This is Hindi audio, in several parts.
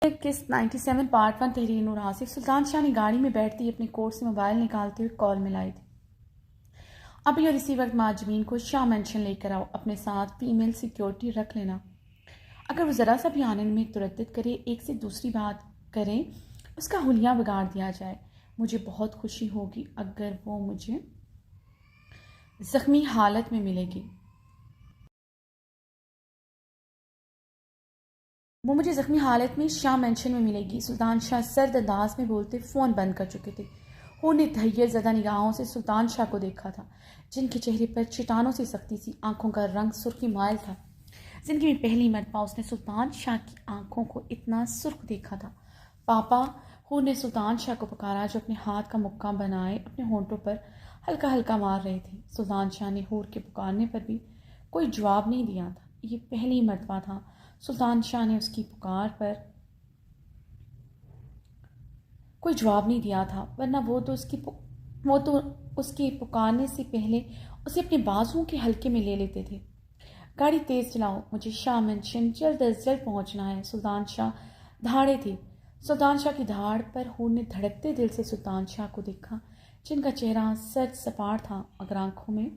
किस 97 पार्ट 1 तहरीर नूर आसिफ। सुल्तान शाह ने गाड़ी में बैठते ही अपने कोट से मोबाइल निकालते हुए कॉल मिलाई थी। अभी और इसी वक्त माजमीन को शाह मेंशन लेकर आओ, अपने साथ फीमेल सिक्योरिटी रख लेना। अगर वो ज़रा सा भी आने में तुरद्दत करे, एक से दूसरी बात करें, उसका हुलिया बिगाड़ दिया जाए। मुझे बहुत खुशी होगी अगर वो मुझे ज़ख्मी हालत में मिलेगी। वो मुझे ज़ख्मी हालत में शाह मेंशन में मिलेगी। सुल्तान शाह सर्द अंदाज में बोलते फ़ोन बंद कर चुके थे। हूर ने तहैयर ज़दा निगाहों से सुल्तान शाह को देखा था, जिनके चेहरे पर चट्टानों से सख्ती सी, आंखों का रंग सुर्खी मायल था। जिंदगी में पहली मरतबा उसने सुल्तान शाह की आंखों को इतना सुर्ख देखा था। पापा, हूर ने सुल्तान शाह को पुकारा, जो अपने हाथ का मुक्का बनाए अपने होंठों पर हल्का हल्का मार रहे थे। सुल्तान शाह ने हूर के पुकारने पर भी कोई जवाब नहीं दिया था। ये पहली मरतबा था सुल्तान शाह ने उसकी पुकार पर कोई जवाब नहीं दिया था, वरना वो तो उसके पुकारने से पहले उसे अपने बाजुओं के हल्के में ले लेते थे। गाड़ी तेज चलाओ, मुझे शाह मेंशन जल्द अज जल्द पहुंचना है। सुल्तान शाह धाड़े थे। सुल्तान शाह की धाड़ पर हूर ने धड़कते दिल से सुल्तान शाह को देखा, जिनका चेहरा सच सपाट था मगर आंखों में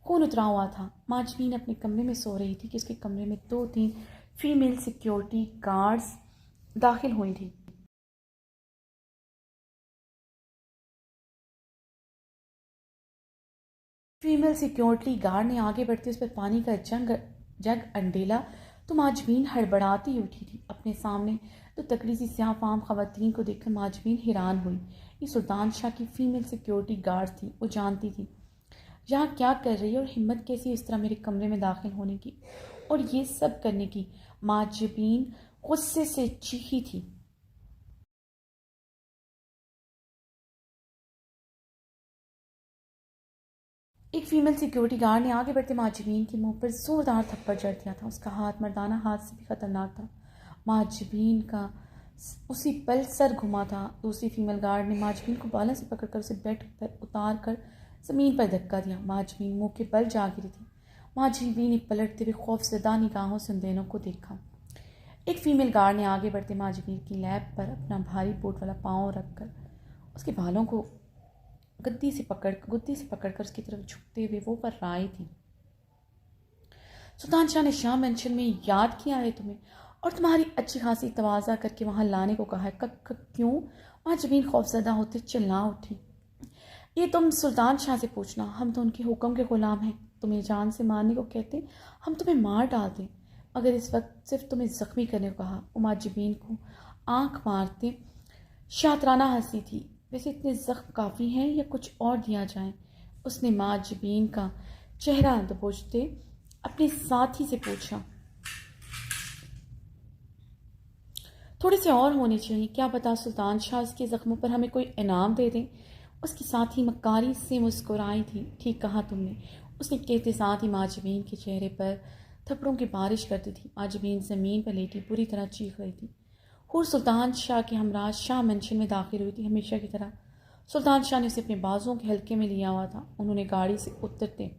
खून उतरा हुआ था। माजमीन अपने कमरे में सो रही थी कि उसके कमरे में 2-3 फीमेल सिक्योरिटी गार्ड्स दाखिल हुई थी। फीमेल सिक्योरिटी गार्ड ने आगे बढ़ते उस पर पानी का जग अंडेला तो माजमीन हड़बड़ाती उठी थी। अपने सामने तो तकड़ी सी स्याह फाम खवातीन को देखकर माजमीन हैरान हुई। ये सुल्तान शाह की फीमेल सिक्योरिटी गार्ड थी। वो जानती थी यहाँ क्या कर रही है और हिम्मत कैसी इस तरह मेरे कमरे में दाखिल होने की और ये सब करने की। माजमीन गुस्से से चीखी थी। एक फीमेल सिक्योरिटी गार्ड ने आगे बढ़ते माजबीन के मुंह पर जोरदार थप्पड़ जड़ दिया था। उसका हाथ मर्दाना हाथ से भी खतरनाक था। माजबीन का उसी पल सर घुमा था। दूसरी फीमेल गार्ड ने माजबीन को बालों से पकड़कर उसे बेड पर उतार कर ज़मीन पर धक्का दिया। माजबीन मुंह के बल जा गिरी थी। माजबीन ने पलटते हुए खौफजदा निगाहों से उन दोनों को देखा। एक फीमेल गार्ड ने आगे बढ़ते माजबीन की लैब पर अपना भारी बोट वाला पाँव रखकर उसके बालों को गुद्दी से पकड़कर उसकी तरफ झुकते हुए वो पर आई थी। सुल्तान शाह ने शाह मेंशन में याद किया है तुम्हें, और तुम्हारी अच्छी खासी तवाज़ा करके वहां लाने को कहा है। क्यों? वहां जमीन खौफजदा होते चिल्ला उठी। ये तुम सुल्तान शाह से पूछना, हम तो उनके हुक्म के गुलाम हैं। तुम्हें जान से मारने को कहते, हम तुम्हें मार डालते। अगर इस वक्त सिर्फ तुम्हें जख्मी करने को कहा। माजबीन को आंख मारते शातराना हंसी थी। वैसे इतने जख्म काफ़ी हैं या कुछ और दिया जाए? उसने माजबीन का चेहरा दबोचते अपने साथी से पूछा। थोड़े से और होने चाहिए, क्या पता सुल्तान शाह के जख्मों पर हमें कोई इनाम दे दें। उसकी साथी मक्कारी से मुस्कुराई थी। ठीक कहा तुमने, उसने कहते साथ ही माजबीन के चेहरे पर थप्पड़ों की बारिश करती थी। माजबीन ज़मीन पर लेटी बुरी तरह चीख रही थी। हूर सुल्तान शाह के हमरा शाह मेंशन में दाखिल हुई थी। हमेशा की तरह सुल्तान शाह ने उसे अपने बाजुओं के हल्के में लिया हुआ था। उन्होंने गाड़ी से उतरते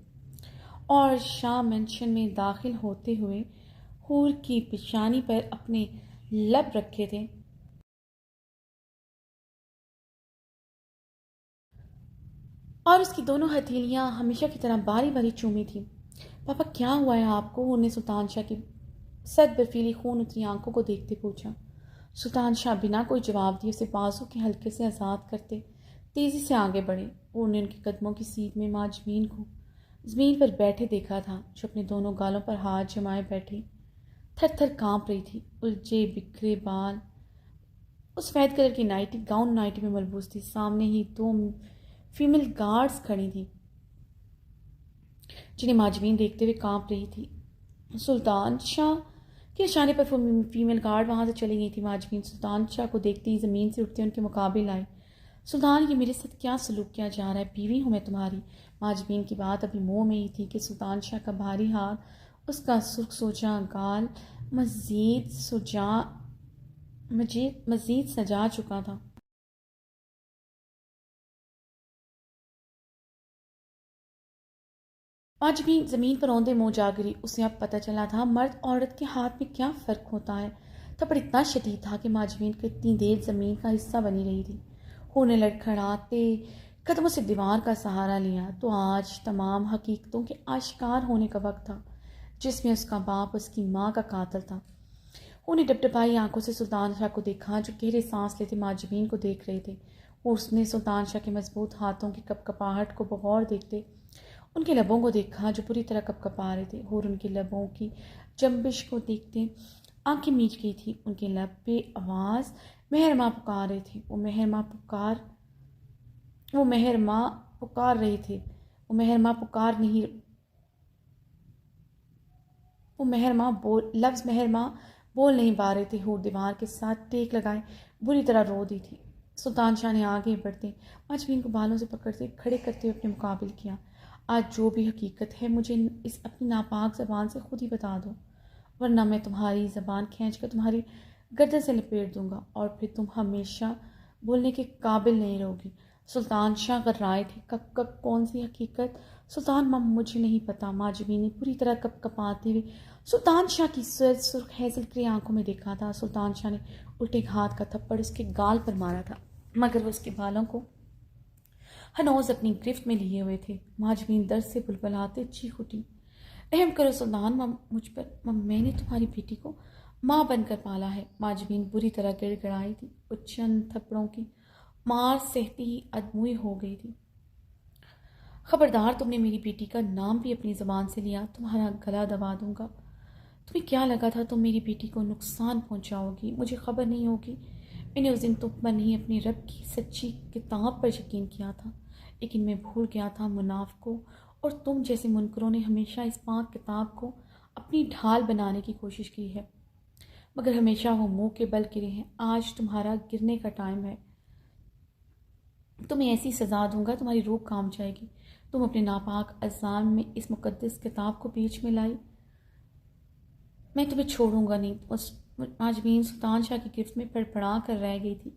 और शाह मेंशन में दाखिल होते हुए हूर की पेशानी पर अपने लब रखे थे और उसकी दोनों हथेलियां हमेशा की तरह बारी बारी चूमी थी। पापा, क्या हुआ है आपको? हूर ने सुल्तान शाह की सद बर्फीली खून उतरी आंखों को देखते पूछा। सुल्तान शाह बिना कोई जवाब दिए उसे बाजू के हल्के से आज़ाद करते तेज़ी से आगे बढ़े। उन्होंने उनके कदमों की सीध में माजमीन को ज़मीन पर बैठे देखा था, जो अपने दोनों गालों पर हाथ जमाए बैठी थर थर काँप रही थी। उलझे बिखरे बाल, उस सफ़ेद कलर की नाइटी में मलबूस थी। सामने ही 2 फीमेल गार्ड्स खड़ी थी, जिन्हें माजमीन देखते हुए काँप रही थी। सुल्तान शाह के इशारे पर फीमेल गार्ड वहाँ से चली गई थी। माजमीन सुल्तान शाह को देखते ही ज़मीन से उठते उनके मुकाबले आए। सुल्तान, ये मेरे साथ क्या सलूक किया जा रहा है? बीवी हूँ मैं तुम्हारी। माजमीन की बात अभी मुंह में ही थी कि सुल्तान शाह का भारी हाथ उसका सुर्ख सोजा गाल मजीद सजा चुका था। माजमीन ज़मीन पर औंधे मुँह जा गिरी। उसे अब पता चला था मर्द औरत के हाथ में क्या फ़र्क होता है। थप्पड़ इतना शदीद था कि माजवीन को इतनी देर ज़मीन का हिस्सा बनी रही थी। होने लड़खड़ाते कदमों से दीवार का सहारा लिया तो आज तमाम हकीकतों के आश्कार होने का वक्त था, जिसमें उसका बाप उसकी माँ का कातिल था। उन्हें डबडबाई आंखों से सुल्तान शाह को देखा, जो गहरे सांस लेते माजबीन को देख रहे थे। और उसने सुल्तान शाह के मजबूत हाथों की कपकपाहट को बगौर देखते उनके लबों को देखा, जो पूरी तरह कपकपा रहे थे। और उनके लबों की जंबिश को देखते आंखें मीच गई थी। उनके लब पे आवाज़ मेहरमा पुकार रहे थे। वो मेहरमा पुकार रहे थे। वो मेहरमा पुकार नहीं वो मेहरमा बोल लफ्ज़ मेहरमा बोल नहीं पा रहे थे। और दीवार के साथ टेक लगाए बुरी तरह रो दी थी। सुल्तान शाह ने आगे बढ़ते माजवीन को बालों से पकड़ते खड़े करते हुए अपने मुकाबिल किया। आज जो भी हकीकत है मुझे इस अपनी नापाक ज़बान से खुद ही बता दो, वरना मैं तुम्हारी ज़बान खींच कर तुम्हारी गर्दन से लपेट दूंगा और फिर तुम हमेशा बोलने के काबिल नहीं रहोगी। सुल्तान शाह गर्राए थे। कब कब कौन सी हकीकत सुल्तान मुझे नहीं पता। माजवी ने पूरी तरह कपकपाते हुए सुल्तान शाह की सुर्ख हैजल ग्रे आंखों में देखा था। सुल्तान शाह ने उल्टे हाथ का थप्पड़ उसके गाल पर मारा था, मगर वो उसके बालों को हनौज अपनी गिरफ्त में लिए हुए थे। माजवीन दर्द से बुलबुलाते चीख उठी, रहम करो सुल्तान, मुझ पर। मैंने तुम्हारी बेटी को माँ बनकर पाला है। माजवीन बुरी तरह गिड़गिड़ाई थी। वो चंद थप्पड़ों की मार सहती ही अदमुई हो गई थी। खबरदार, तुमने मेरी बेटी का नाम भी अपनी ज़बान से लिया, तुम्हारा गला दबा दूंगा। तुम्हें क्या लगा था तुम मेरी बेटी को नुकसान पहुंचाओगी? मुझे खबर नहीं होगी। मैंने उस दिन तुम पर नहीं अपनी रब की सच्ची किताब पर यकीन किया था, लेकिन मैं भूल गया था मुनाफिकों और तुम जैसे मुनकरों ने हमेशा इस पाक किताब को अपनी ढाल बनाने की कोशिश की है, मगर हमेशा वो मुंह के बल गिरे हैं। आज तुम्हारा गिरने का टाइम है। तुम्हें ऐसी सज़ा दूंगा तुम्हारी रूह काम जाएगी। तुम अपने नापाक अज़ाम में इस मुकद्दस किताब को बीच में लाई, मैं तुम्हें छोड़ूंगा नहीं। उस माजवीन सुल्तान शाह की गिरफ्त में फड़फड़ा कर रह गई थी।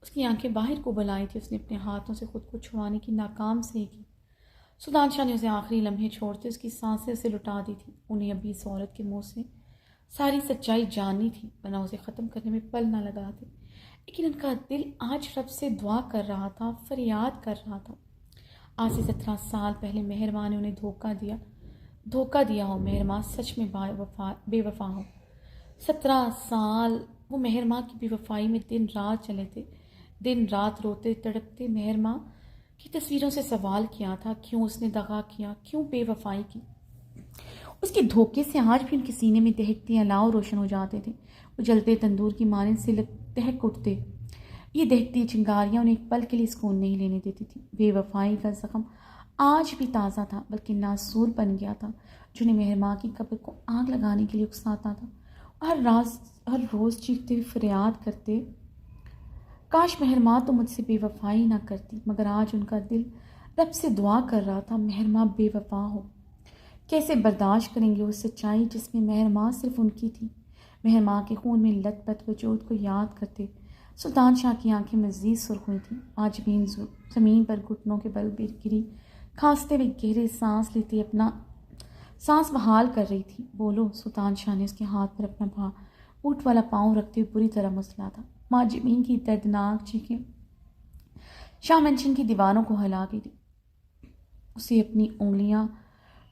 उसकी आंखें बाहर को बुलाई थी। उसने अपने हाथों से खुद को छुड़ाने की नाकाम सही की। सुल्तान शाह ने उसे आखिरी लम्हे छोड़ते उसकी सांसें उसे लुटा दी थी। उन्हें अभी इस औरत के मुंह से सारी सच्चाई जाननी थी, वरना उसे ख़त्म करने में पल न लगाते। लेकिन उनका दिल आज रब से दुआ कर रहा था, फरियाद कर रहा था। आज से 17 साल पहले मेहरमा ने उन्हें धोखा दिया हो। मेहरमा सच में बेवफा हो। 17 साल वो मेहरमा की बेवफाई में दिन रात चले थे। दिन रात रोते तड़पते मेहरमा की तस्वीरों से सवाल किया था, क्यों उसने दगा किया, क्यों बेवफाई की। उसके धोखे से आज भी उनके सीने में दहकते अलाव रोशन हो जाते थे। वो जलते तंदूर की मानंद से दहक उठते। ये दहकती चिंगारियां उन्हें एक पल के लिए सुकून नहीं लेने देती थी। बेवफाई का जख्म आज भी ताज़ा था, बल्कि नासूर बन गया था, जिन्हें मेहरमा की कब्र को आग लगाने के लिए उकसाता था। हर रोज़ चीखते हुए फरियाद करते, काश मेहरमा तो मुझसे बेवफाई ना करती। मगर आज उनका दिल रब से दुआ कर रहा था, मेहरमा बेवफा हो। कैसे बर्दाश्त करेंगे वो सच्चाई जिसमें मेहरमा सिर्फ उनकी थी। मेहरमा के खून में लथपथ वजूद को याद करते सुल्तान शाह की आंखें मज़ीद सुर्ख हुई थीं। आज भी ज़मीन पर घुटनों के बल गिरी, खांसते हुए गहरे सांस लेते अपना सांस बहाल कर रही थी। बोलो, सुल्तान शाह ने उसके हाथ पर अपना ऊँट वाला पाँव रखते हुए बुरी तरह मसला था। माँ जमीन की दर्दनाक चीखें शाह मंशिन की दीवारों को हिला गई थी। उसे अपनी उंगलियां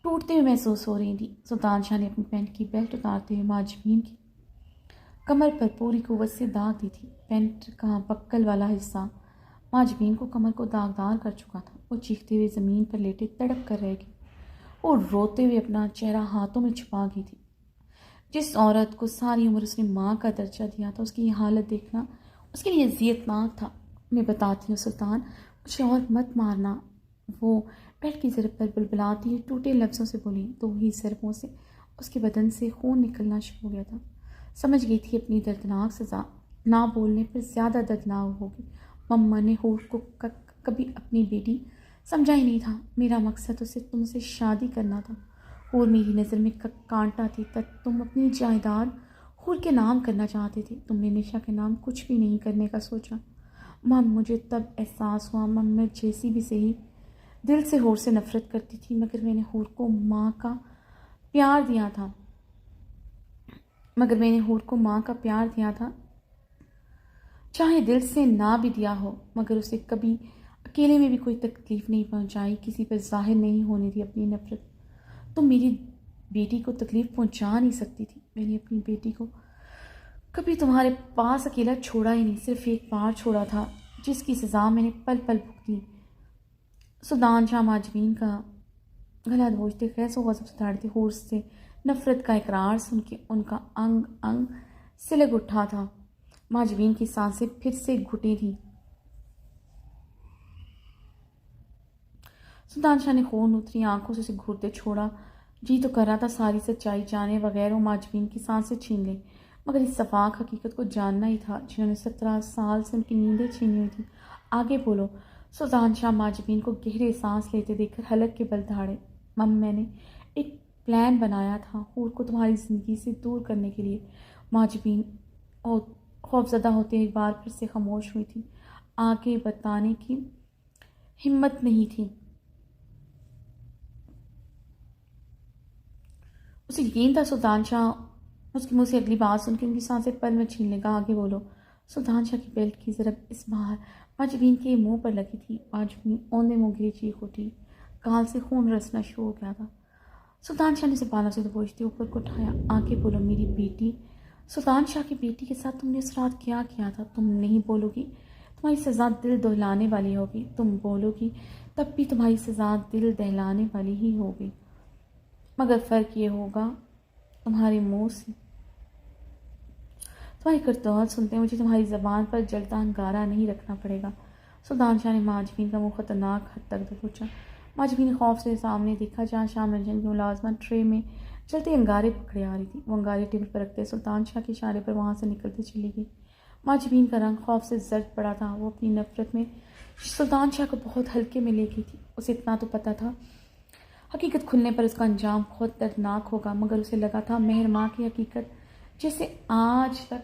टूटते हुए महसूस हो रही थी। सुल्तान शाह ने अपनी पैंट की बेल्ट उतारते हुए माँ जमीन की कमर पर पूरी कुव्वत से दाग दी थी। पैंट का बक्कल वाला हिस्सा माँ जमीन को कमर को दागदार कर चुका था। वो चीखते हुए ज़मीन पर लेटे तड़प कर रह गई और रोते हुए अपना चेहरा हाथों में छुपा गई थी। जिस औरत को सारी उम्र उसने माँ का दर्जा दिया था, उसकी ये हालत देखना उसके लिए अज़ियतनाक था। मैं बताती हूँ सुल्तान, मुझे और मत मारना। वो बेड की ज़रब पर बुलबुलाती हुई टूटे लफ्ज़ों से बोली। 2 ही ज़रबों से उसके बदन से खून निकलना शुरू हो गया था। समझ गई थी अपनी दर्दनाक सज़ा ना बोलने पर ज़्यादा दर्दनाक होगी। मम्मा ने हूर को कभी अपनी बेटी समझा ही नहीं था। मेरा मकसद उसे तुमसे शादी करना था और मेरी नज़र में कांटा थी। तब तुम अपनी जायदाद हूर के नाम करना चाहते थे। तुमने निशा के नाम कुछ भी नहीं करने का सोचा। मम, मुझे तब एहसास हुआ मैं जैसी भी सही दिल से हूर से नफ़रत करती थी, मगर मैंने हूर को माँ का प्यार दिया था। मगर मैंने हूर को माँ का प्यार दिया था, चाहे दिल से ना भी दिया हो, मगर उसे कभी अकेले में भी कोई तकलीफ़ नहीं पहुंचाई, किसी पर जाहिर नहीं होने दी अपनी नफ़रत। तो मेरी बेटी को तकलीफ़ पहुंचा नहीं सकती थी। मैंने अपनी बेटी को कभी तुम्हारे पास अकेला छोड़ा ही नहीं, सिर्फ एक बार छोड़ा था, जिसकी सज़ा मैंने पल पल भुगती। सुल्तान शाह माजवीन का गला दबोचते खैस व गज़ब से ताड़ते हूर से नफ़रत का इकरार सुन के उनका अंग अंग सिलग उठा था। माजवीन की सांसें फिर से घुटी थीं। सुल्तान शाह ने खून उतरी आंखों से उसे घूरते छोड़ा। जी तो कर रहा था सारी सच्चाई जाने बगैर वो माजवीन की सांसें छीन ले, मगर इस सफाक हकीकत को जानना ही था जिन्होंने 17 साल से उनकी नींदें छीनी हुई थी। आगे बोलो। सुल्तान शाह माजवीन को गहरे सांस लेते देखकर हलक के बल दहाड़े। मम, मैंने एक प्लान बनाया था हूर को तुम्हारी ज़िंदगी से दूर करने के लिए। माजवीन और खौफजदा होते एक बार फिर से खामोश हुई थी। आगे बताने की हिम्मत नहीं थी। उसे यकीन था सुल्तान शाह उसके मुंह से अगली बात सुनकर उनकी सांसें पल में छीन लेगा। आगे बोलो। सुल्तान शाह की बेल्ट की ज़रब इस बार माजवीन के मुंह पर लगी थी। माजवीन औंधे मुंह गिरी चीख उठी। गाल से खून रसना शुरू हो गया था। सुल्तान शाह ने उसे बालों से दबोचते ऊपर को उठाया। आगे बोलो। मेरी बेटी, सुल्तान शाह की बेटी के साथ तुमने उस रात क्या किया था? तुम नहीं बोलोगी, तुम्हारी सज़ा दिल दहलाने वाली होगी। तुम बोलोगी तब भी तुम्हारी सज़ा दिल दहलाने वाली ही होगी, मगर फ़र्क ये होगा तुम्हारे मुंह से, तुम्हारी करतौत सुनते मुझे तुम्हारी ज़बान पर जलता अंगारा नहीं रखना पड़ेगा। सुल्तान शाह ने माजवीन का मुंह ख़तरनाक हद तक दबोचा। माजवीन ने खौफ से सामने देखा जहाँ शाम रंजन की मुलाजमत ट्रे में जलते अंगारे पकड़े आ रही थी। वो अंगारे टेबल पर रखते सुल्तान शाह के इशारे पर वहाँ से निकलती चली गई। माजवीन का रंग खौफ से जर्द पड़ा था। वो अपनी नफ़रत में सुल्तान शाह को बहुत हल्के में ले गई थी। उसे इतना तो पता था हकीकत खुलने पर उसका अंजाम बहुत दर्दनाक होगा, मगर उसे लगा था मेहर माँ की हकीकत जैसे आज तक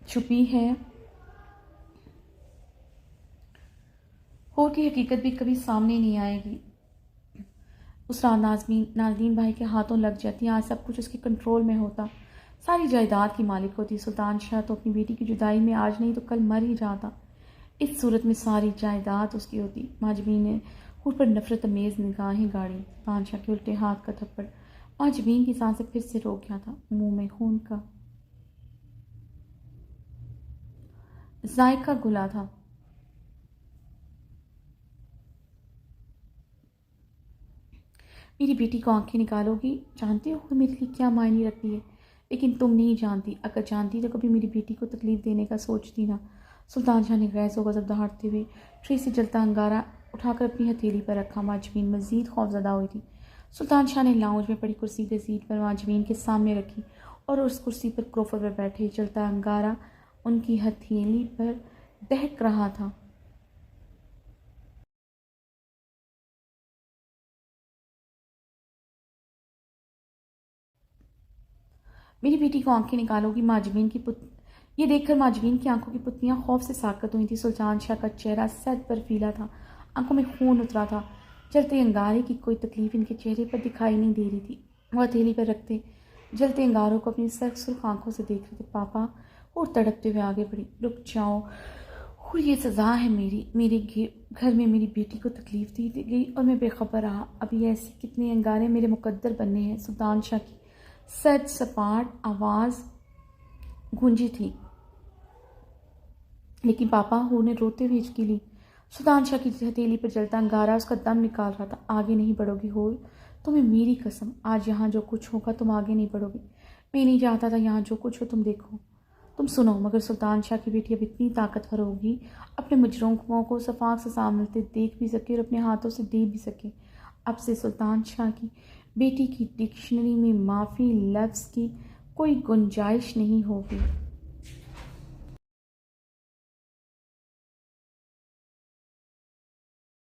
छुपी है, होर की हकीकत भी कभी सामने नहीं आएगी। उस रात नाज़नीन भाई के हाथों लग जाती। आज सब कुछ उसके कंट्रोल में होता, सारी जायदाद की मालिक होती। सुल्तान शाह तो अपनी बेटी की जुदाई में आज नहीं तो कल मर ही जाता। इस सूरत में सारी जायदाद उसकी होती। माजवीन ने हूर पर नफरत अमेज़ निगाहें गाड़ी। सुल्तान शाह के उल्टे हाथ का थप्पड़ माजवीन की सांसें फिर से रोक गया था। मुंह में खून का जायका घुला था। मेरी बेटी को आंखें निकालोगी? जानते हो मेरे लिए क्या मायने रखती है? लेकिन तुम नहीं जानती। अगर जानती तो कभी मेरी बेटी को तकलीफ़ देने का सोचती ना। सुल्तान शाह ने गैस व गज़ब दहाड़ते हुए ट्रे से जलता अंगारा उठाकर अपनी हथेली पर रखा। माजवीन मज़ीद खौफज़दा हुई थी। सुल्तान शाह ने लाउंज में पड़ी कुर्सी की सीट पर माजवीन के सामने रखी और उस कुर्सी पर क्रोफर पर बैठे जलता अंगारा उनकी हथेली पर दहक रहा था। मेरी बेटी को आंखें निकालोगी? ये देखकर माजवीन की आंखों की पुतलियां खौफ से साकत हुई थी। सुल्तान शाह का चेहरा सद बर्फीला था, आंखों में खून उतरा था। जलते अंगारे की कोई तकलीफ इनके चेहरे पर दिखाई नहीं दे रही थी। वह हथेली पर रखते जलते अंगारों को अपनी सर्क सुर्ख आंखों से देख रहे थे। पापा, और तड़पते हुए आगे बढ़ी। रुक जाओ, और ये सज़ा है मेरे घर में मेरी बेटी को तकलीफ़ दी गई और मैं बेखबर रहा। अभी ऐसे कितने अंगारे मेरे मुकद्दर बनने हैं। सुल्तान शाह की सच सपाट आवाज़ गूंजी थी। लेकिन पापा, हूर ने रोते हुए हिचकी ली। सुल्तान शाह की हथेली पर जलता अंगारा उसका दम निकाल रहा था। आगे नहीं बढ़ोगी हूर, तुम्हें मेरी कसम, आज यहाँ जो कुछ होगा तुम आगे नहीं बढ़ोगी। मैं नहीं चाहता था यहाँ जो कुछ हो तुम देखो, तुम सुनो, मगर सुल्तान शाह की बेटी अब इतनी ताकतवर होगी अपने मुजरों को सफाक से सामने देख भी सके और अपने हाथों से दे भी सके। अब से सुल्तान शाह की बेटी की डिक्शनरी में माफ़ी लफ्ज़ की कोई गुंजाइश नहीं होगी।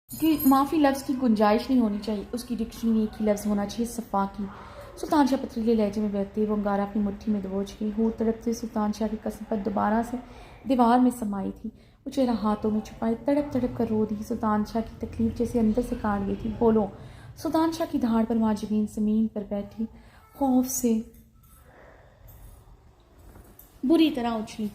कि माफ़ी लफ्ज़ की गुंजाइश नहीं होनी चाहिए, उसकी डिक्शनरी में एक ही लफ्ज़ होना चाहिए, सफ़ाकी। सुल्तान शाह पथरीले लहजे में बहते वो अंगारा अपनी मुट्ठी में दबोच गई। हूर तड़पते सुल्तान शाह की कसम पर दोबारा से दीवार में समाई थी। वो चेहरा हाथों में छुपाए तड़प तड़प कर रो रही। सुल्तान शाह की तकलीफ जैसे अंदर से काट गई थी। बोलो। सुल्तान शाह की धाड़ पर माजवीन ज़मीन पर बैठी खौफ से बुरी तरह उछली।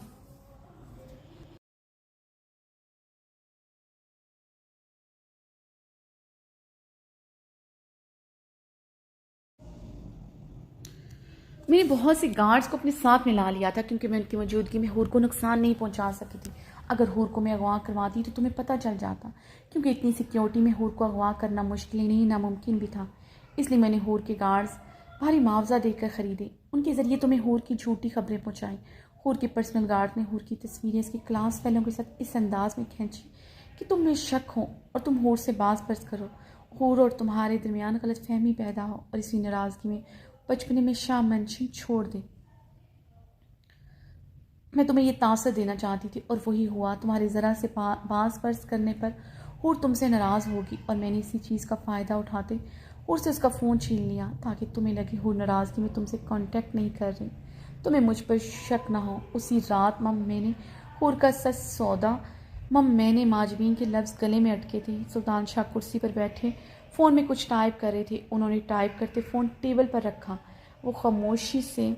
मैंने बहुत से गार्ड्स को अपने साथ मिला लिया था क्योंकि मैं उनकी मौजूदगी में हूर को नुकसान नहीं पहुंचा सकी थी। अगर हूर को मैं अगवा करवाती तो तुम्हें पता चल जाता, क्योंकि इतनी सिक्योरिटी में हूर को अगवा करना मुश्किल ही नहीं नामुमकिन भी था। इसलिए मैंने हूर के गार्ड्स भारी मुआवजा देकर ख़रीदे। उनके ज़रिए तुम्हें हूर की झूठी खबरें पहुँचाई। हूर के पर्सनल गार्ड ने हूर की तस्वीरें इसके क्लास फैलों के साथ इस अंदाज में खींची कि तुम में शक हो और तुम हूर से बाज पर्स करो, हूर और तुम्हारे दरमियान गलत फहमी पैदा हो और इसी नाराज़गी में बचपने में शाह मंशिन छोड़ दे। मैं तुम्हें ये तासर देना चाहती थी और वही हुआ। तुम्हारे ज़रा से बांस पर्स करने पर हूर तुमसे नाराज़ होगी और मैंने इसी चीज़ का फ़ायदा उठाते हूर से उसका फ़ोन छीन लिया ताकि तुम्हें लगे हूर नाराज़गी में तुमसे कांटेक्ट नहीं कर रही, तुम्हें मुझ पर शक ना हो। उसी रात मैंने हूर का सच सौदा मैंने माजबीन के लफ्ज़ गले में अटके थे। सुल्तान शाह कुर्सी पर बैठे फ़ोन में कुछ टाइप कर रहे थे। उन्होंने टाइप करते फ़ोन टेबल पर रखा। वो खामोशी से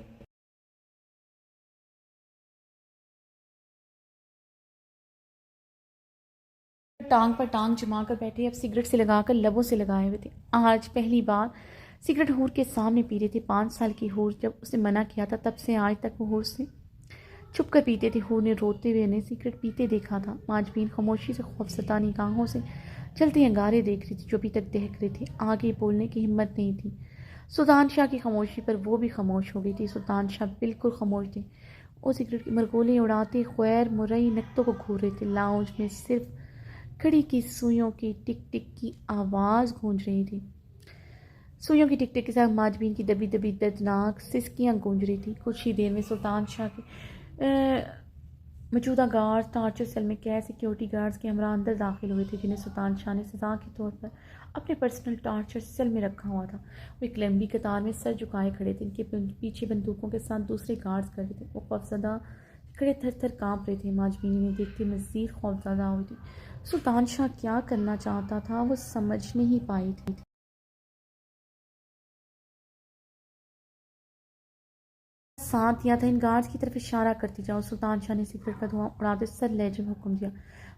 टांग पर टांग जमा कर बैठे, अब सिगरेट से लगाकर लबों से लगाए हुए थे। आज पहली बार सिगरेट हूर के सामने पी रहे थे। 5 साल की हूर जब उसने मना किया था तब से आज तक वो हूर से छुप कर पीते थे। हूर ने रोते हुए ने सिगरेट पीते देखा था। माजबीन खामोशी से खौफसदा निगाहों से चलते अंगारे देख रही थी जो अभी तक दहक रहे थे। आगे बोलने की हिम्मत नहीं थी। सुल्तान शाह की खामोशी पर वो भी खामोश हो गई थी। सुल्तान शाह बिल्कुल खामोश थे। वो सिगरेट की मरगोले उड़ाते खैर मुरई नक्तों को घूर रहे थे। लाउंज में सिर्फ घड़ी की सुइयों की टिक टिक की आवाज़ गूंज रही थी। सुइयों की टिक टिक के साथ माजबीन की दबी दबी दर्दनाक सिसकियाँ गूंज रही थी। कुछ ही देर में सुल्तान शाह के मौजूदा गार्ड टार्चर सेल में कैद सिक्योरिटी गार्ड्स के हमरा अंदर दाखिल हुए थे, जिन्हें सुल्तान शाह ने सजा के तौर पर अपने पर्सनल टार्चर सेल में रखा हुआ था। वो एक लंबी कतार में सर झुकाए खड़े थे। इनके पीछे बंदूकों के साथ दूसरे गार्ड्स खड़े थे। वो खौफजदा खड़े थर थर काँप रहे थे। माजबीन ने देखते मज़ीद खौफजदा हुई थी। सुल्तान शाह क्या करना चाहता था वो समझ नहीं पाई थी। साथ दिया था, इन गार्ड्स की तरफ इशारा करती जाओ। सुल्तान शाह ने सिगरेट का धुआं उड़ाते सर लहजे में हुक्म दिया।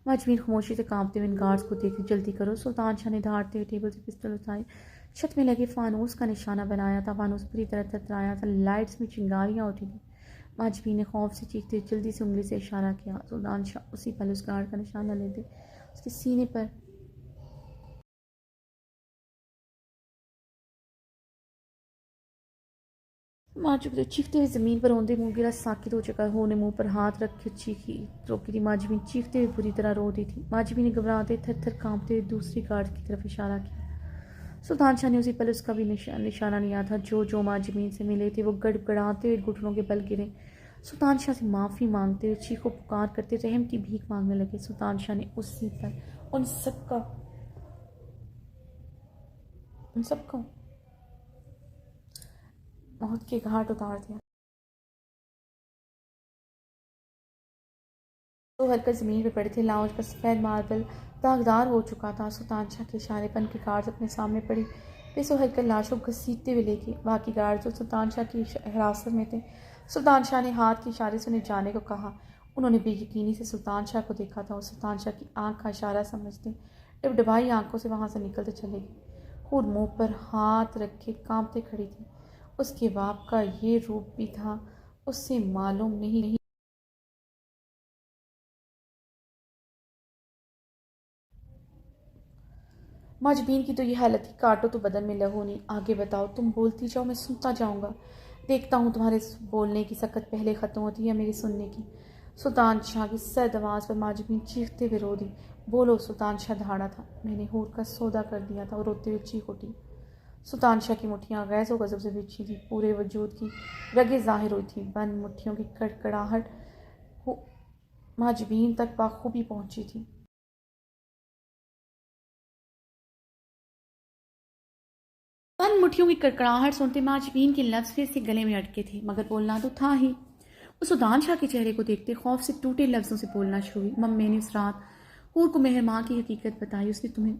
माजबीन खामोशी से कांपते हुए इन गार्ड्स को देख जल्दी करो। सुल्तान शाह ने दहाड़ते हुए टेबल से पिस्टल उठाई, छत में लगे फानूस का निशाना बनाया था। फानूस पूरी तरह थरथराया था, लाइट्स में चिंगारियाँ उठी थी। माजबीन ने खौफ से चीखते जल्दी से उंगली से इशारा किया। सुल्तान शाह उसी पल उस गार्ड का निशाना लेते उसके सीने पर मार चुके थे। चीखते हुए ज़मीन पर औंधे मुंह गिरा साकित हो चुका। होने मुंह पर हाथ रख चीखी रोकी थी। माजबीन चीखते हुए बुरी तरह रो रही थी। माजबीन ने घबराते थर थर कांपते हुए दूसरी गार्ड की तरफ इशारा किया। सुल्तान शाह ने उसी पल उसका भी निशाना लिया था। जो माजबीन से मिले थे वो गड़गड़ाते हुए घुटनों के बल गिरे। सुल्तान शाह से माफ़ी मांगते हुए चीखो पुकार करते रहम की भीख मांगने लगे। सुल्तान शाह ने उसी पर उन सबको मौत के घाट उतार दिया। तो हरकत ज़मीन पर पड़े थे। लाउंज पर सफ़ेद मार्बल दागदार हो चुका था। सुल्तान शाह के इशारे पर उनके गार्ड्स अपने सामने पड़ी बेसो हरकत लाशों को घसीटते हुए लेके बाकी गार्ड्स जो सुल्तान शाह की हिरासत में थे। सुल्तान शाह ने हाथ के इशारे से उन्हें जाने को कहा। उन्होंने बेयकीनी से सुल्तान शाह को देखा था और सुल्तान शाह की आंख का इशारा समझते डबडबाई आंखों से वहाँ से निकलते चले गए। खुद मुँह पर हाथ रखे कांपते खड़ी थी। उसके बाप का ये रूप भी था, उससे मालूम नहीं। माजबीन की तो ये हालत थी, काटो तो बदन में लहू नहीं। आगे बताओ, तुम बोलती जाओ, मैं सुनता जाऊंगा। देखता हूँ तुम्हारे बोलने की सकत पहले ख़त्म होती है मेरी सुनने की। सुल्तान शाह की सर्द आवाज़ पर माजबीन चीखते हुए रो दी। बोलो। सुल्तान शाह दहाड़ा था। मैंने हूर का सौदा कर दिया था और रोते हुए चीख उठी। सुल्तान शाह की मुठ्ठियाँ गैस व गज़ब से बिछी थी। पूरे वजूद की रगें ज़ाहिर हुई थी। बंद मुट्ठियों की कड़कड़ाहट माजबीन तक बाखूबी पहुँची थी। बंद मुट्ठियों की कड़कड़ाहट सुनते माजबीन के लफ्ज़ फिर से गले में अटके थे, मगर बोलना तो था ही। वो सुल्तान शाह के चेहरे को देखते खौफ से टूटे लफ्ज़ों से बोलना शुरू हुई। मैंने उस रात हूर को मेहर माँ की हकीकत बताई। उसने तुम्हें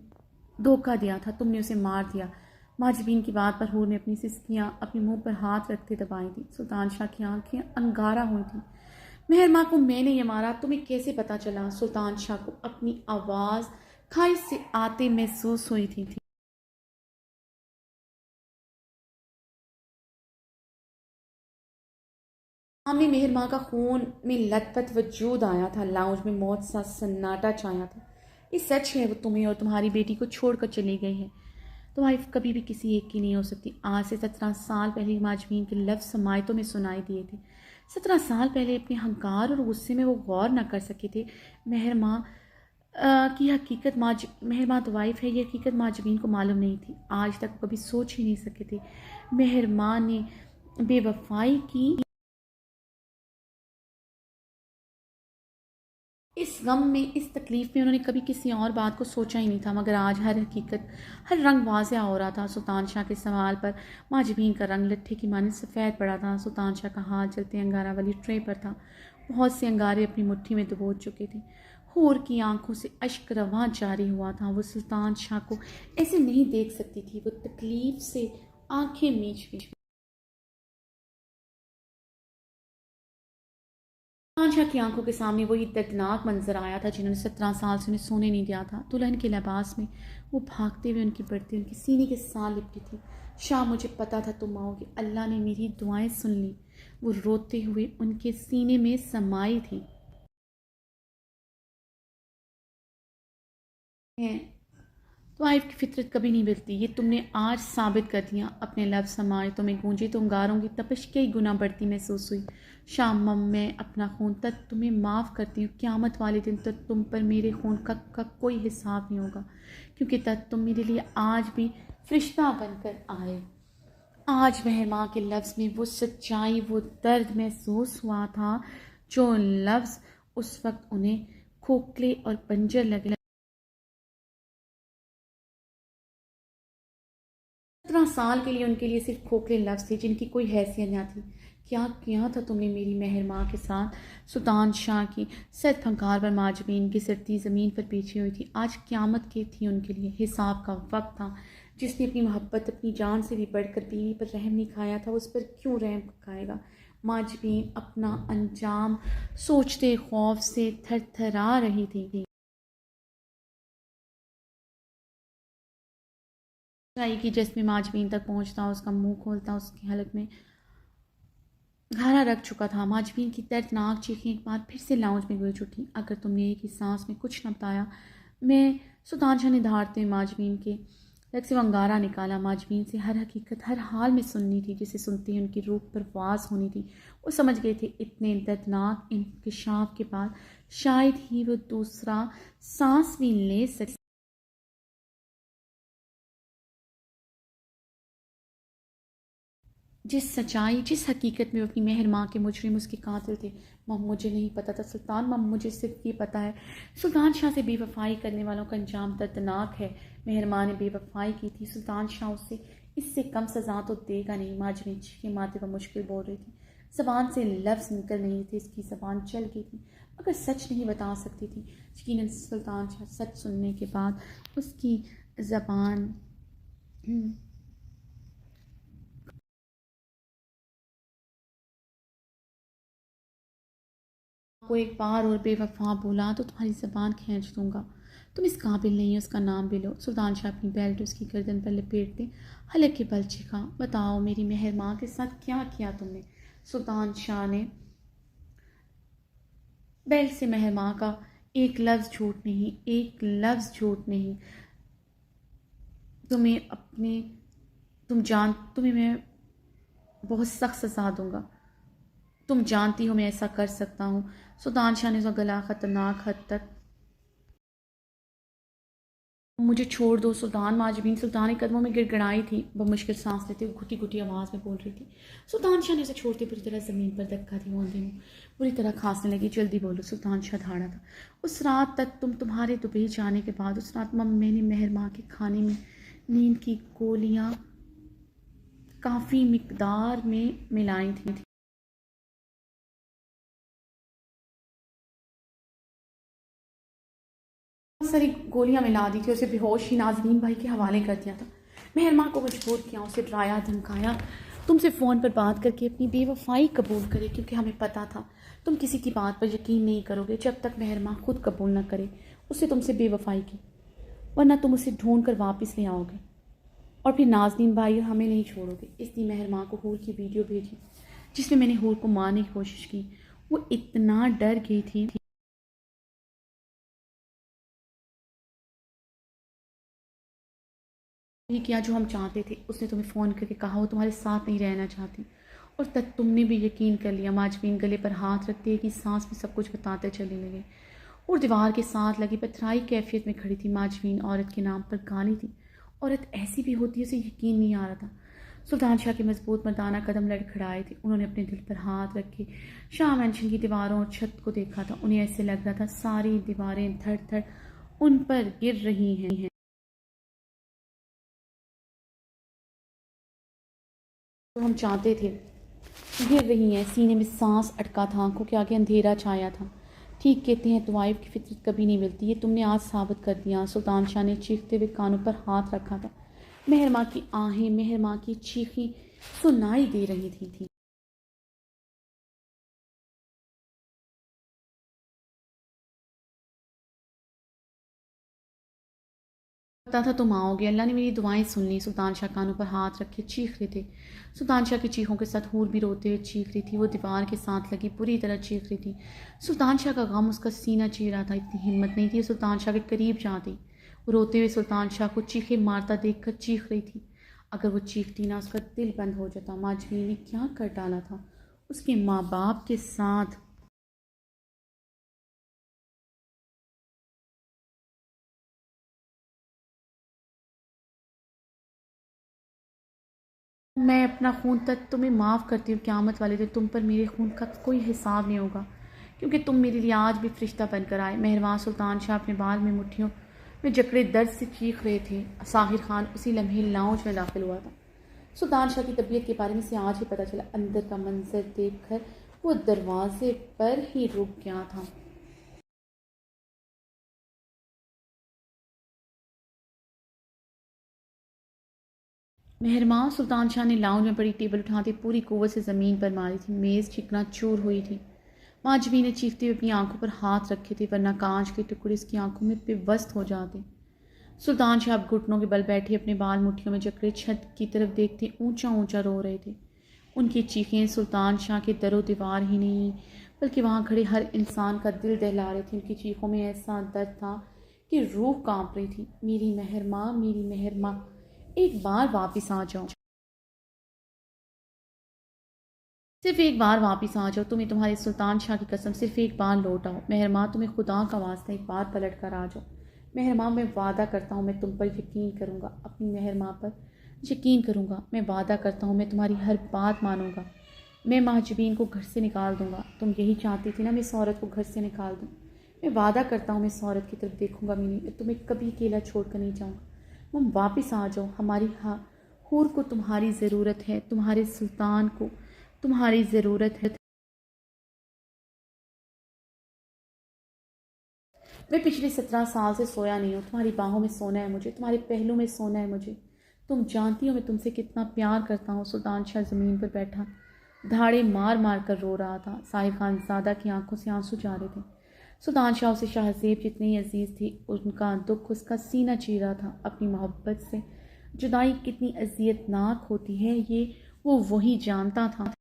धोखा दिया था, तुमने उसे मार दिया। माजबीन की बात पर हूर ने अपनी सिसकियाँ अपने मुंह पर हाथ रखते दबाई थी। सुल्तान शाह की आंखें अंगारा हुई थी। मेहर माँ को मैंने ये मारा, तुम्हें कैसे पता चला? सुल्तान शाह को अपनी आवाज़ खाई से आते महसूस हुई थी। सामने मेहर माँ का खून में लथपथ वजूद आया था। लाउंज में मौत सा सन्नाटा छाया था। ये सच है, वो तुम्हें और तुम्हारी बेटी को छोड़कर चली गई है। तुम्हारी कभी भी किसी एक की नहीं हो सकती। आज से 17 साल पहले माजमीन के लफ्ज़ समायतों में सुनाई दिए थे। 17 साल पहले अपने हंकार और गुस्से में वो गौर न कर सके थे। मेहर माँ की हकीकत मेहर माँ तो वाइफ है, ये हकीकत माजमीन को मालूम नहीं थी। आज तक कभी सोच ही नहीं सके थे। मेहर माँ ने बेवफाई की। इस गम में, इस तकलीफ़ में उन्होंने कभी किसी और बात को सोचा ही नहीं था। मगर आज हर हकीकत, हर रंग वाज़ेह हो रहा था। सुल्तान शाह के सवाल पर माजबीन का रंग लट्ठे की माने सफ़ेद पड़ा था। सुल्तान शाह का हाथ चलते अंगारा वाली ट्रे पर था। बहुत से अंगारे अपनी मुट्ठी में दबोच चुके थे। हूर की आंखों से अश्क रवां जारी हुआ था। वो सुल्तान शाह को ऐसे नहीं देख सकती थी। वो तकलीफ़ से आंखें मीच मीच। आशा की आंखों के सामने वही दर्दनाक मंजर आया था जिन्होंने 17 साल से उन्हें सोने नहीं दिया था। दुल्हन के लिबास में वो भागते हुए उनकी बढ़ती, उनकी सीने के साथ लिपटी थी। शाह, मुझे पता था तुम आओगे। अल्लाह ने मेरी दुआएं सुन ली। वो रोते हुए उनके सीने में समाई थी। वाइफ की फितरत कभी नहीं बदलती, ये तुमने आज साबित कर दिया। अपने लफ्ज़ हमारे तुम्हें गूंजे तो अंगारों की तपिश कई गुना बढ़ती महसूस हुई। शाम, मैं अपना खून तक तुम्हें माफ़ करती हूँ। क़यामत वाले दिन तक तुम पर मेरे खून का कोई हिसाब नहीं होगा, क्योंकि तब तुम मेरे लिए आज भी फरिश्ता बनकर आए। आज मेहर माँ के लफ्ज़ में वो सच्चाई, वो दर्द महसूस हुआ था जो लफ्ज़ उस वक्त उन्हें खोखले और बंजर लगे। 17 साल के लिए उनके लिए सिर्फ खोखले लफ्ज़ थे जिनकी कोई हैसियत न थी। क्या किया था तुमने मेरी मेहर माँ के साथ? सुल्तान शाह की सर फंकार पर माजबीन घिसटती ज़मीन पर पीछे हुई थी। आज क़यामत की थी उनके लिए, हिसाब का वक्त था। जिसने अपनी मोहब्बत, अपनी जान से भी बढ़कर बीवी पर रहम नहीं खाया था, उस पर क्यों रहम खाएगा? माजबीन अपना अंजाम सोचते खौफ से थरथरा रही थी। चाय की जिसमें माजबीन तक पहुंचता, उसका मुंह खोलता, उसकी हलक में घारा रख चुका था। माजबीन की दर्दनाक चीखें एक बार फिर से लाउंज में गूंज उठी। अगर तुमने एक ही सांस में कुछ न बताया, मैं सुल्तान शाह ने धारते हुए माजबीन के लग से वंगारा निकाला। माजबीन से हर हकीकत हर हाल में सुननी थी, जिसे सुनते ही उनकी रूह परवास होनी थी। वो समझ गए थे इतने दर्दनाक इंकशाफ के बाद शायद ही वो दूसरा सांस भी ले सके। जिस सच्चाई, जिस हकीकत में वो अपनी मेहर माँ के मुजरिम उसके कातिल थे। मम, मुझे नहीं पता था सुल्तान। मम, मुझे सिर्फ ये पता है सुल्तान शाह से बेवफाई करने वालों का अंजाम दर्दनाक है। मेहर माँ ने बेवफाई की थी, सुल्तान शाह उससे इससे कम सजा तो देगा नहीं। माजरी के माथे पर मुश्किल बोल रही थी। ज़बान से लफ्ज़ निकल नहीं थे, इसकी ज़बान चल गई थी मगर सच नहीं बता सकती थी। यकीनन सुल्तान शाह सच सुनने के बाद उसकी ज़बान को एक बार और बेवफा बोला तो तुम्हारी ज़बान खींच दूंगा। तुम इस काबिल नहीं हो उसका नाम भी लो। सुल्तान शाह अपनी बेल्ट उसकी गर्दन पर लपेटते हलक के बल चिखा। बताओ मेरी मेहर माँ के साथ क्या किया तुमने? सुल्तान शाह ने बेल्ट से मेहर माँ का एक लफ्ज़ झूठ नहीं, एक लफ्ज़ झूठ नहीं। तुम्हें अपने तुम्हें मैं बहुत सख्त सजा दूंगा। तुम जानती हो मैं ऐसा कर सकता हूँ। सुल्तान शाह ने उसका गला खतरनाक हद तक, मुझे छोड़ दो सुल्तान। माजबीन सुल्तान के कदमों में गिड़गिड़ाई थी। वह मुश्किल सांस लेते हुए घुटी घुटी आवाज़ में बोल रही थी। सुल्तान शाह ने उसे छोड़ते पूरी तरह ज़मीन पर धक्का दी। वो अंधे बुरी तरह खांसने लगी। जल्दी बोलो। सुल्तान शाह धाड़ा था। उस रात तक तुम्हारे दुबई जाने के बाद, उस रात मैंने मेहर माँ के खाने में नींद की गोलियाँ काफ़ी मिकदार में मिलाई थी। सारी गोलियां मिला दी थी। उसे बेहोश ही नाजनीन भाई के हवाले कर दिया था। मेहर माँ को मजबूर किया, उसे डराया धमकाया तुमसे फ़ोन पर बात करके अपनी बेवफाई कबूल करे, क्योंकि हमें पता था तुम किसी की बात पर यकीन नहीं करोगे जब तक मेहरमा खुद कबूल न करे उससे तुमसे बेवफाई की, वरना तुम उसे ढूंढ कर वापस ले आओगे और फिर नाज़नीन भाई हमें नहीं छोड़ोगे। इसलिए मेहरमा को हूर की वीडियो भेजी जिसमें मैंने हूर को मारने की कोशिश की। वो इतना डर गई थी ये किया जो हम चाहते थे। उसने तुम्हें फ़ोन करके कहा वो तुम्हारे साथ नहीं रहना चाहती, और तब तुमने भी यकीन कर लिया। माजबीन गले पर हाथ रखते कि सांस में सब कुछ बताते चले लगे और दीवार के साथ लगी पथराई कैफियत में खड़ी थी। माजबीन औरत के नाम पर गाली थी। औरत ऐसी भी होती है उसे यकीन नहीं आ रहा था। सुल्तान शाह के मजबूत मर्दाना कदम लड़खड़ाए थे। उन्होंने अपने दिल पर हाथ रखे शाह मैंशन की दीवारों और छत को देखा था। उन्हें ऐसे लग रहा था सारी दीवारें धड़ धड़ उन पर गिर रही हैं। जो हम चाहते थे गिर रही हैं। सीने में सांस अटका था, आंखों के आगे अंधेरा छाया था। ठीक कहते हैं तवाइफ की फितरत कभी नहीं मिलती, ये तुमने आज साबित कर दिया। सुल्तान शाह ने चीखते हुए कानों पर हाथ रखा था। मेहरमा की आहें, मेहरमा की चीखें सुनाई दे रही थी। पता था तुम आओगे, अल्लाह ने मेरी दुआएं सुन ली। सुल्तान शाह कानों पर हाथ रखे चीख रहे थे। सुल्तान शाह की चीखों के साथ हूर भी रोते हुए चीख रही थी। वो दीवार के साथ लगी बुरी तरह चीख रही थी। सुल्तान शाह का गम उसका सीना चीर रहा था। इतनी हिम्मत नहीं थी सुल्तान शाह के करीब जाती। वो रोते हुए सुल्तान शाह को चीखे मारता देख कर चीख रही थी। अगर वो चीखती ना उसका दिल बंद हो जाता। माजवी ने क्या कर डाला था उसके माँ बाप के साथ। मैं अपना खून तक तुम्हें माफ़ करती हूँ। क़यामत वाले दिन तुम पर मेरे खून का कोई हिसाब नहीं होगा, क्योंकि तुम मेरे लिए आज भी फरिश्ता बनकर आए। मेहरबान सुल्तान शाह अपने बाल में मुट्ठियों में जकड़े दर्द से चीख रहे थे। साहिर खान उसी लम्हे लाउंज में दाखिल हुआ था। सुल्तान शाह की तबीयत के बारे में से आज ही पता चला। अंदर का मंजर देख कर वो दरवाजे पर ही रुक गया था। मेहरबान सुल्तान शाह ने लाउंज में पड़ी टेबल उठाते पूरी कुव्वत से ज़मीन पर मारी थी। मेज़ चिकना चूर हुई थी। माजवी ने चीखते हुए अपनी आंखों पर हाथ रखे थे, वरना कांच के टुकड़े उसकी आंखों में बेबस्त हो जाते। सुल्तान शाह घुटनों के बल बैठे अपने बाल मुट्ठियों में जकड़े छत की तरफ देखते ऊंचा ऊंचा रो रहे थे। उनकी चीखें सुल्तान शाह के दरो दीवार ही नहीं बल्कि वहाँ खड़े हर इंसान का दिल दहला रही थी। उनकी चीखों में ऐसा दर्द था कि रूह कांप रही थी। मेरी मेहर माँ, एक बार वापिस आ जाओ, सिर्फ एक बार वापस आ जाओ। तुम्हें तुम्हारे सुल्तान शाह की कसम, सिर्फ एक बार लौट आओ। मेहरमा तुम्हें खुदा का वास्ता एक बार पलट कर आ जाओ। मेहरमा मैं वादा करता हूँ मैं तुम पर यकीन करूँगा, अपनी मेहरमा पर यकीन करूँगा। मैं वादा करता हूँ मैं तुम्हारी हर बात मानूंगा। मैं महजबीन को घर से निकाल दूंगा। तुम यही चाहती थी ना मैं इस औरत को घर से निकाल दूँ। मैं वादा करता हूँ मैं इस औरत की तरफ देखूंगा भी नहीं। मैं तुम्हें कभी अकेला छोड़ कर नहीं जाऊँगा। तुम वापस आ जाओ। हमारी हूर को तुम्हारी ज़रूरत है, तुम्हारे सुल्तान को तुम्हारी ज़रूरत है। मैं पिछले 17 साल से सोया नहीं हूँ। तुम्हारी बाहों में सोना है मुझे, तुम्हारे पहलू में सोना है मुझे। तुम जानती हो मैं तुमसे कितना प्यार करता हूँ। सुल्तान शाह ज़मीन पर बैठा धाड़े मार मार कर रो रहा था। साहिर खान ज़्यादा की आंखों से आंसू जा रहे थे। सुल्तान शाह उसे शाहजेब जितनी अजीज़ थी, उनका दुख उसका सीना चीरा था। अपनी मोहब्बत से जुदाई कितनी अजियतनाक होती है ये वो वही जानता था।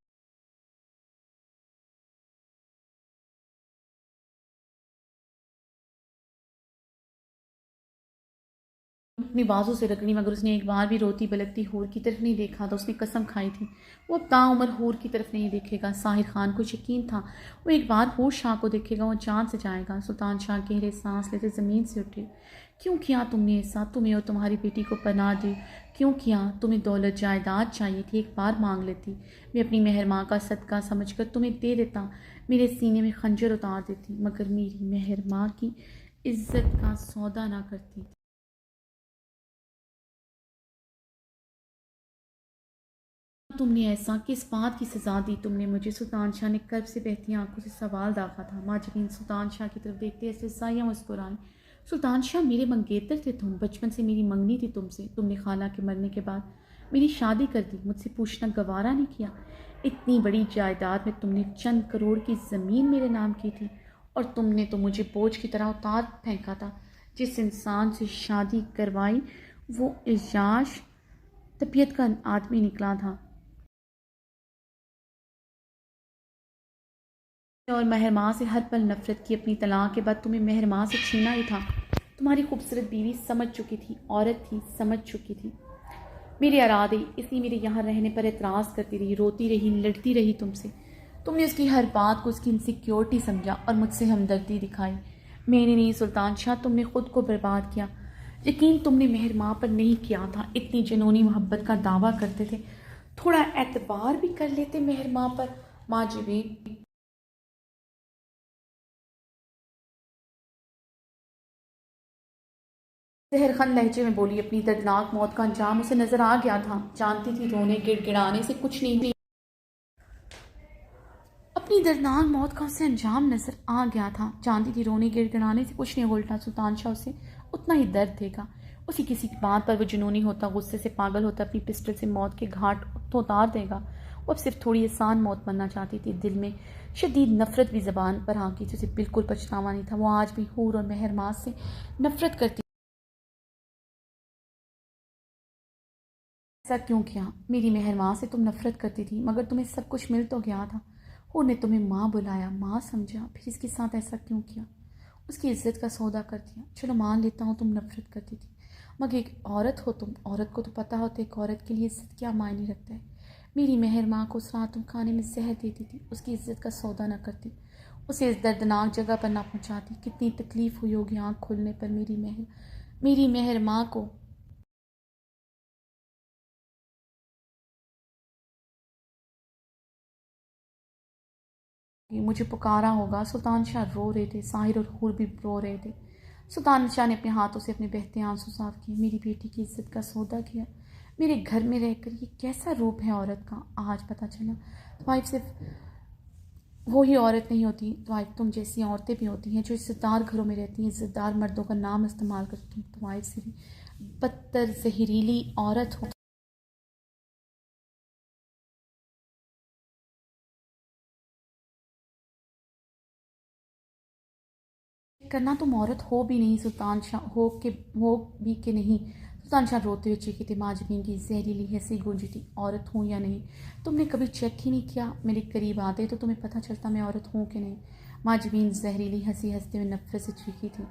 अपनी बाजू से रगड़ी, मगर उसने एक बार भी रोती बिलखती हूर की तरफ नहीं देखा था। उसने कसम खाई थी वो अब ताउम्र हूर की तरफ नहीं देखेगा। साहिर खान को यकीन था वो एक बार हूर शाह को देखेगा वो जान से जाएगा। सुल्तान शाह गहरे सांस लेते ज़मीन से उठे। क्यों किया तुमने ऐसा? तुम्हें और तुम्हारी बेटी को पनाह दी क्यों किया? तुम्हें दौलत जायदाद चाहिए थी, एक बार मांग लेती। मैं अपनी मेहर माँ का सदका समझकर तुम्हें दे देता, मेरे सीने में खंजर उतार देती, मगर मेरी मेहर माँ की इज्जत का सौदा ना करती। तुमने ऐसा किस बात की सज़ा दी तुमने मुझे? सुल्तान शाह ने कर्ब से बहती आंखों से सवाल दागा था। माजरीन सुल्तान शाह की तरफ देखते ऐसे साया मुस्कुराए। सुल्तान शाह, मेरे मंगेतर थे तुम, बचपन से मेरी मंगनी थी तुमसे। तुमने खाला के मरने के बाद मेरी शादी कर दी, मुझसे पूछना गवारा नहीं किया। इतनी बड़ी जायदाद में तुमने चंद करोड़ की ज़मीन मेरे नाम की थी, और तुमने तो मुझे बोझ की तरह उतार फेंका था। जिस इंसान से शादी करवाई वो एजाज तबीयत का आदमी निकला था, और महरमा से हर पल नफरत की। अपनी तलाक के बाद तुम्हें महरमा से छीना ही था। तुम्हारी खूबसूरत बीवी समझ चुकी थी, औरत थी, समझ चुकी थी मेरे इरादे, इसलिए मेरे यहाँ रहने पर एतराज़ करती रही, रोती रही, लड़ती रही तुमसे। तुमने उसकी हर बात को उसकी इनसिक्योरिटी समझा और मुझसे हमदर्दी दिखाई। मैंने नहीं सुल्तान शाह, तुमने खुद को बर्बाद किया। यकीन तुमने मेहर माँ पर नहीं किया था, इतनी जुनूनी मोहब्बत का दावा करते थे, थोड़ा एतबार भी कर लेते मेहर माँ पर। माँ जीबीन जहरखन लहजे में बोली, अपनी दर्दनाक मौत का अंजाम उसे नजर आ गया था। जानती थी रोने गिड़गिड़ाने से कुछ नहीं। अपनी दर्दनाक मौत का उसे अंजाम नजर आ गया था। जानती थी रोने गिड़गिड़ाने से कुछ नहीं, उल्टा सुल्तान शाह उसे उतना ही दर्द देगा। उसी किसी बात पर वो जुनूनी होता, गुस्से से पागल होता, अपनी पिस्टल से मौत के घाट तो उतार देगा। वो अब सिर्फ थोड़ी आसान मौत मरना चाहती थी। दिल में शदीद नफरत भी जबान पर आकी थी, उसे बिल्कुल पछतावा नहीं था। वो आज भी हूर और मेहरमास से नफरत करती। ऐसा क्यों किया? मेरी मेहर माँ से तुम नफरत करती थी, मगर तुम्हें सब कुछ मिल तो गया था। ने तुम्हें माँ बुलाया, माँ समझा, फिर इसके साथ ऐसा क्यों किया? उसकी इज्जत का सौदा कर दिया। चलो मान लेता हूँ तुम नफरत करती थी, मगर एक औरत हो तुम, औरत को तो पता होता है एक औरत के लिए इज्जत क्या मायने रखता है। मेरी मेहर माँ को उस रात तुम खाने में जहर देती थी, उसकी इज्जत का सौदा न करती, उसे इस दर्दनाक जगह पर ना पहुँचाती। कितनी तकलीफ हुई होगी आँख खुलने पर मेरी मेहर माँ को। मुझे पुकारा होगा। सुल्तान शाह रो रहे थे, साहिर और हूर भी रो रहे थे। सुल्तान शाह ने अपने हाथों से अपने बहते आंसू साफ किए। मेरी बेटी की इज्जत का सौदा किया, मेरे घर में रहकर। ये कैसा रूप है औरत का, आज पता चला। वाइफ सिर्फ वो ही औरत नहीं होती, वाइफ तुम जैसी औरतें भी होती हैं जो इज्जतदार घरों में रहती हैं, इज्जतदार मर्दों का नाम इस्तेमाल करती। तुम वाइफ से भी बदतर जहरीली औरत हो। करना तुम औरत हो भी नहीं, सुल्तान शाह हो भी के नहीं। सुल्तान शाह रोते हुए चीखी थी। माजबीन की जहरीली हंसी गूंजी थी। औरत हूँ या नहीं, तुमने कभी चेक ही नहीं किया? मेरे करीब आते तो तुम्हें पता चलता मैं औरत हूँ कि नहीं। माजबीन जहरीली हंसी हंसते हुए नफरत से चीखी थी।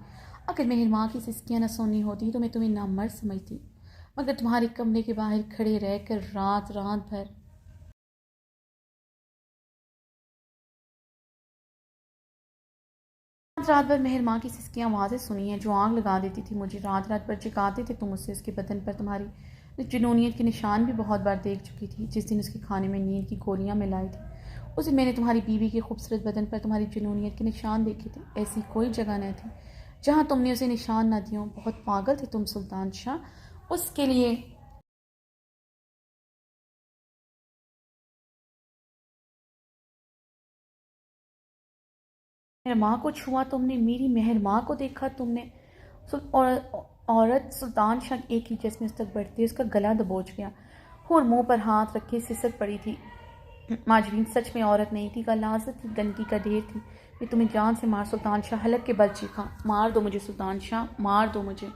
अगर मेहर माँ की सिस्कियाँ न सुननी होती तो मैं तुम्हें नामर्द समझती, मगर तुम्हारे कमरे के बाहर खड़े रहकर रात रात भर रात भर मेहर माँ की सिसकियाँ आवाज़ें सुनी हैं जो आग लगा देती थी मुझे। रात रात भर जगाते थे तुम उससे। उसके बदन पर तुम्हारी जुनूनियत के निशान भी बहुत बार देख चुकी थी। जिस दिन उसके खाने में नींद की गोलियाँ मिलाई थी, उस दिन मैंने तुम्हारी बीवी के खूबसूरत बदन पर तुम्हारी जुनूनियत के निशान देखे थे। ऐसी कोई जगह न थी जहाँ तुमने उसे निशान न दिए हों। बहुत पागल थे तुम सुल्तान शाह उसके लिए। मेहर माँ को छुआ तुमने, मेरी मेहर माँ को देखा तुमने। और औरत सुल्तान शाह एक ही जिसमें उस तक बढ़ती, उसका गला दबोच गया और मुंह पर हाथ रखे सिसक पड़ी थी। माजरीन सच में औरत नहीं थी, गलाजत थी, गंदगी का ढेर थी। मैं तुम्हें जान से मार। सुल्तान शाह हलक के बल चीखा। मार दो मुझे सुल्तान शाह, मार दो मुझे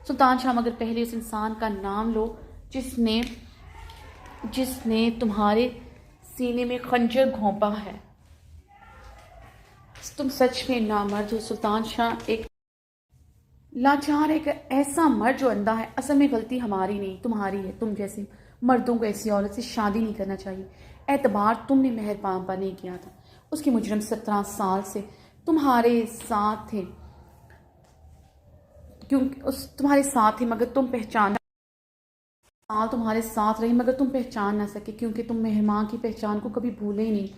सुल्तान शाह, मगर पहले उस इंसान का नाम लो जिसने जिसने तुम्हारे सीने में खंजर घोंपा है। तुम सच में नामर्द हो सुल्तान शाह, एक लाचार, एक ऐसा मर्द जो अंधा है। असल में गलती हमारी नहीं तुम्हारी है। तुम जैसे मर्दों को ऐसी औरत से शादी नहीं करना चाहिए। एतबार तुमने मेहर पापा नहीं किया था। उसकी मुजरम 17 साल से तुम्हारे साथ थे, क्योंकि उस तुम्हारे साथ थे, मगर तुम पहचान साल तुम्हारे साथ रही, मगर तुम पहचान ना सके, क्योंकि तुम मेहरमां की पहचान को कभी भूले ही नहीं।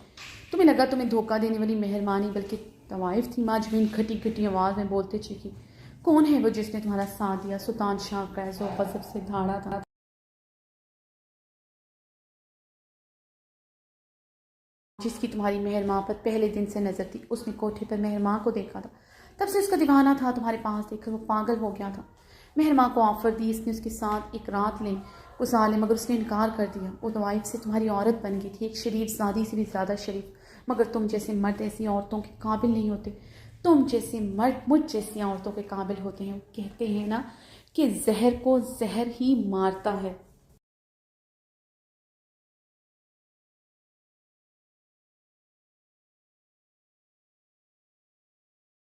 तुम्हें लगा तुम्हें धोखा देने वाली मेहरमानी बल्कि तवाइफ थी। माँ जमीन खटी खटी आवाज़ में बोलते चीखी। कौन है वो जिसने तुम्हारा साथ दिया? सुल्तान शाह कैसो गजब से धाड़ा था। जिसकी तुम्हारी मेहरमां पर पहले दिन से नजर थी, उसने कोठे पर मेहरमां को देखा था। तब से उसका दीवाना था तुम्हारे पास देखकर, वो पागल हो गया था। मेहर माँ को ऑफर दी, इसने उसके साथ एक रात ले गुजार ले, मगर उसने इनकार कर दिया। वो तो वाइफ से तुम्हारी औरत बन गई थी, एक शरीफ ज़ादी से भी ज़्यादा शरीफ। मगर तुम जैसे मर्द ऐसी औरतों के काबिल नहीं होते। तुम जैसे मर्द मुझ जैसी औरतों के काबिल होते हैं। वो कहते हैं ना कि जहर को जहर ही मारता है।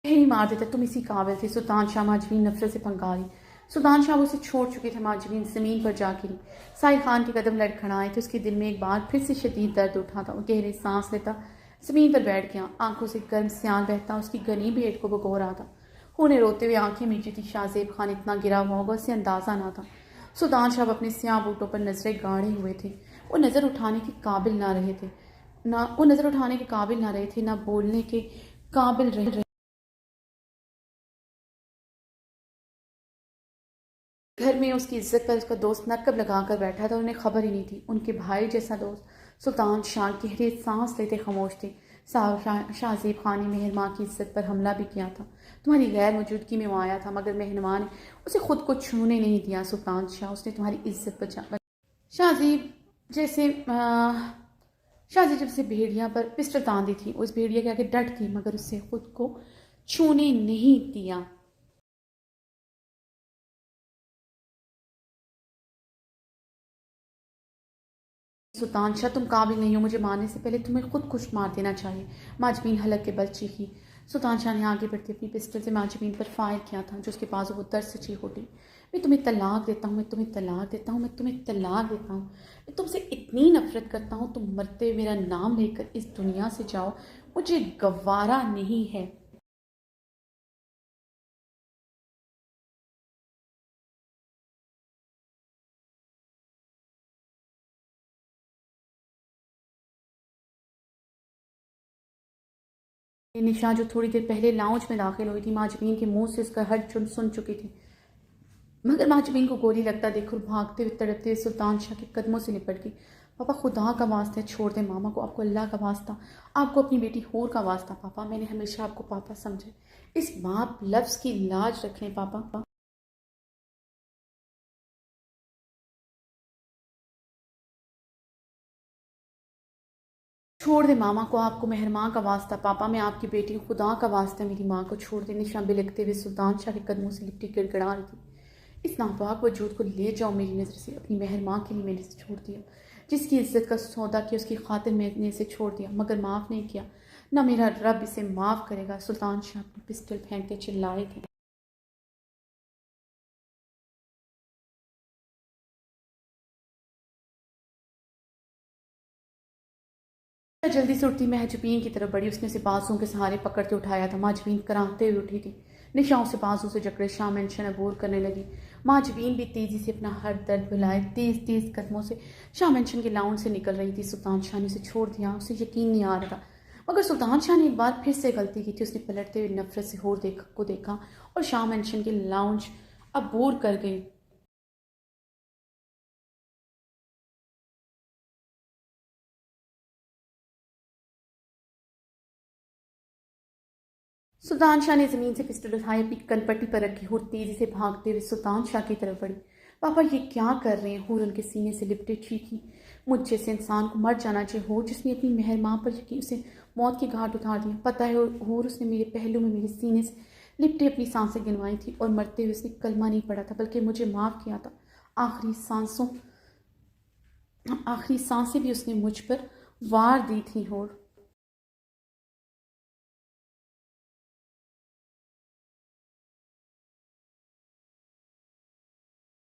ही मार देता, तुम इसी काबिल थे। सुल्तान शाह माजवीन नफरत से पंगा ली। सुल्तान शाह उसे छोड़ चुके थे। माजवीन ज़मीन पर जा गिरी। साहिल खान के कदम लड़खड़ाए थे। उसके दिल में एक बार फिर से शदीद दर्द उठा था। वो गहरे सांस लेता ज़मीन पर बैठ गया। आंखों से गर्म स्याल बहता उसकी गनी भेंट को भगो रहा था। उन्हें रोते हुए आंखें मीची थी। शाहजेब खान इतना गिरा हुआ होगा उसे अंदाज़ा ना था। सुल्तान शाह अपने स्याह बूटों पर नजरें गाड़े हुए थे। वो नज़र उठाने के काबिल ना रहे थे। ना वो नज़र उठाने के काबिल ना रहे थे, ना बोलने के काबिल रहे। घर में उसकी इज्जत पर उसका दोस्त नकब लगाकर बैठा था। उन्हें खबर ही नहीं थी। उनके भाई जैसा दोस्त। सुल्तान शाह गहरे सांस लेते खामोश थे। शाहजेब खान ने मेहर माँ की इज्जत पर हमला भी किया था। तुम्हारी गैर मौजूदगी में वो आया था, मगर मेहर माँ ने उसे खुद को छूने नहीं दिया। सुल्तान शाह, उसने तुम्हारी इज्जत बचा। शाहजेब जैसे शाहजेब जब से भेड़िया पर पिस्टल तान दी थी, उस भेड़िया के आगे डट गई, मगर उसे खुद को छूने नहीं दिया। सुल्तान शाह, तुम काबिल नहीं हो। मुझे मारने से पहले तुम्हें खुद कुछ मार देना चाहिए। माजबीन हलक के बल चीखी। सुल्तान शाह ने आगे बढ़ते अपनी पिस्टल से माजबीन पर फायर किया था, जो उसके बाजू वो दर्द से चीख उठी। मैं तुम्हें तलाक देता हूँ, मैं तुम्हें तलाक देता हूँ, मैं तुम्हें तलाक देता हूँ। मैं तुमसे इतनी नफरत करता हूँ, तुम मरते हुए मेरा नाम लेकर इस दुनिया से जाओ। मुझे गवारा नहीं है। ये निशा जो थोड़ी देर पहले लाउंज में दाखिल हुई थी, माजबीन के मुंह से उसका हर चुन सुन चुकी थी। मगर माजबीन को गोली लगता देखकर भागते हुए तड़पते हुए सुल्तान शाह के कदमों से लिपट गई। पापा, खुदा का वास्ता है, छोड़ दे मामा को। आपको अल्लाह का वास्ता, आपको अपनी बेटी होर का वास्ता। पापा, मैंने हमेशा आपको पापा समझे। इस बाप लफ्ज़ की लाज रख लें पापा। छोड़ दे मामा को, आपको मेहरमां का वास्ता। पापा, मैं आपकी बेटी हूँ, खुदा का वास्ता मेरी माँ को छोड़ दे। निशा बिलखते हुए सुल्तान शाह के कदमों से लिपटी गिड़गिड़ा रही थी। इस नापाक वजूद को ले जाओ मेरी नज़र से। अपनी मेहरमां के लिए मैंने इसे छोड़ दिया। जिसकी इज्जत का सौदा किया, उसकी खातिर मैंने इसे छोड़ दिया, मगर माफ़ नहीं किया। ना मेरा रब इसे माफ़ करेगा। सुल्तान शाह अपनी पिस्टल फेंकते चिल्लाए थे। जल्दी से उठती महजबीन की तरफ बढ़ी। उसने उसे बाजुओं के सहारे पकड़ के उठाया था। माजबीन कराहते हुए उठी थी। निशाओं से बाजू से जकड़े शाह मेंशन अबूर करने लगी। माजबीन भी तेजी से अपना हर दर्द भुलाए तेज तेज कदमों से शाह मेंशन के लाउंज से निकल रही थी। सुल्तान शाह ने उसे छोड़ दिया। उसे यकीन नहीं आ रहा था, मगर सुल्तान शाह ने एक बार फिर से गलती की थी। उसने पलटते हुए नफरत से होर को देखा और शाह मेंशन के लाउंज अबूर कर गई। सुल्तान शाह ने ज़मीन से पिस्टल उठाई, अपनी कनपट्टी पर रखी। हुर तेजी से भागते हुए सुल्तान शाह की तरफ बढ़ी। पापा, ये क्या कर रहे हैं? हुर उनके सीने से लिपटे चीखी। मुझ जैसे इंसान को मर जाना चाहिए हो, जिसने अपनी मेहर माँ पर यकीन उसे मौत के घाट उतार दिया। पता है हुर, उसने मेरे पहलू में मेरे सीने से लिपटे अपनी सांसें गिनवाई थी, और मरते हुए उसने कलमा नहीं पड़ा था, बल्कि मुझे माफ़ किया था। आखिरी सांसों आखिरी सांसें भी उसने मुझ पर वार दी थी। हुर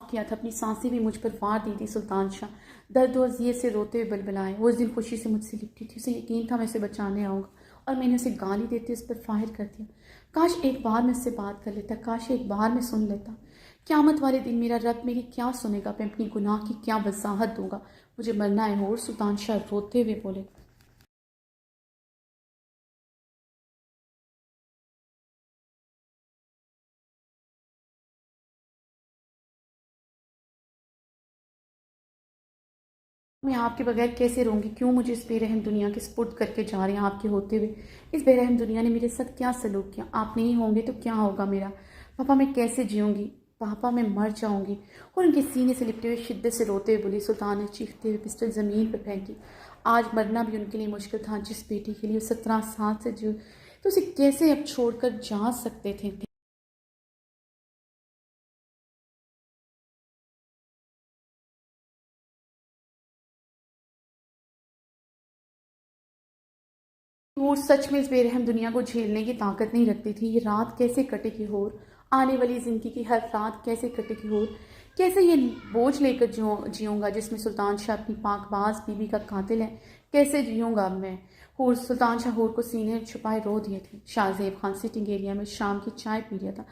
किया था, अपनी सांसें भी मुझ पर वार दी थी। सुल्तान शाह दर्द और अजियत से रोते हुए बलबलाए। वो उस दिन खुशी से मुझसे लिपटी थी। उसे यकीन था मैं उसे बचाने आऊँगा, और मैंने उसे गाली देते उस पर फायर कर दिया। काश एक बार मैं उससे बात कर लेता, काश एक बार मैं सुन लेता। क़यामत वाले दिन मेरा रब मेरी क्या सुनेगा? मैं अपनी गुनाह की क्या वजाहत दूंगा? मुझे मरना है और सुल्तान शाह रोते हुए बोले। मैं आपके बगैर कैसे रहूँगी? क्यों मुझे इस बेरहम दुनिया के सुपुर्द करके जा रहे हैं आपके होते हुए? इस बेरहम दुनिया ने मेरे साथ क्या सलूक किया? आप नहीं होंगे तो क्या होगा मेरा? पापा मैं कैसे जीऊँगी? पापा मैं मर जाऊँगी। और उनके सीने से लिपटे हुए शिद्दत से रोते हुए बोली। सुल्तान ने चीखते हुए पिस्टल ज़मीन पर फेंकी। आज मरना भी उनके लिए मुश्किल था जिस बेटी के लिए 17 साल से जी, तो उसे कैसे अब छोड़कर जा सकते थे? वो सच में इस बेरहम दुनिया को झेलने की ताकत नहीं रखती थी। ये रात कैसे कटेगी होर? आने वाली ज़िंदगी की हर रात कैसे कटेगी होर? कैसे ये बोझ लेकर जीऊँगा जिसमें सुल्तान शाह अपनी पाकबाज बीवी का कातिल है? कैसे जीऊँगा मैं? होर सुल्तान शाह होर को सीने में छुपाए रो दिए थे। शाहजेब खान सिटिंग एरिया में शाम की चाय पी रहा था।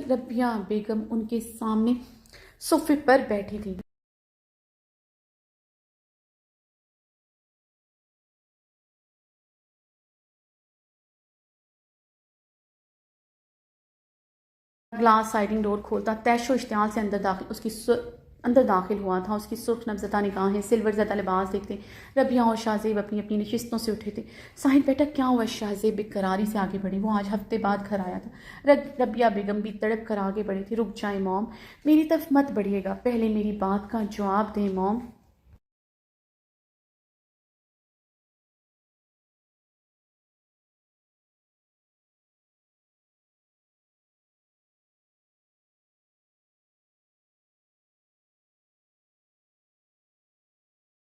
रबिया बेगम उनके सामने सोफे पर बैठी थी। ग्लास साइडिंग डोर खोलता तैशो इश्तियाल से अंदर दाखिल हुआ था। उसकी सुर्ख नब्ज़ता निगाहें सिल्वर ज़दा लिबास देखते रबिया और शाहजेब अपनी अपनी नशिस्तों से उठे थे। साहिब बेटा क्या हुआ? शाहजेब बेकरारी से आगे बढ़ी। वो आज हफ्ते बाद घर आया था। रबिया बेगम भी तड़प कर आगे बढ़ी थी। रुक जाए मॉम, मेरी तरफ मत बढ़िएगा, पहले मेरी बात का जवाब दें मॉम।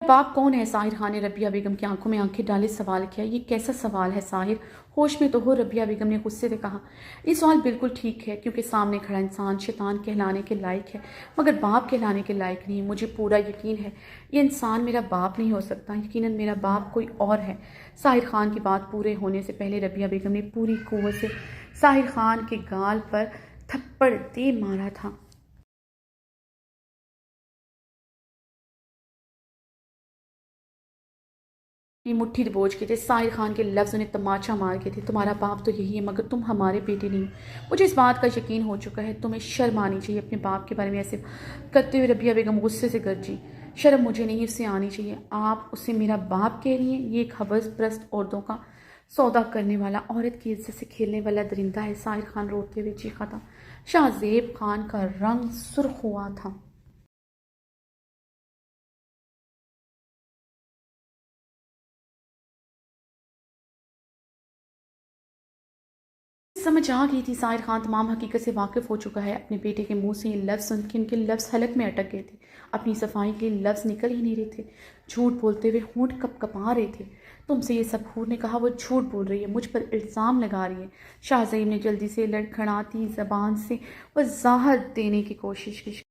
बाप कौन है? साहिर खान ने रबिया बेगम की आंखों में आंखें डाले सवाल किया। ये कैसा सवाल है साहिर? होश में तो हो? रबिया बेगम ने गुस्से से कहा। ये सवाल बिल्कुल ठीक है क्योंकि सामने खड़ा इंसान शैतान कहलाने के लायक है मगर बाप कहलाने के लायक नहीं। मुझे पूरा यकीन है ये इंसान मेरा बाप नहीं हो सकता। यकीनन मेरा बाप कोई और है। साहिर खान की बात पूरे होने से पहले रबिया बेगम ने पूरी कुव्वत से साहिर खान के गाल पर थप्पड़ दे मारा था। अपनी मुट्ठी दबोच के थे। साहिर खान के लफ्ज़ उन्हें तमाचा मार के थे। तुम्हारा बाप तो यही है मगर तुम हमारे बेटे नहीं हो। मुझे इस बात का यकीन हो चुका है। तुम्हें शर्म आनी चाहिए अपने बाप के बारे में ऐसे करते हुए। रबिया बेगम गुस्से से गरजी। शर्म मुझे नहीं उसे आनी चाहिए। आप उसे मेरा बाप कह रही हैं? ये एक हवस प्रस्त औरतों का सौदा करने वाला, औरत की इज्जत से खेलने वाला दरिंदा है। साहिर खान रोते हुए चीखा था। शाहजेब खान का रंग सुर्ख हुआ था। समझ आ गई थी साहिर खान तमाम हकीकत से वाकिफ़ हो चुका है। अपने बेटे के मुंह से ये लफ्ज़ सुन के उनके लफ्ज़ हलक में अटक गए थे। अपनी सफाई के लिए लफ्ज़ निकल ही नहीं रहे थे। झूठ बोलते हुए होंठ कपकपा रहे थे। तुमसे ये सब हूर ने कहा। वो झूठ बोल रही है, मुझ पर इल्ज़ाम लगा रही है। शाहज़ेब ने जल्दी से लड़खड़ाती ज़बान से वजाहत देने की कोशिश की।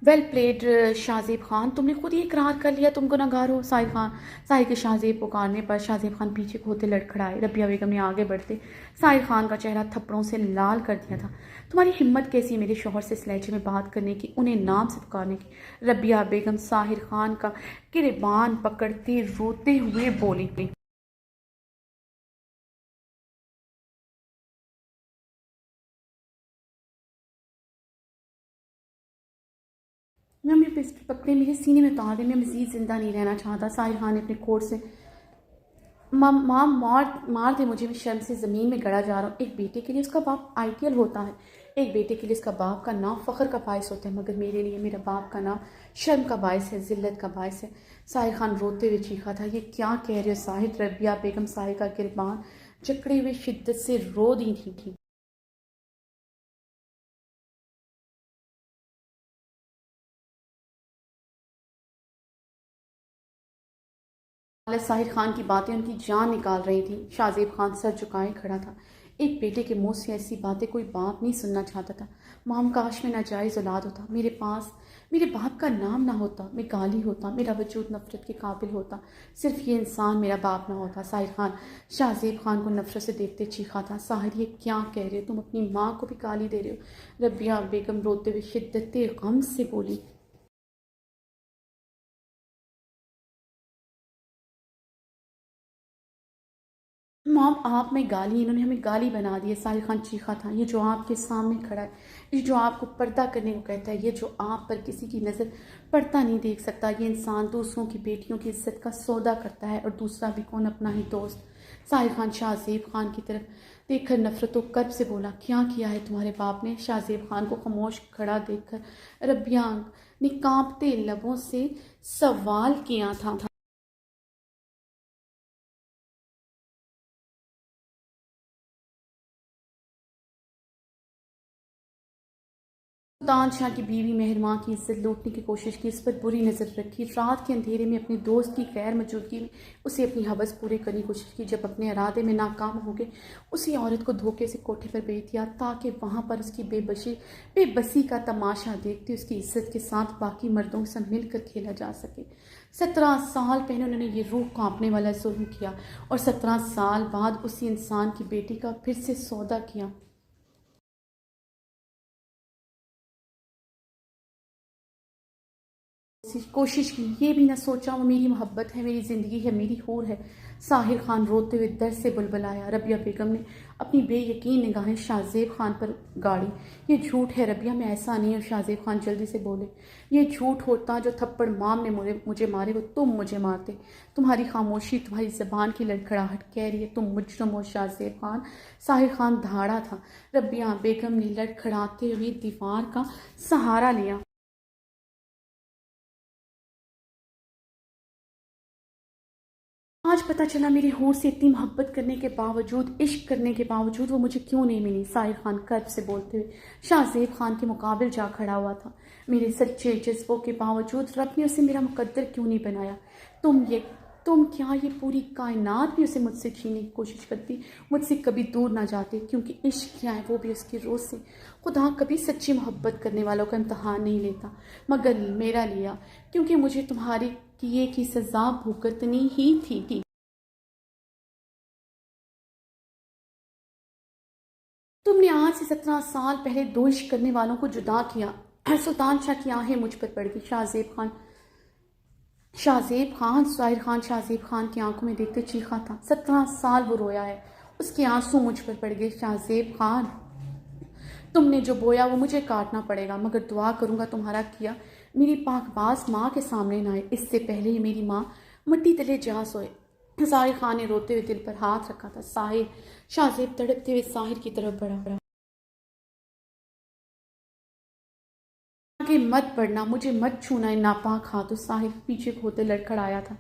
वेल प्लेड शाहजेब खान, तुमने खुद ही इकरार कर लिया तुम गुनहगार हो। साहिर के शाहजेब पुकारने पर शाहजेब खान पीछे को होते लड़खड़ाए। रबिया बेगम ने आगे बढ़ते साहिर खान का चेहरा थप्पड़ों से लाल कर दिया था। तुम्हारी हिम्मत कैसी है मेरे शोहर से इस लहजे में बात करने की, उन्हें नाम से पुकारने की? रबिया बेगम साहिर खान का गिरेबान पकड़ते रोते हुए बोली। मैं मेरे पिस्टल पकड़े मेरे सीने में उतार दे, मैं मजीद जिंदा नहीं रहना चाहता। साहिर खान ने अपने कोट से माँ माँ मार मार दे मुझे, मैं शर्म से ज़मीन में गड़ा जा रहा हूँ। एक बेटे के लिए उसका बाप आइडियल होता है। एक बेटे के लिए उसका बाप का नाम फ़ख्र का बायस होता है मगर मेरे लिए मेरा बाप का नाम शर्म का बायस है, ज़िल्लत का बायस है। साहिर खान रोते हुए चीखा था। ये क्या कह रहे हो साहिर? रबिया बेगम साहिर का गिरबान जकड़े हुए शिद्दत से रो दी थी। साहिर खान की बातें उनकी जान निकाल रही थी। शाहजेब खान सर झुकाए खड़ा था। एक बेटे के मुंह से ऐसी बातें कोई बाप नहीं सुनना चाहता था। माम काश में नाजायज़ औलाद होता, मेरे पास मेरे बाप का नाम ना होता, मैं गाली होता, मेरा वजूद नफरत के काबिल होता, सिर्फ ये इंसान मेरा बाप ना होता। साहिर खान शाहजेब खान को नफरत से देखते चीखा था। साहिर ये क्या कह रहे हो? तुम अपनी माँ को भी गाली दे रहे हो? रबिया बेगम रोते हुए शिद्दत गम से बोली। मॉम आप में गाली, इन्होंने हमें गाली बना दी है। साहिल खान चीखा था। ये जो आपके सामने खड़ा है, ये जो आपको पर्दा करने को कहता है, ये जो आप पर किसी की नज़र पड़ता नहीं देख सकता, ये इंसान दूसरों की बेटियों की इज्जत का सौदा करता है, और दूसरा भी कौन, अपना ही दोस्त। साहिल खान शाहज़ेब खान की तरफ देखकर नफरत व कर्ब से बोला, क्या किया है तुम्हारे बाप ने? शाहज़ेब खान को खामोश खड़ा देखकर रबिया ने कांपते लबों से सवाल किया था। सुल्तान शाह की बीवी मेहरमा की इज्जत लूटने की कोशिश की, इस पर बुरी नज़र रखी। रात के अंधेरे में अपने दोस्त की गैर मौजूदगी में उसे अपनी हवस पूरी करने की कोशिश की। जब अपने इरादे में नाकाम हो गए, उसी औरत को धोखे से कोठे पर भेज दिया, ताकि वहाँ पर उसकी बेबसी का तमाशा देखते उसकी इज्जत के साथ बाकी मर्दों से मिलकर खेला जा सके। 17 साल पहले उन्होंने ये रूह कांपने वाला जुल्म किया, और 17 साल बाद उसी इंसान की बेटी का फिर से सौदा किया। कोशिश की, ये भी ना सोचा वो मेरी मोहब्बत है, मेरी ज़िंदगी है, मेरी हूर है। साहिर खान रोते हुए दर्द से बुलबुलाया। रबिया बेगम ने अपनी बेयकीन निगाहें शाहज़ेब खान पर गाड़ी। ये झूठ है रबिया, मैं ऐसा नहीं हूँ। शाहज़ेब खान जल्दी से बोले, ये झूठ होता। जो थप्पड़ माम ने मुझे मारे वो तुम मुझे मारते। तुम्हारी खामोशी, तुम्हारी ज़बान की लड़खड़ाहट कह रही है तुम मुजरम हो शाहज़ेब खान। साहिर खान धाड़ा था। रबिया बेगम ने लड़खड़ाते हुए दीवार का सहारा लिया। आज पता चला मेरी हूर से इतनी मोहब्बत करने के बावजूद, इश्क करने के बावजूद वो मुझे क्यों नहीं मिली। साहिर खान कर्ब से बोलते हुए शाहज़ेब खान के मुकाबिल जा खड़ा हुआ था। मेरे सच्चे जज्बों के बावजूद रब ने उसे मेरा मुकद्दर क्यों नहीं बनाया? तुम क्या ये पूरी कायनात भी उसे मुझसे छीनने की कोशिश करती, मुझसे कभी दूर ना जाते? क्योंकि इश्क क्या है, वो भी उसकी रोज़ से। खुदा कभी सच्ची मोहब्बत करने वालों का इम्तहान नहीं लेता, मगर मेरा लिया, क्योंकि मुझे तुम्हारी किए की सज़ा भुगतनी ही थी। तुमने आज से 17 साल पहले दो इश्क करने वालों को जुदा किया। सुल्तान शाह की आहें मुझ पर पड़ गई। शाहज़ेब खान साहिर खान शाहज़ेब खान की आंखों में देखते चीखा था। 17 साल वो रोया है, उसके आंसू मुझ पर पड़ गए। शाहज़ेब खान, तुमने जो बोया वो मुझे काटना पड़ेगा, मगर दुआ करूंगा तुम्हारा किया मेरी पाकबाज माँ के सामने ना आए, इससे पहले ही मेरी माँ मिट्टी तले जा सोए। साहिर खान ने रोते हुए दिल पर हाथ रखा था। शाहज़ेब तड़पते हुए साहिर की तरफ बढ़ा। आगे मत बढ़ना, मुझे मत छूना इन नापाक हाथों। साहिब पीछे होते लड़खड़ाया था।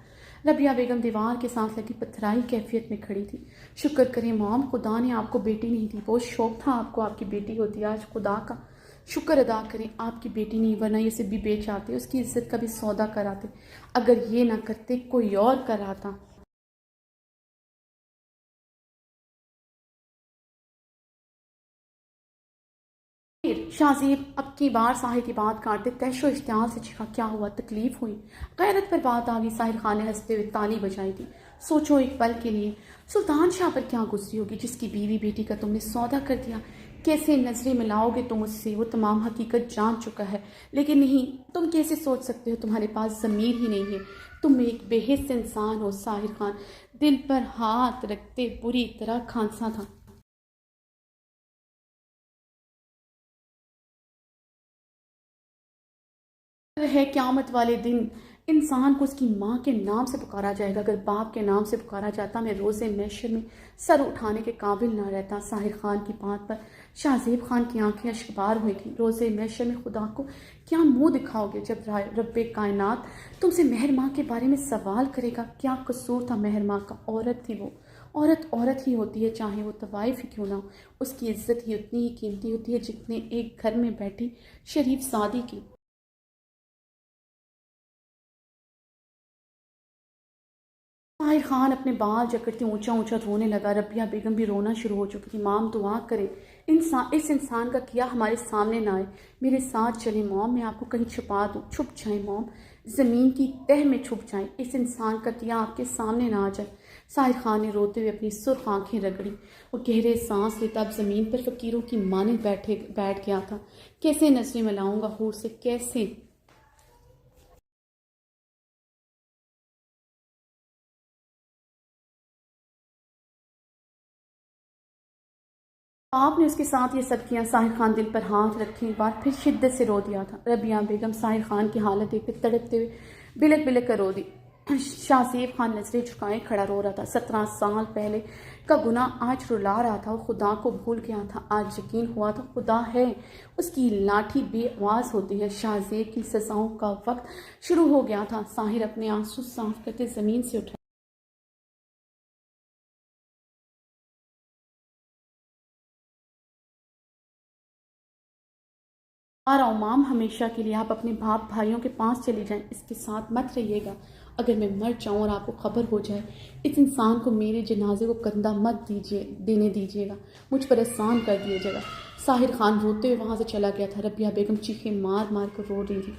रबिया बेगम दीवार के साथ लगी पथराई कैफियत में खड़ी थी। शुक्र करें मॉम, खुदा ने आपको बेटी नहीं दी। बहुत शौक था आपको आपकी बेटी होती। आज खुदा का शुक्र अदा करें आपकी बेटी नहीं, वरना ये सिर्फ भी बेच आते, उसकी इज्जत का भी सौदा कराते। अगर ये ना करते कोई और कराता। फिर शाहज़ेब अब की बार साहिर की बात काटते तैशो इश्तियाल से चिखा, क्या हुआ, तकलीफ हुई? गैरत पर बात आ गई। साहिर खान ने हंसते हुए ताली बजाई थी। सोचो एक पल के लिए, सुल्तान शाह पर क्या गुस्सी होगी जिसकी बीवी बेटी का तुमने सौदा कर दिया। कैसे नजरें मिलाओगे तुम उससे? वो तमाम हकीकत जान चुका है। लेकिन नहीं, तुम कैसे सोच सकते हो? तुम्हारे पास ज़मीर ही नहीं है। तुम एक बेहिस इंसान हो। साहिर खान दिल पर हाथ रखते बुरी तरह खांसा था। है क़यामत वाले दिन इंसान को उसकी माँ के नाम से पुकारा जाएगा। अगर बाप के नाम से पुकारा जाता, मैं रोज़े महशर में सर उठाने के काबिल ना रहता। साहिर खान की बात पर शाहज़ेब खान की आंखें अश्कबार हुई थी। रोज़े महशर में खुदा को क्या मुंह दिखाओगे जब रब्बे कायनात तुमसे मेहर माँ के बारे में सवाल करेगा? क्या कसूर था मेहर माँ का? औरत थी वो। औरत औरत ही होती है, चाहे वो तवाइफ ही क्यों ना हो। उसकी इज्जत ही उतनी ही कीमती होती है जितने एक घर में बैठी शरीफ सादी की। ताहिर खान अपने बाल जकड़ते ऊंचा ऊंचा रोने लगा। रबिया बेगम भी रोना शुरू हो चुकी थी। माम दुआ करे इस इंसान का किया हमारे सामने ना आए। मेरे साथ चले मॉम, मैं आपको कहीं छुपा दूँ। छुप जाए मॉम, ज़मीन की तह में छुप जाए। इस इंसान का किया आपके सामने ना आ जाए। साहिर खान ने रोते हुए अपनी सुर्ख आंखें रगड़ी। वो गहरे सांस लेता अब ज़मीन पर फ़कीरों की माने बैठ गया था। कैसे नजरें मिलाऊंगा हूर से, कैसे? आपने उसके साथ ये सब किया। साहिर खान दिल पर हाथ रखे एक बार फिर शिद्दत से रो दिया था। रबिया बेगम साहिर खान की हालत देखकर तड़पते हुए बिलक बिलक कर रो दी। शाहजेब खान नजरें झुकाए खड़ा रो रहा था। 17 साल पहले का गुनाह आज रुला रहा था। वो खुदा को भूल गया था। आज यकीन हुआ था खुदा है। उसकी लाठी बेआवाज होती है। शाहजेब की सजाओं का वक्त शुरू हो गया था। साहिर अपने आंसू साफ करते जमीन से उठा। आ रहा हूँ माम, हमेशा के लिए आप अपने बाप भाइयों के पास चली जाएं। इसके साथ मत रहिएगा। अगर मैं मर जाऊँ और आपको खबर हो जाए, इस इंसान को मेरे जनाजे को कंधा मत देने दीजिएगा। मुझ पर एहसान कर दीजिएगा। साहिर खान रोते हुए वहाँ से चला गया था। रबिया बेगम चीखें मार मार कर रो रही थी।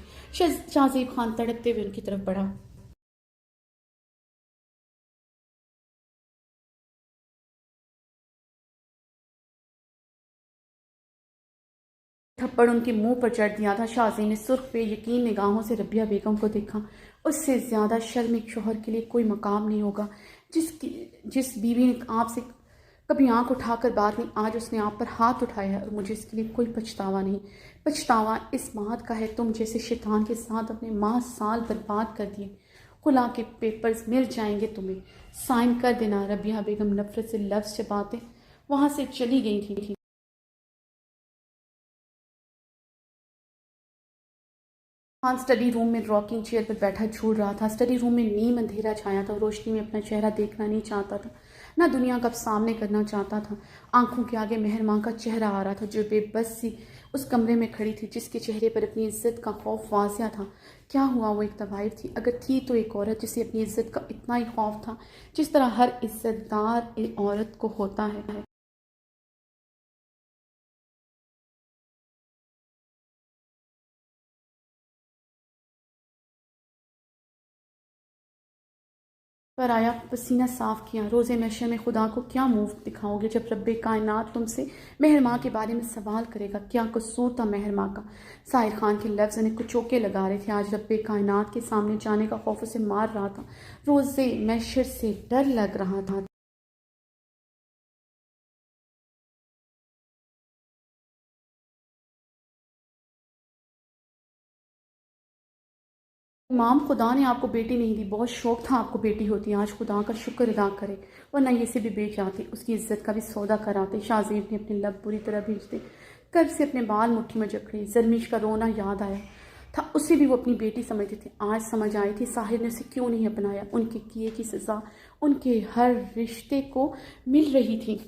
शाहजेब खान तड़पते हुए उनकी तरफ बढ़ा। थप्पड़ उनके मुंह पर चढ़ दिया था। शाहजी ने सुर्ख पे यकीन निगाहों से रबिया बेगम को देखा। उससे ज़्यादा शर्म एक शोहर के लिए कोई मकाम नहीं होगा। जिस बीवी ने आपसे कभी आंख उठाकर बात नहीं, आज उसने आप पर हाथ उठाया है और मुझे इसके लिए कोई पछतावा नहीं। पछतावा इस बात का है तुम जैसे शैतान के साथ अपने माह साल बर्बाद कर दिए। खुला के पेपर्स मिल जाएंगे तुम्हें, साइन कर देना। रबिया बेगम नफरत से लफ्ज़ चबाते वहाँ से चली गई थी। खान स्टडी रूम में रॉकिंग चेयर पर बैठा झूल रहा था। स्टडी रूम में नीम अंधेरा छाया था। रोशनी में अपना चेहरा देखना नहीं चाहता था, ना दुनिया का सामने करना चाहता था। आंखों के आगे मेहर माँ का चेहरा आ रहा था, जो बेबस सी उस कमरे में खड़ी थी, जिसके चेहरे पर अपनी इज्जत का खौफ वाजिया था। क्या हुआ, वो एक तवाइफ थी? अगर थी तो एक औरत जिसे अपनी इज्जत का इतना ही खौफ था जिस तरह हर इज्जतदार औरत को होता है। पर आया पसीना साफ किया। रोज़े महशर में खुदा को क्या मुंह दिखाओगे जब रब्बे कायनात तुमसे मेहर माँ के बारे में सवाल करेगा? क्या कसूर था मेहर माँ का? साहिर खान के लफ्ज़ उन्हें कुछ चौके लगा रहे थे। आज रब्बे कायनात के सामने जाने का खौफ उसे मार रहा था। रोज़े महशर से डर लग रहा था। इमाम, खुदा ने आपको बेटी नहीं दी, बहुत शौक था आपको बेटी होती। आज खुदा का शुक्र अदा करे, वरना ये से भी बेच जाते, उसकी इज्जत का भी सौदा कराते। शाहजेब ने अपने लब बुरी तरह भींचते कर्ब से अपने बाल मुट्ठी में जकड़े। जरमीश का रोना याद आया था। उसे भी वो अपनी बेटी समझते थे। आज समझ आई थी साहिर ने उसे क्यों नहीं अपनाया। उनके किए की सज़ा उनके हर रिश्ते को मिल रही थी।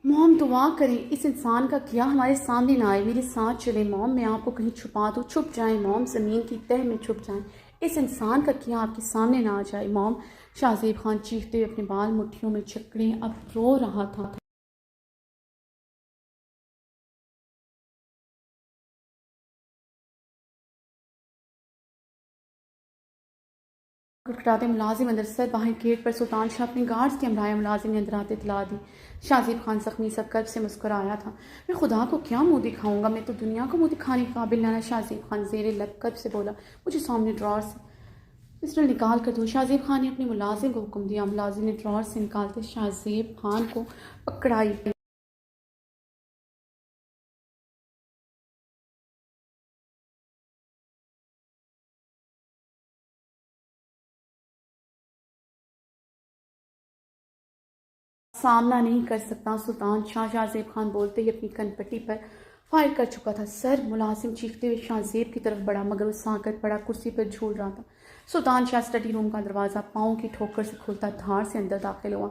मोम, दुआ करें इस इंसान का किया हमारे सामने ना आए। मेरे साथ चले मोम, मैं आपको कहीं छुपा दूँ। छुप जाए मोम, ज़मीन की तह में छुप जाएं। इस इंसान का किया आपके सामने ना आ जाए मोम। शाहजेब खान चीखते हुए अपने बाल मुट्ठियों में जकड़े अब रो रहा था। खटखटाते मुलाजिम अंदर सर बाहर गेट पर सुल्तान शाह अपने गार्ड्स के हमराह मुलाजिम ने अंदर आते इतला दी। शाहजेब खान जख्मी सा कर्ब से मुस्कुराया था। मैं खुदा को क्या मुंह दिखाऊंगा, मैं तो दुनिया को मुंह दिखाने के काबिल ना। शाहजेब खान जेरे लब कर्ब से बोला, मुझे सामने ड्रॉर से पिस्टल निकाल कर दो। शाहजेब खान ने अपने मुलाजिम को हुक्म दिया। मुलाजिम ने ड्रॉर से निकालते शाहजेब खान को पकड़ाई। सामना नहीं कर सकता सुल्तान शाह, शाहजेब खान बोलते ही अपनी कनपट्टी पर फायर कर चुका था। सर, मुलाजिम चीखते हुए शाहजेब की तरफ बढ़ा, मगर वो सांकत पड़ा कुर्सी पर झूल रहा था। सुल्तान शाह स्टडी रूम का दरवाज़ा पाँव की ठोकर से खुलता धार से अंदर दाखिल हुआ।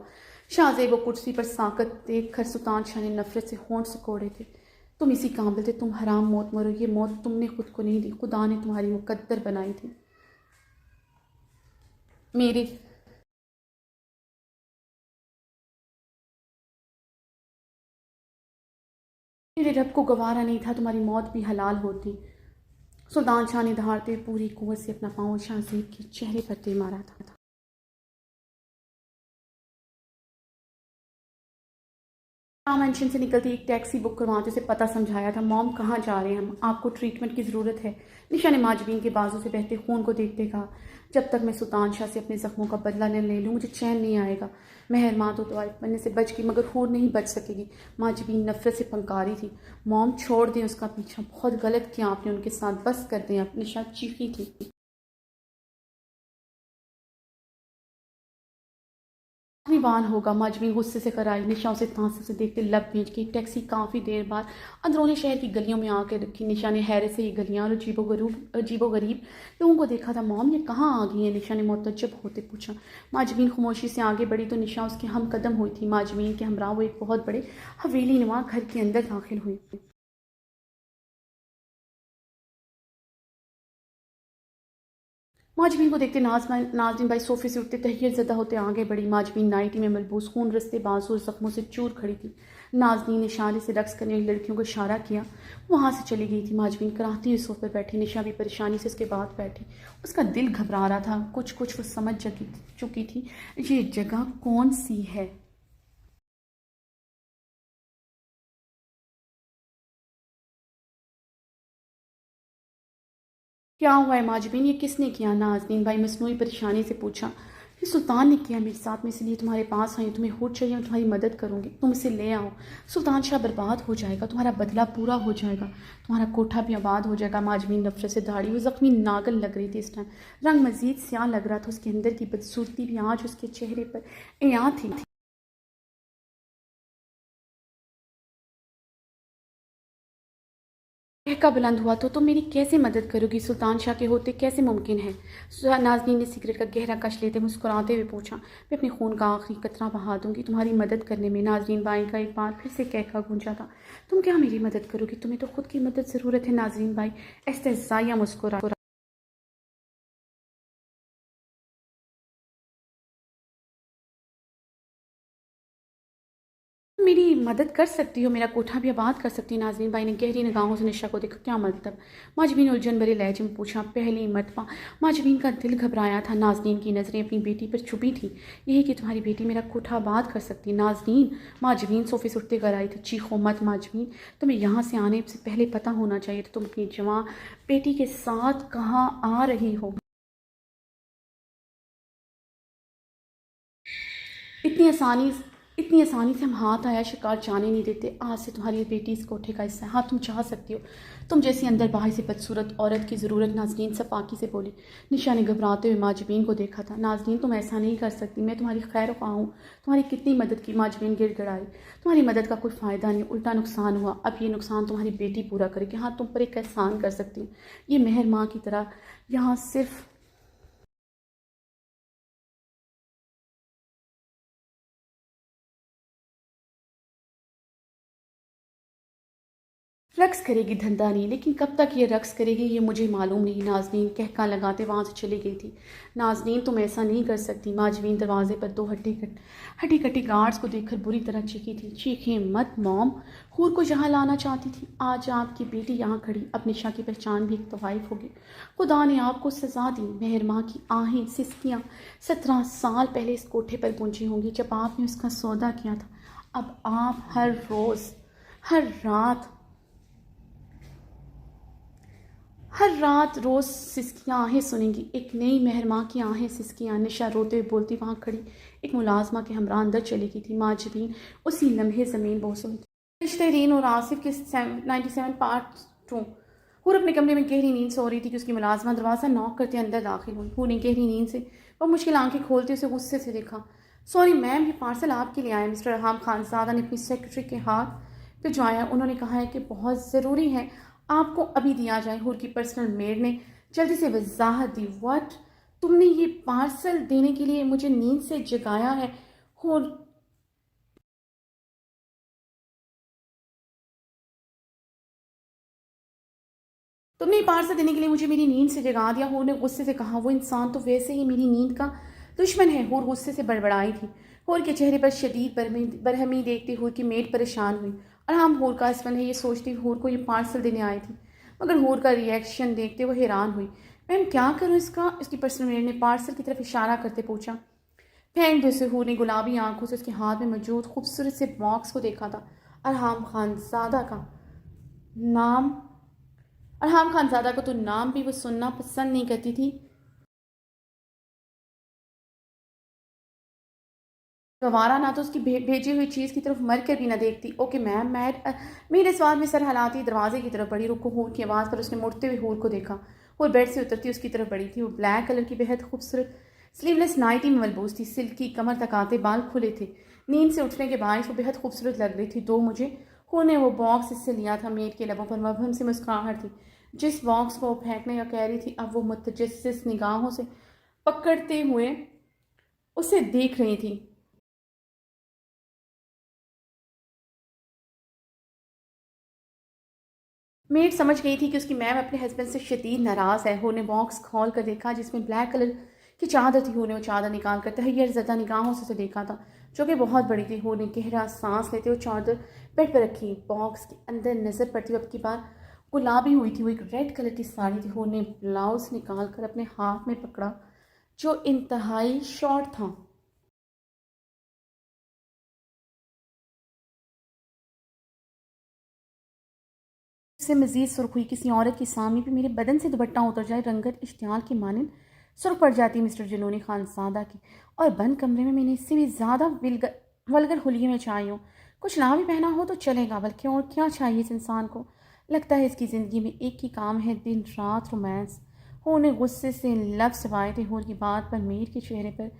शाहजेब को कुर्सी पर सांकत देख कर सुल्तान शाह ने नफरत से होंठ सिकोड़े थे। तुम इसी काबिल थे, तुम हराम मौत मरो। ये मौत तुमने खुद को नहीं दी, खुदा ने तुम्हारी मुकद्दर बनाई थी। मेरे मेरे रब को गवारा नहीं था तुम्हारी मौत भी हलाल होती। सुल्तान शाह ने दहाड़ते पूरी कुव्वत से अपना पाँव शाहजेब के चेहरे पर दे मारा था। मेंशन से निकलती एक टैक्सी बुक करवाते उसे पता समझाया था। मॉम कहाँ जा रहे हैं हम, आपको ट्रीटमेंट की ज़रूरत है। निशा ने माजबीन के बाजू से बहते खून को देखते कहा, जब तक मैं सुल्तान शाह से अपने ज़ख्मों का बदला न ले लूँ मुझे चैन नहीं आएगा। मेहर माँ तो वाइफ बनने से बच गई मगर हूर नहीं बच सकेगी। माजबीन नफरत से फंकारी थी। मॉम छोड़ दें उसका पीछा, बहुत गलत किया आपने उनके साथ, बस कर दें आप। निशा चीखी थी। वाहन होगा, माजबीन गुस्से से कराई। निशा उसे तांसे से देखते लब भींच गई। टैक्सी काफ़ी देर बाद अंदरूनी शहर की गलियों में आके रखी। निशा ने हैरत से ये गलियां और अजीबो गरीब लोगों को देखा था। मॉम ये कहाँ आ गई है? निशा ने मुतज्जब होते पूछा। माजबीन खामोशी से आगे बढ़ी तो निशा उसके हम कदम हुई थी। माजबीन के हमरा वो एक बहुत बड़े हवेली नुमा घर के अंदर दाखिल हुई। माजबीन को देखते नाजनीन भाई सोफे से उठते तहैर ज़दा होते आगे बढ़ी। माजबीन नाइटी में मलबूस खून रस्ते बाजू और जख्मों से चूर खड़ी थी। नाजनीन ने इशारे से रक्स करने वाली लड़कियों को इशारा किया, वहाँ से चली गई थी। माजबीन कराहती हुई सोफे पर बैठी। निशा भी परेशानी से उसके बाद बैठी। उसका दिल घबरा रहा था। कुछ कुछ वो समझ चुकी थी, ये जगह कौन सी है। क्या हुआ है माजबीन, ये किसने किया? नाजनीन भाई मसनूई परेशानी से पूछा। ये सुल्तान ने किया मेरे साथ में, इसलिए तुम्हारे पास आई हूँ। तुम्हें हुट चाहिए, मैं तुम्हारी मदद करूँगी, तुम इसे ले आओ। सुल्तान शाह बर्बाद हो जाएगा, तुम्हारा बदला पूरा हो जाएगा, तुम्हारा कोठा भी आबाद हो जाएगा। माजबीन नफरत से दाढ़ी वो जख्मी नागल लग रही थी इस टाइम। रंग मजीद स्याह लग रहा था। उसके अंदर की बदसूरती भी आज उसके चेहरे पर यहाँ थी। का बुलंद हुआ तो तुम मेरी कैसे मदद करोगी? सुल्तान शाह के होते कैसे मुमकिन है? नाजनीन ने सिगरेट का गहरा कश लेते मुस्कुराते हुए पूछा। मैं अपने खून का आखिरी कतरा बहा दूंगी तुम्हारी मदद करने में। नाजनीन बाई का एक बार फिर से कहका गूंजा था। तुम क्या मेरी मदद करोगी? तुम्हें तो खुद की मदद ज़रूरत है। नाजनीन बाई एहतजाया मुस्कुरा। मेरी मदद कर सकती हो, मेरा कोठा भी आबाद कर सकती है। नाज़रीन भाई ने गहरी निगाहों से निशा को देखा। क्या मतलब? माजबीन उलझन भरे लहजे में पूछा। पहली मरतबा माजबीन का दिल घबराया था। नाज़रीन की नज़रें अपनी बेटी पर छुपी थी। यही कि तुम्हारी बेटी मेरा कोठा आबाद कर सकती है। नाज़रीन, माजबीन सोफे से उठते कर आई थी। चीखो मत माजबीन, तुम्हें यहाँ से आने से पहले पता होना चाहिए था तुम अपनी जवां बेटी के साथ कहाँ आ रही हो। इतनी आसानी इतनी आसानी से हम हाथ आया शिकार जाने नहीं देते। आज से तुम्हारी बेटी इस कोठे का हिस्सा है। हाँ, तुम चाह सकती हो। तुम जैसी अंदर बाहर से बदसूरत औरत की ज़रूरत। नाजनीन सफाकी से बोली। निशा ने घबराते हुए माजबीन को देखा था। नाजनीन, तुम ऐसा नहीं कर सकती, मैं तुम्हारी खैर ख्वाह हूँ। तुम्हारी कितनी मदद की। माजबीन गिड़गिड़ाई। तुम्हारी मदद का कोई फ़ायदा नहीं, उल्टा नुकसान हुआ। अब ये नुकसान तुम्हारी बेटी पूरा करेगी। हाँ, तुम पर एक एहसान कर सकती हूँ। ये मेहर माँ की तरह यहाँ सिर्फ रक्स करेगी, धंधा नहीं। लेकिन कब तक ये रक्स करेगी ये मुझे मालूम नहीं। नाजनीन कहका लगाते वहाँ से चली गई थी। नाजनीन, तुम ऐसा नहीं कर सकती। माजबीन दरवाजे पर दो हड्डी कट्टी गार्ड्स को देखकर बुरी तरह चीखी थी। चीखें मत मॉम, हूर को यहाँ लाना चाहती थी। आज आपकी बेटी यहाँ खड़ी, अब निशा की पहचान भी एक तवाइफ होगी। खुदा ने आपको सजा दी। मेहर माँ की आहें सिसकियाँ 17 साल पहले इस कोठे पर पहुँची होंगी जब आपने उसका सौदा किया था। अब आप हर रोज़ हर रात रोज़ सिसकियाँ आहें सुनेंगी। एक नई मेहरमा की आहें सिसकियाँ। निशा रोते हुए बोलती वहाँ खड़ी एक मुलाजमा के हमरा अंदर चली गई थी। माजबीन उसी लम्हे ज़मीन बोस हुई। रिश्ते रीन और आसिफ के 97 पार्ट 2। हूर अपने कमरे में गहरी नींद सो रही थी कि उसकी मुलाजमा दरवाज़ा नॉक करते अंदर दाखिल हुई। हूर ने गहरी नींद से और मुश्किल आंखें खोलते उसे गुस्से से देखा। सॉरी मैम, ये पार्सल आपके लिए आया। मिस्टर अरहाम खानजादा ने अपनी सेक्रेटरी के हाथ भिजवाया। उन्होंने कहा है कि बहुत ज़रूरी है, आपको अभी दिया जाए। हूर की पर्सनल मेड ने जल्दी से वजाहत दी। व्हाट? तुमने ये पार्सल देने के लिए मुझे नींद से जगाया है? हूर तुमने पार्सल देने के लिए मुझे मेरी नींद से जगा दिया। हूर ने गुस्से से कहा। वो इंसान तो वैसे ही मेरी नींद का दुश्मन है। हूर गुस्से से बड़बड़ाई थी। हूर के चेहरे पर शदीद बरहमी देखती हूर की मेड परेशान हुई। और हम हूर का हस्बैंड है ये सोचती हूर को ये पार्सल देने आई थी। मगर हूर का रिएक्शन देखते वो हैरान हुई। मैम क्या करूँ इसका? इसकी पर्सनल मेड ने पार्सल की तरफ इशारा करते पूछा। फेंक दे हूर ने गुलाबी आंखों से उसके हाथ में मौजूद खूबसूरत से बॉक्स को देखा था। अरहाम खानजादा का नाम अरहाम खानजादा को तो नाम भी वो सुनना पसंद नहीं करती थी। गवारा ना तो उसकी भेजी हुई चीज़ की तरफ मर कर भी ना देखती। ओके मैम, मैं मेरे स्वाद में सर हिलाती दरवाजे की तरफ बढ़ी। रुको, हूर की आवाज़ पर उसने मुड़ते हुए हूर को देखा। हूर बेड से उतरती उसकी तरफ बढ़ी थी। वो ब्लैक कलर की बेहद खूबसूरत स्लीवलेस नाइटी में मलबूस थी। सिल्की कमर तक आते बाल खुले थे। नींद से उठने के बाद वो बेहद खूबसूरत लग रही थी। दो मुझे हूर ने वो बॉक्स इससे लिया था। मेड के लबों पर मबहम से मुस्कुराहट थी। जिस बॉक्स को वो फेंकने का कह रही थी, अब वो मुतजस्सिस निगाहों से पकड़ते हुए उसे देख रही थी। मेड समझ गई थी कि उसकी मैम अपने हस्बैंड से शदीद नाराज़ है। हू ने बॉक्स खोल कर देखा जिसमें ब्लैक कलर की चादर थी। हू ने वो चादर निकाल कर तहैयर ज़दा निगाहों से उसे देखा था, जो कि बहुत बड़ी थी। हू ने गहरा सांस लेते हुए चादर बेड पर रखी। बॉक्स के अंदर नज़र पड़ती हुई अब की बार गुलाबी हुई थी। वो एक रेड कलर की साड़ी थी। हू ने ब्लाउज निकाल कर अपने हाथ में पकड़ा, जो इंतहाई शॉर्ट था। से मज़ीद सुर्ख हुई। किसी औरत की सामने भी मेरे बदन से दुपट्टा उतर जाए, रंगत इश्तियाल की मानंद सुर्ख पड़ जाती मिस्टर जनूनी खानसादा की। और बंद कमरे में मैंने इससे भी ज़्यादा वल्गर हुलिये में चाहिए हूँ। कुछ ना भी पहना हो तो चलेगा, बल्कि और क्या चाहिए इस इंसान को। लगता है इसकी ज़िंदगी में एक ही काम है, दिन रात रोमांस। होर ने गुस्से से लफ्ज़ चबाए थे। होर की बात पर मीर के चेहरे पर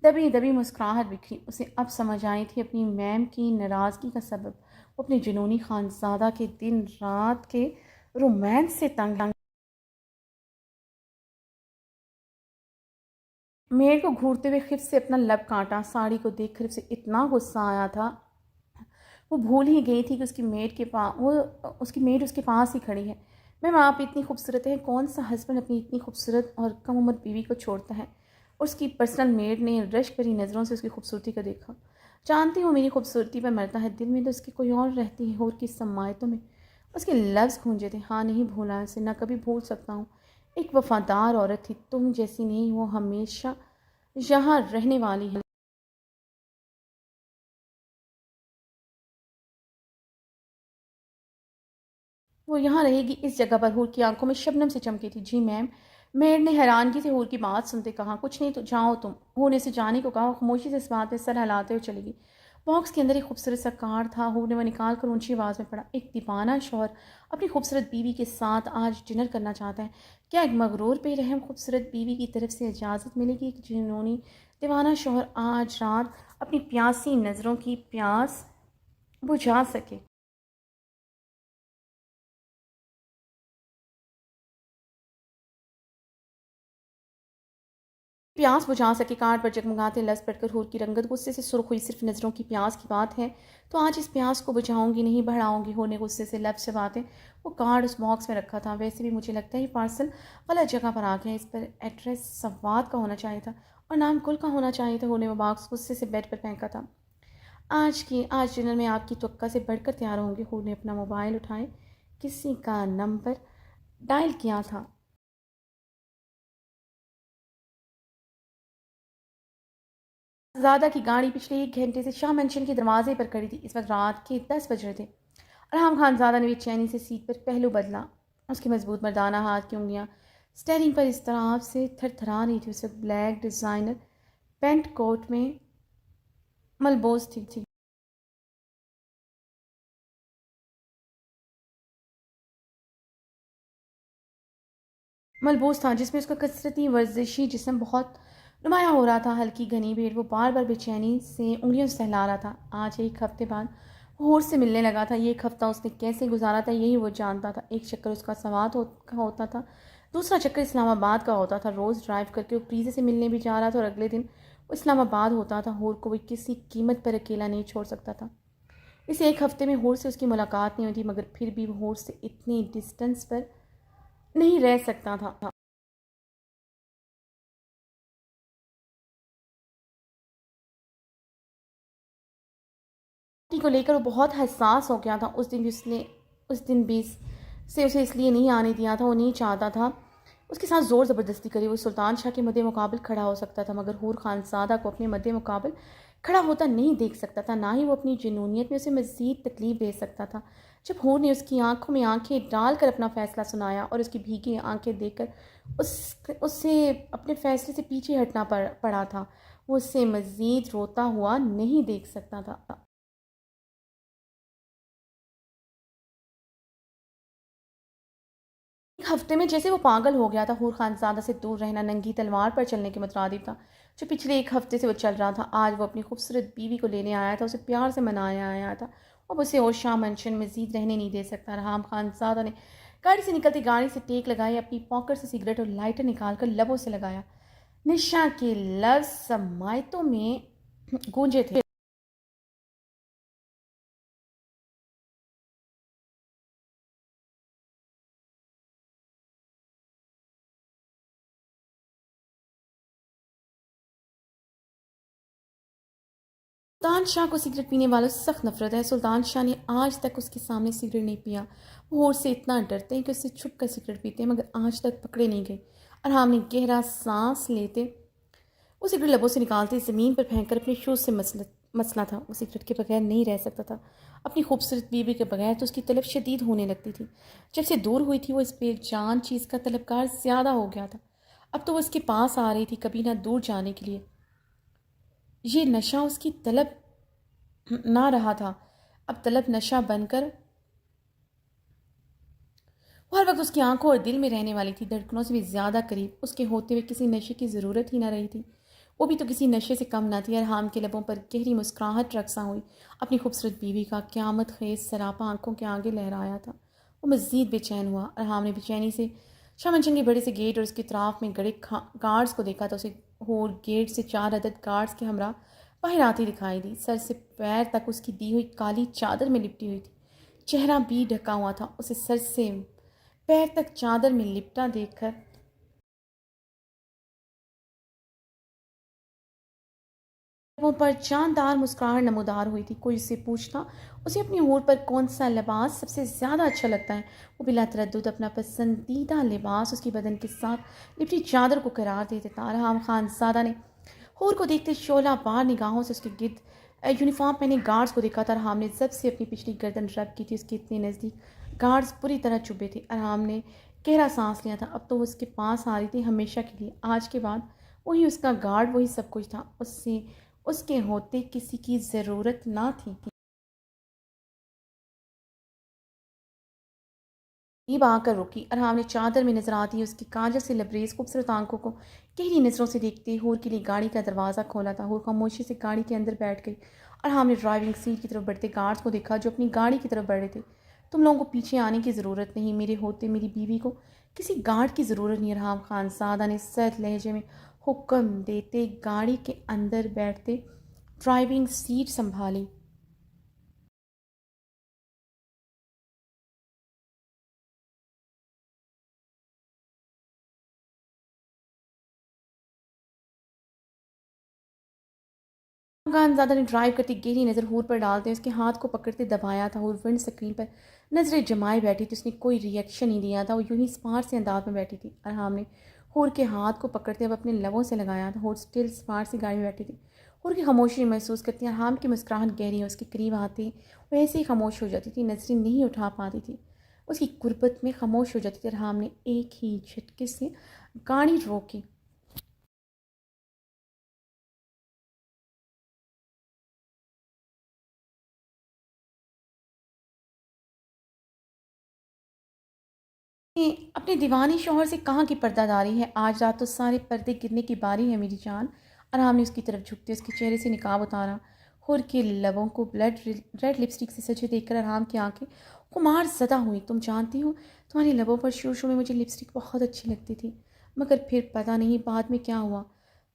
दबी दबी मुस्कुराहट बिखरी। उसे अब समझ आई थी अपनी मैम की नाराज़गी का सबब। वो अपने जुनूनी खानज़ादा के दिन रात के रोमांस से तंग। मेड को घूरते हुए खिफ से अपना लब काटा। साड़ी को देखकर उसे इतना गुस्सा आया था, वो भूल ही गई थी कि उसकी मेड उसके पास ही खड़ी है। मैम, आप इतनी खूबसूरत हैं, कौन सा हस्बैंड अपनी इतनी खूबसूरत और कम उम्र बीवी को छोड़ता है। उसकी पर्सनल मेड ने रश भरी नज़रों से उसकी खूबसूरती को देखा। जानती हूँ मेरी खूबसूरती पर मरता है, दिल में तो उसकी कोई और रहती है। और की समायतों में उसके लफ्ज़ गूंजे थे। हाँ, नहीं भूला उसे, ना कभी भूल सकता हूँ। एक वफादार औरत थी, तुम जैसी नहीं। वो हमेशा यहाँ रहने वाली है। वो यहाँ रहेगी इस जगह पर। हूर की आंखों में शबनम से चमकी थी। जी मैम, मेयर ने हैरानगी से हूर की बात सुनते कहा। कुछ नहीं तो जाओ तुम। हूर ने से जाने को कहा। खामोशी से इस बात पे सर हिलाते हुए चली गई। बॉक्स के अंदर एक खूबसूरत सा कार्ड था। हूर ने वो निकाल कर ऊंची आवाज़ में पढ़ा। एक दीवाना शौहर अपनी खूबसूरत बीवी के साथ आज डिनर करना चाहता है। क्या एक मगरूर बेरहम खूबसूरत बीवी की तरफ से इजाज़त मिलेगी कि जिन्होंने दीवाना शौहर आज रात अपनी प्यासी नज़रों की प्यास बुझा सके। प्यास बुझा सके। कार्ड पर जगमगाते लफ्ज़ पढ़कर हूर की रंगत गुस्से से सुर्ख हुई। सिर्फ नज़रों की प्यास की बात है तो आज इस प्यास को बुझाऊंगी, नहीं बढ़ाऊंगी। हूर ने गुस्से से लफ्ज़ चबाते वो कार्ड उस बॉक्स में रखा था। वैसे भी मुझे लगता है ये पार्सल गलत जगह पर आ गया। इस पर एड्रेस सवाद का होना चाहिए था और नाम गुल का होना चाहिए था। हूर ने वो बॉक्स गुस्से से बेड पर फेंका था। आज डिनर में आपकी त्वक्का से बढ़कर तैयार होंगे। हूर ने अपना मोबाइल उठाए, किसी का नंबर डायल किया था। ज़्यादा की गाड़ी पिछले 1 घंटे से शाह मंशन के दरवाजे पर खड़ी थी। इस वक्त रात के 10 बज रहे थे। अरहम खानज़ादा ने बेचैनी से सीट पर पहलू बदला। उसकी मजबूत मर्दाना हाथ की उंगलियां स्टेयरिंग पर इस तरह से थरथरा रही थी। उस वक्त ब्लैक डिज़ाइनर पेंट कोट में मलबूस थी। मलबूस था जिसमें उसका कसरती वर्जिशी जिस्म बहुत नुमाया हो रहा था। हल्की घनी भीड़ वो बार बार बेचैनी से उंगलियों से सहला रहा था। आज 1 हफ्ते बाद वो होर से मिलने लगा था। ये 1 हफ्ता उसने कैसे गुजारा था यही वो जानता था। एक चक्कर उसका का होता था, दूसरा चक्कर इस्लामाबाद का होता था। रोज़ ड्राइव करके वो प्रीति से मिलने भी जा रहा था और अगले दिन वो इस्लामाबाद होता था। होर को वो किसी कीमत पर अकेला नहीं छोड़ सकता था। इस 1 हफ्ते में होर से उसकी मुलाकात नहीं हुई थी, मगर फिर भी वो होर से इतनी डिस्टेंस पर नहीं रह सकता था। को लेकर वो बहुत हसास हो गया था। उस दिन भी से उसे इसलिए नहीं आने दिया था। वो नहीं चाहता था उसके साथ ज़ोर ज़बरदस्ती करी। वो सुल्तान शाह के मद्दे मुकाबल खड़ा हो सकता था, मगर हूर खानज़ादा को अपने मद्दे मुकाबल खड़ा होता नहीं देख सकता था। ना ही वो अपनी जुनूनियत में उसे मज़ीद तकलीफ़ दे सकता था। जब हूर ने उसकी आंखों में आंखें डालकर अपना फ़ैसला सुनाया और उसकी भीगी आंखें देखकर उससे अपने फ़ैसले से पीछे हटना पड़ा था, वो उससे मज़ीद रोता हुआ नहीं देख सकता था। एक हफ्ते में जैसे वो पागल हो गया था। हूर खानज़ादा से दूर रहना नंगी तलवार पर चलने के मुतरादिफ था। जो पिछले एक हफ्ते से वो चल रहा था, आज वो अपनी खूबसूरत बीवी को लेने आया था, उसे प्यार से मनाने आया था। अब उसे और शाम अनशन मज़ीद रहने नहीं दे सकता। राम खानज़ादा ने गाड़ी से निकलती गाड़ी से टेक लगाई, अपनी पॉकेट से सिगरेट और लाइटर निकाल कर लबों से लगाया। निशा के लफ्ज़ समायतों में गूंजे थे। सुल्तान शाह को सिगरेट पीने वालों से सख्त नफरत है। सुल्तान शाह ने आज तक उसके सामने सिगरेट नहीं पिया। वो होर से इतना डरते हैं कि उससे छुप कर सिगरेट पीते हैं, मगर आज तक पकड़े नहीं गए। अरहाम ने गहरा सांस लेते वो सिगरेट लबों से निकालते ज़मीन पर फेंक कर अपने शूज़ से मसला था। वो सिगरेट के बगैर नहीं रह सकता था। अपनी खूबसूरत बीवी के बगैर तो उसकी तलब शदीद होने लगती थी। जब से दूर हुई थी वो इस बेजान चीज़ का तलबगार ज़्यादा हो गया था। अब तो वो उसके पास आ रही थी, कभी ना दूर जाने के लिए। ये नशा उसकी तलब ना रहा था, अब तलब नशा बनकर वो हर वक्त उसकी आंखों और दिल में रहने वाली थी, धड़कनों से भी ज़्यादा करीब। उसके होते हुए किसी नशे की ज़रूरत ही ना रही थी। वो भी तो किसी नशे से कम ना थी। अरहाम के लबों पर गहरी मुस्कुराहट रक्सा हुई। अपनी खूबसूरत बीवी का क़यामत ख़ेज़ सरापा आंखों के आगे लहराया था। वो मज़ीद बेचैन हुआ। अरहाम ने बेचैनी से शामंचन के बड़े से गेट और उसके तराफ में गड़े गार्ड्स को देखा तो उसे होर गेट से 4 अदद गार्ड्स के हमरा बाहर आती दिखाई दी। सर से पैर तक उसकी दी हुई काली चादर में लिपटी हुई थी। चेहरा भी ढका हुआ था। उसे सर से पैर तक चादर में लिपटा देखकर लबों पर जानदार मुस्कुराहट नमूदार हुई थी। कोई उससे पूछता उसे अपनी होठ पर कौन सा लिबास सबसे ज़्यादा अच्छा लगता है, वो बिला तरद्दुद अपना पसंदीदा लिबास उसकी बदन के साथ लिपटी चादर को करार दे देता। रहाम खानज़ादा ने हूर को देखते शोला बार निगाहों से उसके गिर्द यूनिफॉर्म पहने गार्ड्स को देखा था। अरहाम ने जब से अपनी पिछली गर्दन रब की थी, उसके इतने नज़दीक गार्ड्स पूरी तरह चुभे थे। अरहाम ने गहरा सांस लिया था। अब तो वो उसके पास आ रही थी हमेशा के लिए। आज के बाद वही उसका गार्ड, वही सब कुछ था। उससे उसके होते किसी की ज़रूरत ना थी। करीब आकर रुकी। अरहाम ने चादर में नजर आती उसकी काजल से लबरेज खूबसूरत आंखों को गहरी नज़रों से देखते हूर के लिए गाड़ी का दरवाज़ा खोला था। हूर खामोशी से गाड़ी के अंदर बैठ गई। अरहाम ने ड्राइविंग सीट की तरफ बढ़ते गार्ड्स को देखा जो अपनी गाड़ी की तरफ बढ़ रहे थे। तुम लोगों को पीछे आने की ज़रूरत नहीं, मेरे होते मेरी बीवी को किसी गार्ड की ज़रूरत नहीं। अरहाम खानज़ादा ने सर्द लहजे में हुक्म देते गाड़ी के अंदर बैठते ड्राइविंग सीट संभाली। खानज़ादा ने ड्राइव करती गहरी नज़र हूर पर डालते उसके हाथ को पकड़ते दबाया था। हूर विंड स्क्रीन पर नज़रें जमाए बैठी थी। उसने कोई रिएक्शन नहीं दिया था। वो यूं ही स्मार्ट से अंदाज में बैठी थी। अरहाम ने हूर के हाथ को पकड़ते अब अपने लबों से लगाया था। हूर स्टिल स्मार्ट सी गाड़ी में बैठी थी। हूर की खामोशी महसूस करती अरहाम की मुस्कुराहट गहरी है। उसके करीब आते वो ऐसे ही खामोश हो जाती थी, नजरें नहीं उठा पाती थी। उसकी गुर्बत में खामोश हो जाती थी। अरहाम ने एक ही झटके से गाड़ी रोकी। ने अपने दीवानी शौहर से कहाँ की पर्दादारी है, आज रात तो सारे पर्दे गिरने की बारी है मेरी जान। आराम ने उसकी तरफ झुकते उसके चेहरे से निकाब उतारा। हुर के लबों को ब्लड रेड लिपस्टिक से सजे देखकर आराम की आंखें खुमार ज़दा हुई। तुम जानती हो तुम्हारे लबों पर शुरू शुरू में मुझे लिपस्टिक बहुत अच्छी लगती थी, मगर फिर पता नहीं बाद में क्या हुआ,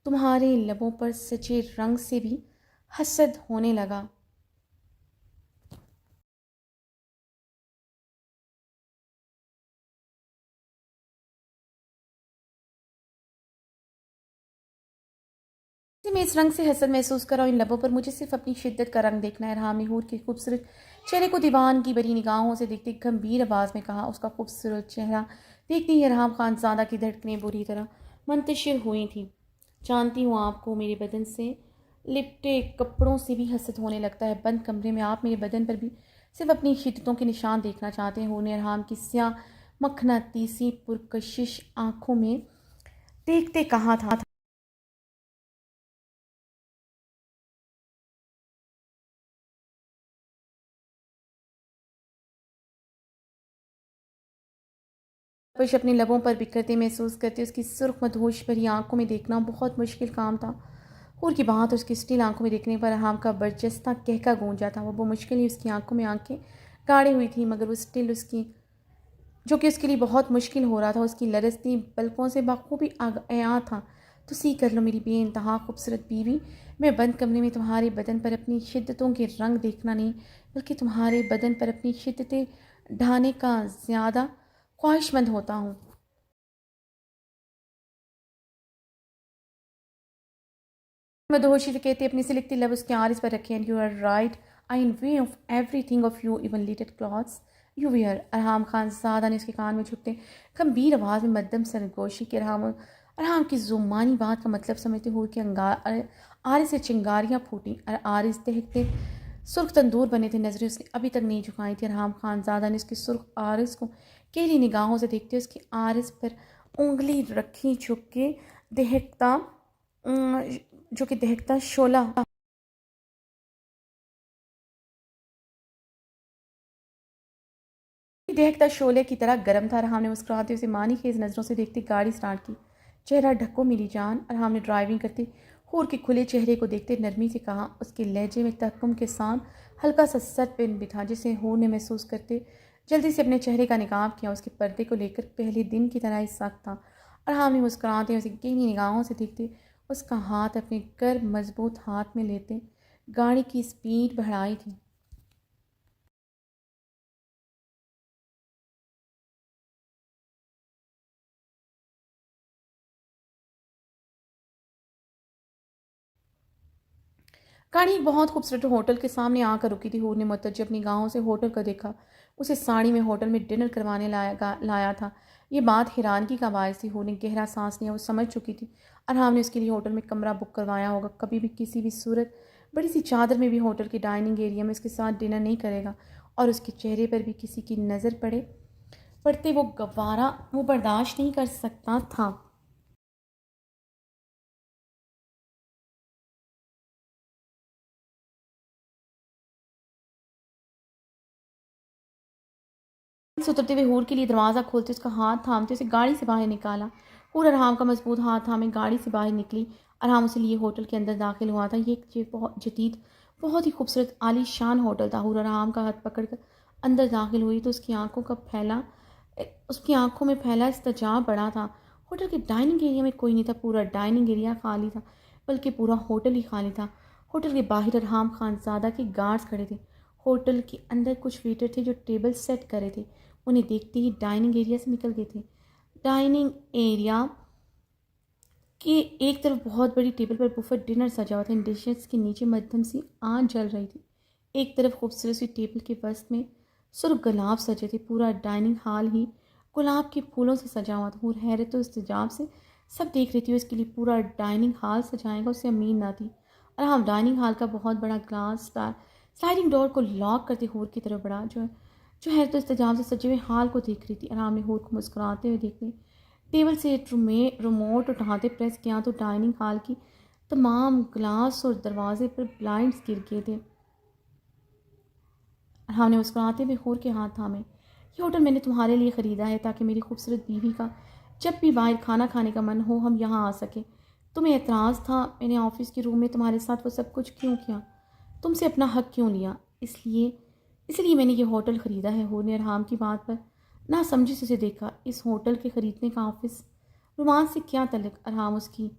तुम्हारे लबों पर सजे रंग से भी हसद होने लगा। मैं इस रंग से हसद महसूस कर रहा हूँ इन लबों पर, मुझे सिर्फ अपनी शिद्दत का रंग देखना है। रहा हूर की खूबसूरत चेहरे को दीवान की बड़ी निगाहों से देखते गंभीर आवाज़ में कहा। उसका खूबसूरत चेहरा देखते ही अरहाम खानज़ादा की धड़कनें बुरी तरह मुंतशिर हुई थीं। जानती हूँ आपको मेरे बदन से लिपटे कपड़ों से भी हसद होने लगता है। बंद कमरे में आप मेरे बदन पर भी सिर्फ अपनी शिद्दतों के निशान देखना चाहते हैं। उन्हें अरहाम की स्याह मखनातीसी पुरकशिश आंखों में देखते कहा था तपिश अपने लबों पर बिखरते महसूस करते उसकी सुर्ख मदहोश भरी आंखों में देखना बहुत मुश्किल काम था। हूर की बात उसकी स्टील आंखों में देखने पर अरहाम का बरजस्ता कहका गूंजा था। वो मुश्किल ही उसकी आंखों में आंखें गाड़ी हुई थी, मगर वो स्टिल उसकी जो कि उसके लिए बहुत मुश्किल हो रहा था। उसकी लरजती पलकों से बखूबी आया था। तुसी कर लो मेरी बेइंतहा खूबसूरत बीवी, मैं बंद कमरे में तुम्हारे बदन पर अपनी शिद्दतों के रंग देखना नहीं, बल्कि तुम्हारे बदन पर अपनी शिद्दतें ढाने का ज़्यादा ख्वाहिशमंद होता हूँ। मदहोशी से कहते अपनी सिलकती लब उसके आरिस पर रखे। And you are right, I in way of everything of you even little clothes you wear. Arham Khan ज़्यादा ने उसके कान में छुपते गंभीर आवाज़ में मध्यम सरगोशी के अरहाम की जुमानी बात का मतलब समझते हुए कि आरिस से चिंगारियाँ फूटी और आरिस दहकते सुर्ख तंदूर बने थे। नजरें उसने अभी तक नहीं झुकाई थी। अरहाम खान ज़्यादा ने उसकी सुर्ख आरिस को गहरी निगाहों से देखते उसकी आरिस पर उंगली रखी, झुक के दहकता जो कि दहकता शोला दहकता शोले की तरह गर्म था। अरहाम ने मुस्कुराते उसे मानी खेज नज़रों से देखते गाड़ी स्टार्ट की। चेहरा ढको मेरी जान। अरहाम ने ड्राइविंग करते हूर के खुले चेहरे को देखते नरमी से कहा। उसके लहजे में तहक्कुम के साथ हल्का सा सटपिन भी था, जिसे हूर ने महसूस करते जल्दी से अपने चेहरे का निकाब किया। उसके पर्दे को लेकर पहले दिन की तरह ही सख्त था। अरहाम ने मुस्कुराते उसे गहरी निगाहों से देखते उसका हाथ अपने गर्म मजबूत हाथ में लेते गाड़ी की स्पीड बढ़ाई थी। गाड़ी एक बहुत खूबसूरत होटल के सामने आकर रुकी थी। हूर ने मुतज्जब निगाहों से होटल को देखा। उसे साड़ी में होटल में डिनर करवाने लाया था। ये बात हैरानगी का बायस थी। हूर ने गहरा सांस लिया। वो समझ चुकी थी अरहाम ने उसके लिए होटल में कमरा बुक करवाया होगा। कभी भी किसी भी सूरत बड़ी सी चादर में भी होटल के डाइनिंग एरिया में उसके साथ डिनर नहीं करेगा। और उसके चेहरे पर भी किसी की नज़र पड़ते वो बर्दाश्त नहीं कर सकता था। से उतरते हुए हूर के लिए दरवाज़ा खोलते उसका हाथ थामते उसे गाड़ी से बाहर निकाला। हूर अरहाम का मजबूत हाथ थामे गाड़ी से बाहर निकली। अरहाम उसे लिए होटल के अंदर दाखिल हुआ था। ये एक बहुत जदीद बहुत ही खूबसूरत आलीशान होटल था। हूर अरहाम का हाथ पकड़कर अंदर दाखिल हुई तो उसकी आंखों में फैला इस्तजाब बड़ा था। होटल के डाइनिंग एरिया में कोई नहीं था। पूरा डाइनिंग एरिया खाली था, बल्कि पूरा होटल ही खाली था। होटल के बाहर अरहाम खानज़ादा के गार्ड्स खड़े थे। होटल के अंदर कुछ वेटर थे जो टेबल सेट करे थे। उन्हें देखते ही डाइनिंग एरिया से निकल गए थे। डाइनिंग एरिया की एक तरफ बहुत बड़ी टेबल पर बुफे डिनर सजा हुआ था। इन डिशेस के नीचे मध्यम सी आंच जल रही थी। एक तरफ खूबसूरत सी टेबल के वस्त में सुर्ख गुलाब सजे थे। पूरा डाइनिंग हॉल ही गुलाब के फूलों से सजा हुआ था। और हैरत तो इस्तजाब से सब देख रही थी उसके लिए पूरा डाइनिंग हॉल सजाएगा उसे उम्मीद ना थी। और हाँ, डाइनिंग हॉल का बहुत बड़ा ग्लास स्लाइडिंग डोर को लॉक करते हूर की तरफ बढ़ा जो है तो इस्तेजाम से सजे हुए हाल को देख रही थी। आराम ने हूर को मुस्कुराते हुए देखने टेबल से रिमोट उठाते प्रेस किया तो डाइनिंग हॉल की तमाम ग्लास और दरवाजे पर ब्लाइंड्स गिर गए थे। आराम ने मुस्कुराते हुए हूर के हाथ थामे। ये होटल मैंने तुम्हारे लिए ख़रीदा है ताकि मेरी खूबसूरत बीवी का जब भी बाहर खाना खाने का मन हो हम यहाँ आ सके। तुम्हें एतराज़ था मैंने ऑफिस के रूम में तुम्हारे साथ वो सब कुछ क्यों किया, तुमसे अपना हक क्यों लिया, इसलिए इसलिए मैंने ये होटल ख़रीदा है। हूर ने अरहाम की बात पर ना समझी से उसे देखा। इस होटल के ख़रीदने का ऑफिस रोमांस से क्या तल्लुक़। अरहाम उसकी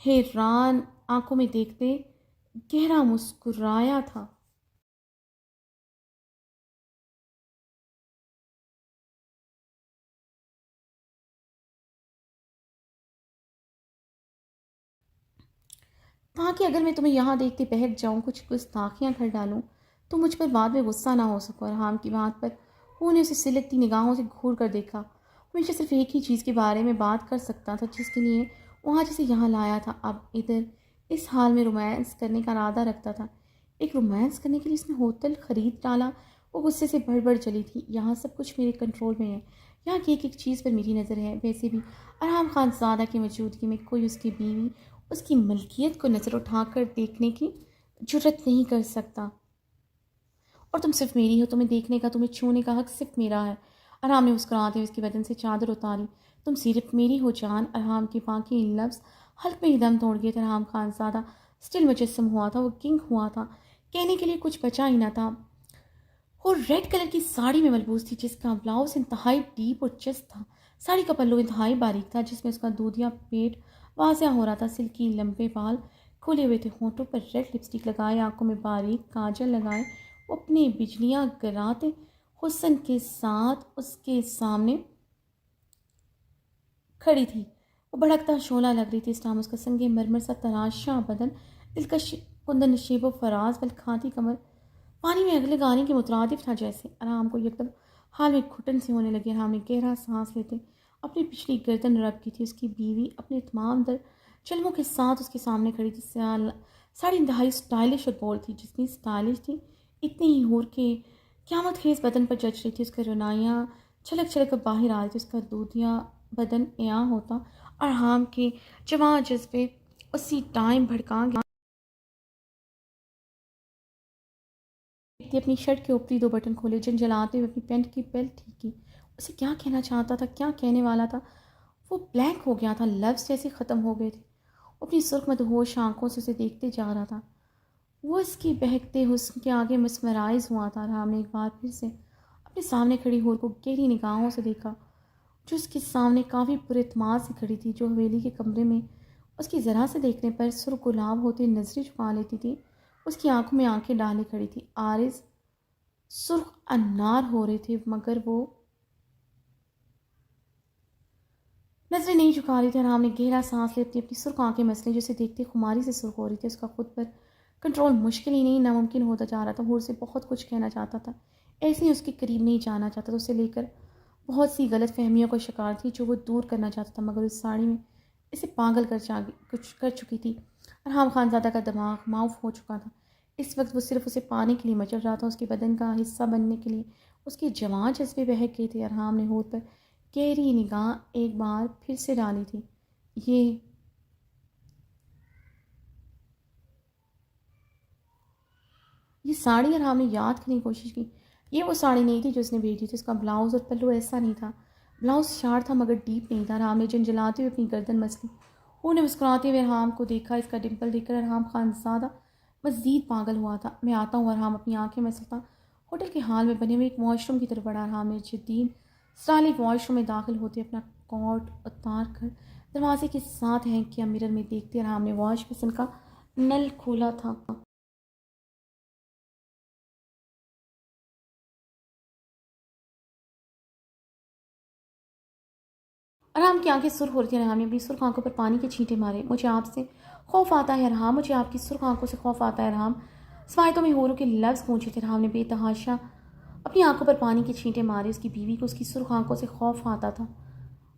हैरान आंखों में देखते गहरा मुस्कुराया था। ताकि अगर मैं तुम्हें यहाँ देखते बहक जाऊँ, कुछ गुस्ताखियाँ कर डालूँ तो मुझ पर बाद में गुस्सा ना हो सको। अरहाम की बात पर हूर ने उसे सिलकती निगाहों से घूर कर देखा। हमेशा सिर्फ एक ही चीज़ के बारे में बात कर सकता था, जिसके लिए वहाँ जिसे यहाँ लाया था, अब इधर इस हाल में रोमांस करने का इरादा रखता था। एक रोमांस करने के लिए इसने होटल ख़रीद डाला। वो गुस्से से भड़बड़ चली थी। यहाँ सब कुछ मेरे कंट्रोल में है, यहाँ की एक एक चीज़ पर मेरी नज़र है। वैसे भी अरहम खानज़ादा की मौजूदगी में कोई उसकी बीवी, उसकी मलकियत को नज़र उठाकर देखने की जुर्रत नहीं कर सकता। और तुम सिर्फ मेरी हो, तुम्हें देखने का, तुम्हें छूने का हक सिर्फ मेरा है। अरहम ने मुस्कुराते हुए उसके बदन से चादर उतारी। तुम सिर्फ मेरी हो जान। अरहम के बाकी लफ्ज़ हल्क में ही दम तोड़ गए थे। अरहम खानज़ादा स्टिल मुजस्सम हुआ था, वो किंग हुआ था। कहने के लिए कुछ बचा ही ना था। वो रेड कलर की साड़ी में मलबूस थी, जिसका ब्लाउज इंतहाई डीप और चस्त था। साड़ी का पल्लू इंतहाई बारीक था, जिसमें उसका दूधिया पेट वाज़ह हो रहा था। सिल्की लंबे बाल खोले हुए थे, होंठों पर रेड लिपस्टिक लगाए, आंखों में बारीक काजल लगाए वो अपनी बिजलियां गिराते हुस्न के साथ उसके सामने खड़ी थी। वो भड़कता शोला लग रही थी। इस टाइम उसका संगे मरमर सा तराशा बदन, दिलकश कुंदन नशीब फराज बल खाती कमर पानी में अगले गाने के मुतरादिफ था। जैसे आराम को एकदम हाल में घुटन से होने लगे। आराम ने गहरा सांस लेते अपनी पिछली गर्दन रब की थी। उसकी बीवी अपने तमाम दर चलमों के साथ उसके सामने खड़ी थी। साड़ी इंतहाई स्टाइलिश और बोल्ड थी। जितनी स्टाइलिश थी इतनी ही हूर के क़यामत खेज बदन पर जच रही थी। उसका रोनाइयाँ छलक छलक कर बाहर आ रही थी। उसका दूधिया बदन एया होता और हाम के जवां जज्बे उसी टाइम भड़का गया। अपनी शर्ट के ऊपरी दो बटन खोले, झंझलाते हुए अपनी पैंट की बेल्ट ठीक की। उसे क्या कहना चाहता था, क्या कहने वाला था, वो ब्लैंक हो गया था। लफ्ज़ जैसे ख़त्म हो गए थे। वो अपनी सुर्ख मदहोश आंखों से उसे देखते जा रहा था। वो इसकी बहकते हुस्न के आगे मस्मराइज हुआ था। राम ने एक बार फिर से अपने सामने खड़ी हूर को गहरी निगाहों से देखा, जो उसके सामने काफ़ी पुरएतमाद से खड़ी थी, जो हवेली के कमरे में उसकी ज़रा से देखने पर सुर गुलाब होते नजरें झुका लेती थी। उसकी आंखों में आंखें डाले खड़ी थी। आरिज़ सुर्ख अनार हो रहे थे, मगर वो नजरें नहीं झुका रही थी। आराम ने गहरा सांस लेती अपनी सुर्ख आंखें मसले, जिसे देखते खुमारी से सुर्ख हो रही थी। उसका खुद पर कंट्रोल मुश्किल ही नहीं नामुमकिन होता जा रहा था। हूर से बहुत कुछ कहना चाहता था, ऐसे ही उसके करीब नहीं जाना चाहता था। उसे लेकर बहुत सी गलत फहमियों का शिकार थी, जो वो दूर करना चाहता था, मगर उस साड़ी में इसे पागल कुछ कर चुकी थी। अरहम खानज़ादा का दिमाग माउफ हो चुका था। इस वक्त वो सिर्फ उसे पाने के लिए मचल रहा था, उसके बदन का हिस्सा बनने के लिए। उसके जवान जज्बे बहक गए थे। अरहम ने होठ पर गहरी निगाह एक बार फिर से डाली थी। ये साड़ी अरहम ने याद करने की कोशिश की। ये वो साड़ी नहीं थी जो उसने भेजी थी। उसका ब्लाउज़ और पल्लू ऐसा नहीं था। ब्लाउज़ शार्ट था मगर डीप नहीं था। अरहम ने झंझलाते हुए अपनी गर्दन मसली। उन्हें मुस्कुराते हुए अरहम को देखा। इसका डिम्पल देखकर अरहम खानज़ादा मज़ीद पागल हुआ था। मैं आता हूँ। अरहम अपनी आंखें मसलता होटल के हाल में बने हुए एक वॉशरूम की तरफ बढ़ा। अरहम ने जदीद स्टाइलिश वॉशरूम में दाखिल होते अपना कोट उतार कर दरवाजे के साथ हैंग किया। मिरर में देखते अरहम ने वॉश बेसिन का नल खोला था। अरहम की आंखें सुर्ख हो रही थी। अरहम ने अपनी सुर्ख आंखों पर पानी के छींटे मारे। मुझे आपसे खौफ आता है अरहम, मुझे आपकी सुर्ख आंखों से खौफ आता है अरहम। स्वायतों में होरों के लफ्ज़ गूंजे थे। अरहम ने बेतहाशा अपनी आंखों पर पानी के छींटे मारे। उसकी बीवी को उसकी सुर्ख आंखों से खौफ आता था,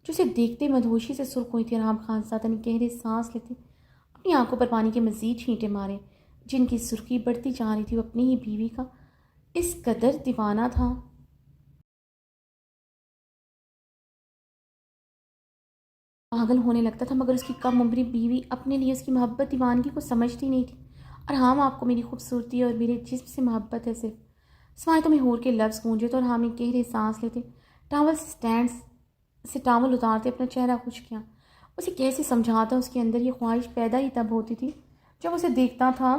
जो उसे देखते मदहोशी से सुर्ख हुई थी। अरहम खानज़ादा ने गहरे सांस लेते अपनी आंखों पर पानी के मज़ीद छींटे मारे, जिनकी सुर्खी बढ़ती जा रही थी। वो अपनी ही बीवी का इस कदर दीवाना था, पागल होने लगता था, मगर उसकी कम उम्री बीवी अपने लिए उसकी मोहब्बत दीवानगी को समझती नहीं थी। और हाँ, आपको मेरी खूबसूरती और मेरे जिस्म से मोहब्बत है सिर्फ। सिवाय तो मैं हूर के लफ्ज़ गूंजे तो और हाँ ने गहरे सांस लेते टावल स्टैंड से टावल उतारते अपना चेहरा खुश किया। उसे कैसे समझाता, उसके अंदर ये ख्वाहिश पैदा ही तब होती थी जब उसे देखता था,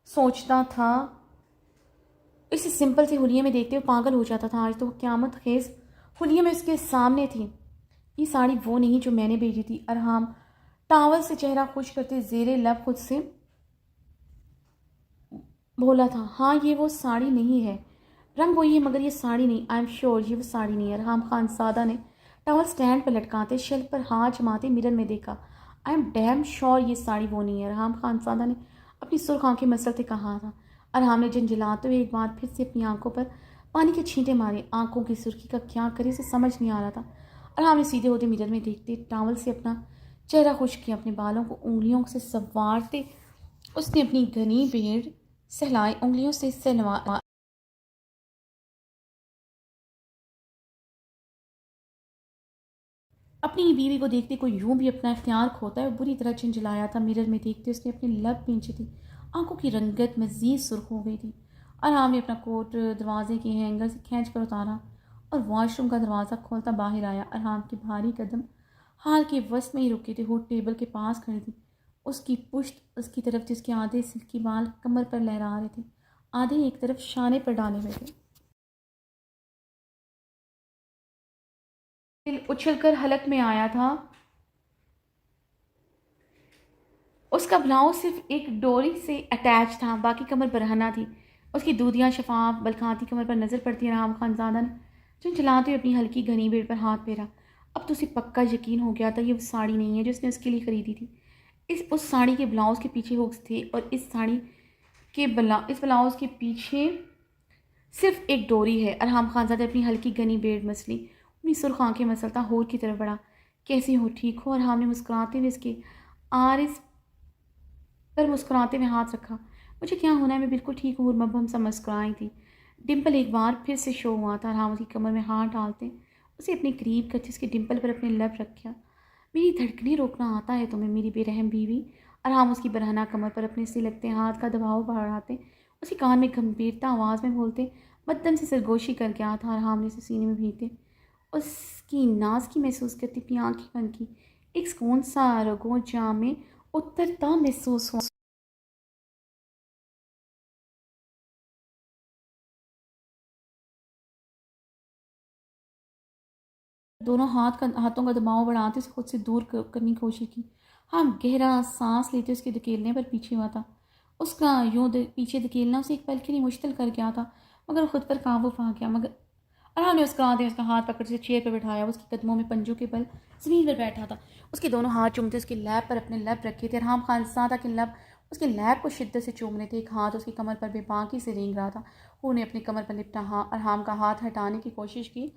सोचता था, इसे सिंपल से हुलिये में देखते हुए पागल हो जाता था। आज तो क़यामत खेज हुलिये में उसके सामने थी। ये साड़ी वो नहीं जो मैंने भेजी थी। अरहम टावल से चेहरा खुश करते जेरे लब खुद से बोला था, हाँ ये वो साड़ी नहीं है, रंग वही है मगर ये साड़ी नहीं। आई एम श्योर ये वो साड़ी नहीं है। अरहम खानज़ादा ने टावल स्टैंड पर लटकाते शेल्फ पर हाथ जमाते मिरर में देखा। आई एम डैम श्योर ये साड़ी वो नहीं है, अरहम खानज़ादा ने अपनी सुर्ख आंखें मसलते कहा था। अरहम ने झंझलाते हुए एक बार फिर से अपनी आंखों पर पानी के छींटे मारे। आंखों की सुर्खी का क्या करे उसे समझ नहीं आ रहा था। अरहाम ने सीधे होते मिरर में देखते टावल से अपना चेहरा खुश्क किया, अपने बालों को उंगलियों से संवारते उसने अपनी घनी बेड़ सहलाए, उंगलियों से सहलवा अपनी बीवी को देखते कोई यूं भी अपना इख्तियार खोता है और बुरी तरह झंझलाया था। मिरर में देखते उसने अपनी लब खींची थी, आंखों की रंगत मजीद सुर्ख हो गई थी। आराम ने अपना कोट दरवाजे के हैंगर से खींच कर उतारा और वॉशरूम का दरवाज़ा खोलता बाहर आया। आराम के भारी कदम हाल के वस्त में ही रुके थे। वो टेबल के पास खड़ी थी, उसकी पुश्त उसकी तरफ थी, उसके आधे सिल्की बाल कमर पर लहरा रहे थे, आधे एक तरफ शाने पर डाले हुए थे। दिल उछलकर हलक में आया था। उसका ब्लाउज सिर्फ एक डोरी से अटैच था, बाकी कमर बरहना थी। उसकी दूधियाँ शफाफ बलखाती कमर पर नज़र पड़ती। राम खानजादा ने चुनचलाते हुए अपनी हल्की घनी बेड़ पर हाथ फेरा। अब तो उसे पक्का यकीन हो गया था ये वो साड़ी नहीं है जो उसने उसके लिए खरीदी थी। उस साड़ी के ब्लाउज के पीछे हुक्स थे और इस ब्लाउज के पीछे सिर्फ एक डोरी है। अरहाम खानजादा अपनी हल्की घनी बेड़ मसली, अपनी सुर्ख आंखें मसलता होर की तरफ बढ़ा। कैसी हो, ठीक हो? अरहाम ने मुस्कुराते हुए इसके आरिस पर मुस्कुराते हुए हाथ रखा। मुझे क्या होना है, मैं बिल्कुल ठीक हूँ। मबहम सा मुस्कुराई थी। डिम्पल एक बार फिर से शो हुआ था। अरहाम उसकी कमर में हाथ डालते उसे अपने करीब करके उसके डिम्पल पर अपने लब रखा। मेरी धड़कनें रोकना आता है तुम्हें मेरी बेरहम बीवी? अरहाम उसकी बरहना कमर पर अपने से लगते हाथ का दबाव बढ़ाते उसी कान में गंभीरता आवाज़ में बोलते मद्दन से सरगोशी कर गया था। अरहाम ने उसे सीने में भीगते उसकी नाज की महसूस करती अपनी आँखें बंद की। एक सुकून सा रगो जा में उतरता महसूस हुआ। दोनों हाथों का दबाव बढ़ाते उसे खुद से दूर करने की कोशिश की। हाँ, गहरा सांस लेते उसके धकेलने पर पीछे हुआ था। उसका पीछे धकेलना उसे एक पल के लिए मुश्किल कर गया था, मगर खुद पर काबू पा गया। मगर अरहाम ने उसका हाथ पकड़ से चेयर पर बैठाया। उसके कदमों में पंजों के बल ज़मीन पर बैठा था। उसके दोनों हाथ चूमते उसके लैब पर अपने लब रखे थे। अरहाम खानज़ादा के लब उसके लैब को शिद्दत से चूमने थे। एक हाथ उसकी कमर पर बेबाकी से रेंग रहा था। उन्हें अपनी कमर पर लिपटा अरहाम का हाथ हटाने की कोशिश की।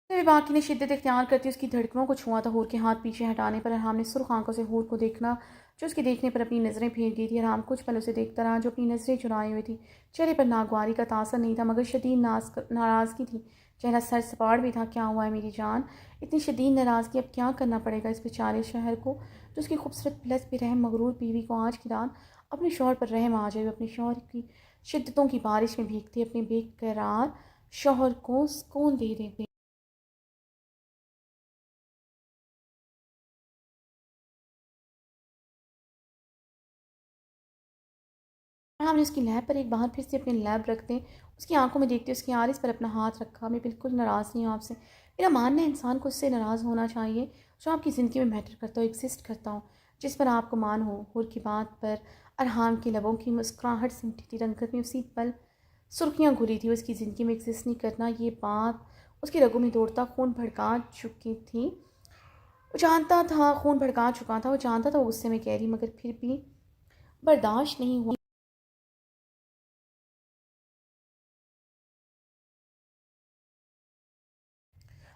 फिर बाकी ने शिद्दत इख्तियार करती उसकी धड़कनों को छुआ था। हूर के हाथ पीछे हटाने पर अरहाम ने सुर्ख आंखों से हूर को देखना जो उसके देखने पर अपनी नज़रें फेर गई थी। अरहाम कुछ पल उसे देखता रहा जो अपनी नज़रें चुराई हुई थी। चेहरे पर नागवारी का तासर नहीं था, मगर शदीद नाराज़गी थी। चेहरा सर सपाट भी था। क्या हुआ है मेरी जान? इतनी शदीद नाराज़गी? अब क्या करना पड़ेगा इस बेचारे शहर को जो उसकी खूबसूरत प्लस बेरहम मगरूर बीवी को आज की रात अपने शौहर पर रहम आ जाए। अपने शौहर की शिद्दतों की बारिश में भीगती अपने बेकरार शौहर को सुकून दे दे। हमने उसकी लैब पर एक बार फिर से अपने लैब रखते उसकी आंखों में देखते उसकी आरिस पर अपना हाथ रखा। मैं बिल्कुल नाराज़ नहीं हूँ आपसे। मेरा मानना है इंसान को उससे नाराज़ होना चाहिए जो आपकी ज़िंदगी में मैटर करता हो, एग्जिस्ट करता हो, जिस पर आपको मान हो। हुर की बात पर अरहाम के लबों की मुस्कुराहट सिमटी थी। रंगत में उसी पल सुर्खियाँ घुरी थी। उसकी ज़िंदगी में एग्जिस्ट नहीं करना, ये बात उसके रगों में दौड़ता खून भड़का चुकी थी। वो जानता था खून भड़का चुका था। वो जानता था वो गुस्से में कह रही, मगर फिर भी बर्दाश्त नहीं हुआ।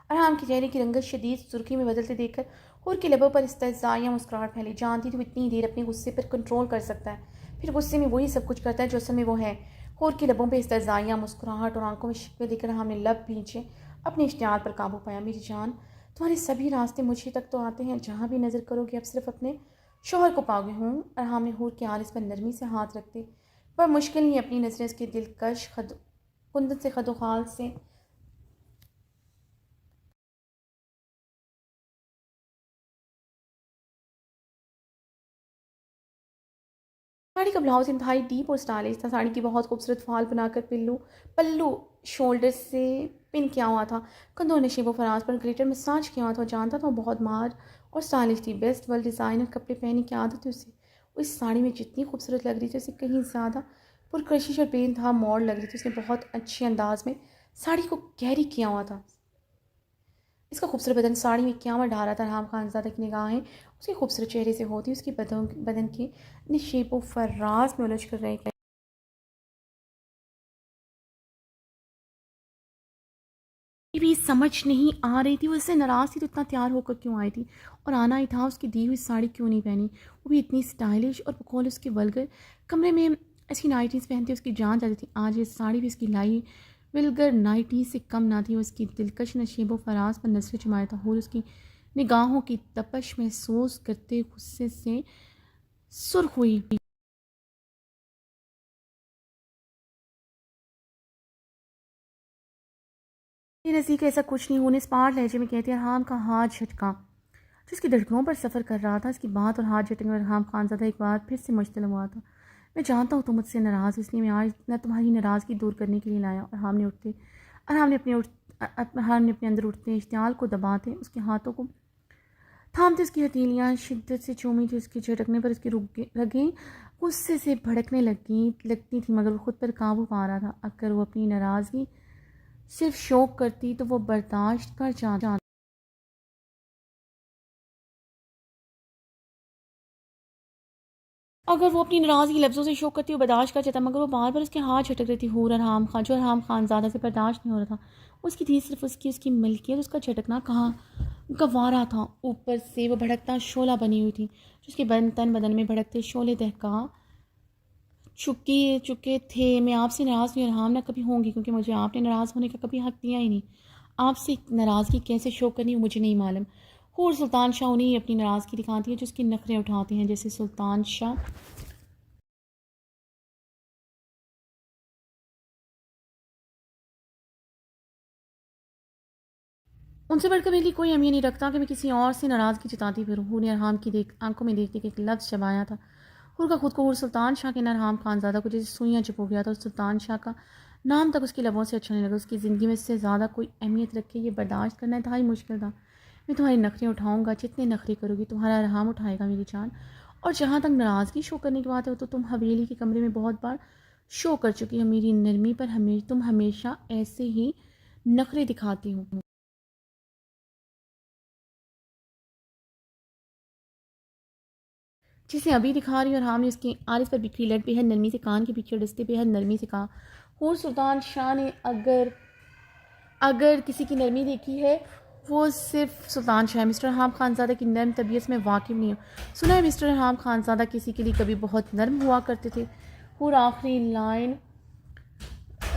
अरहाम के चेहरे की रंगत शदीद सुर्खी में बदलते देखकर हूर के लबों पर इस्तहज़ाया मुस्कुराहट फैली। जानती थी वो इतनी देर अपने गुस्से पर कंट्रोल कर सकता है, फिर गुस्से में वही सब कुछ करता है जो असल में वो है। हूर के लबों पर इस्तहज़ाया मुस्कुराहट और आंखों में शिकवे देखकर अरहाम ने लब खींचे अपने इश्तिहार पर काबू पाया। मेरी जान, तुम्हारे सभी रास्ते मुझे तक तो आते हैं, जहाँ भी नज़र करोगे अब सिर्फ अपने शोहर को पाओगे हूँ। अरहाम ने हूर के आरिस पर नरमी से हाथ रखते पर मुश्किल ही अपनी नज़रें उसके दिलकश कुंदन से खदोखाल से साड़ी का ब्लाउज इंतहाई डीप और स्टाइलिश था। साड़ी की बहुत खूबसूरत फाल बनाकर पल्लू शोल्डर से पिन किया हुआ था। कंधों नशीबो फराज पर ग्लिटर मसाज किया हुआ था। जानता था वो बहुत मार और स्टाइलिश थी। बेस्ट वर्ल्ड डिज़ाइनर कपड़े पहनने की आदत थी उसे। उस साड़ी में जितनी खूबसूरत लग रही थी उसे कहीं ज़्यादा पुरकशिश और बेनतहा मोड़ लग रही थी। उसने बहुत अच्छे अंदाज में साड़ी को कैरी किया हुआ था। इसका खूबसूरत बदन साड़ी में क्या ढा रहा था। राम खानज़ादा की निगाहें उसके खूबसूरत चेहरे से होती उसकी बदन के निशेब व फराज में उलझ कर रह गई। ये भी समझ नहीं आ रही थी, वो उससे नाराज़ थी तो इतना तैयार होकर क्यों आई थी, और आना ही था, उसकी दी हुई साड़ी क्यों नहीं पहनी, वो भी इतनी स्टाइलिश, और बकौल उसके वल्गर कमरे में ऐसी नाइटीज़ पहनती उसकी जान जाती थी। आज ये साड़ी भी उसकी लाई विल्गर नाइटी से कम ना थी। उसकी दिलकश नशीबो फराज पर नजरें जमाया था और उसकी निगाहों की तपश महसूस करते गुस्से से सुर्ख हुई। ये नज़दीक ऐसा कुछ नहीं होने स्पार लहजे में कहते अरहाम का हाथ झटका जो उसकी धड़कनों पर सफ़र कर रहा था। इसकी बात और हाथ झटकने में अरहाम खानज़ादा एक बार फिर से मुश्तल हुआ था। मैं जानता हूँ तुम मुझसे नाराज़, इसलिए मैं आज न तुम्हारी नाराज़गी दूर करने के लिए लाया। अरहाम ने अपने अंदर उठते इश्तियाल को दबाते उसके हाथों को थामते उसकी हथेलियाँ शिद्दत से चूमी थी। उसके झटकने पर उसकी रगें गुस्से से भड़कने लगती थी, मगर वो खुद पर काबू पा रहा था। अगर वो अपनी नाराज़गी सिर्फ शौक करती तो वो बर्दाश्त कर जाता। अगर वो अपनी नाराज़गी लफ्ज़ों से शो करती, वो बर्दाश्त कर जाता, मगर वो बार बार उसके हाथ झटक रही थी। हूर अरहाम खान, जो अरहाम खान ज़्यादा से बर्दाश्त नहीं हो रहा था। उसकी थी सिर्फ उसकी मिल्कियत, उसका झटकना कहाँ गंवारा था। ऊपर से वो भड़कता शोला बनी हुई थी, जो उसके तन बदन में भड़कते शोले दहका चुके थे। मैं आपसे नाराज़ नहीं अरहाम ना कभी होंगी, क्योंकि मुझे आपने नाराज़ होने का कभी हक दिया ही नहीं। आपसे नाराज़गी कैसे शो करनी मुझे नहीं मालूम। हूर सुल्तान शाह उन्हें अपनी नाराज़गी दिखाती है जो उसकी नखरे उठाती हैं, जैसे सुल्तान शाह उनसे बढ़कर मेरे लिए कोई अहमियत नहीं रखता कि मैं किसी और से नाराज़गी जताती फिरूँ। हूर ने अरहाम की आंखों में देखते कि एक लफ्ज़ चबाया था। हूर का खुद को हूर सुल्तान शाह के अरहाम खानज़ादा को जैसे सुइयाँ चुप हो गया था। सुल्तान शाह का नाम तक उसके लबों से अच्छा नहीं लगा। उसकी ज़िंदगी में इससे ज़्यादा कोई अहमियत रखे ये बर्दाश्त करना इंतहाई मुश्किल था। मैं तुम्हारी नखरे उठाऊँगा, जितने नखरे करोगी तुम्हारा अरहाम उठाएगा मेरी जान। और जहाँ तक नाराज़गी शो करने की बात है तो तुम हवेली के कमरे में बहुत बार शो कर चुकी हो मेरी नरमी पर। तुम हमेशा ऐसे ही नखरे दिखाती हो जिसे अभी दिखा रही, और हमने उसकी आरिस पर बिखरी लट बेहद नरमी से कान के पीछे डसते बेहद नरमी से कहा। हूर सुल्तान शाह ने अगर अगर किसी की नरमी देखी है वो सिर्फ सुल्तान शाह। मिस्टर हाम खानज़ादा की नर्म तबीयत में वाकिफ़ नहीं हो। सुना है मिस्टर हाम खानज़ादा किसी के लिए कभी बहुत नर्म हुआ करते थे। हूर आखिरी लाइन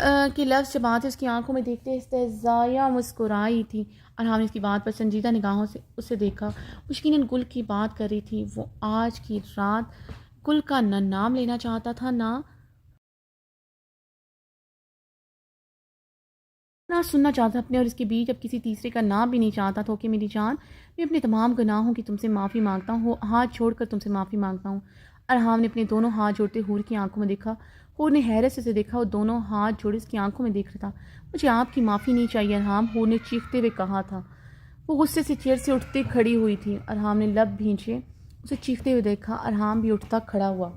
की लफ्ज़ जबात उसकी आंखों में देखते इस्तेज़ाया मुस्कुराई थी, और हमने इसकी बात पर संजीदा निगाहों से उसे देखा। मुश्किन गुल की बात कर रही थी। वो आज की रात गुल का न नाम लेना चाहता था ना सुनना चाहता अपने और इसके बीच अब किसी तीसरे का नाम भी नहीं चाहता था। कि मेरी जान, मैं अपने तमाम गुनाहों की तुमसे माफ़ी मांगता हूँ, हाथ छोड़कर तुमसे माफ़ी मांगता हूँ। अरहाम ने अपने दोनों हाथ जोड़ते हूर की आंखों में देखा। हूर ने हैरत से उसे देखा, वो दोनों हाथ जोड़े उसकी आंखों में देख रहा था। मुझे आपकी माफ़ी नहीं चाहिए अरहाम, हूर ने चीखते हुए कहा था। वो गुस्से से चेयर से उठते खड़ी हुई थी। अरहाम ने लब भींचे उसे चीखते हुए देखा। अरहाम भी उठता खड़ा हुआ।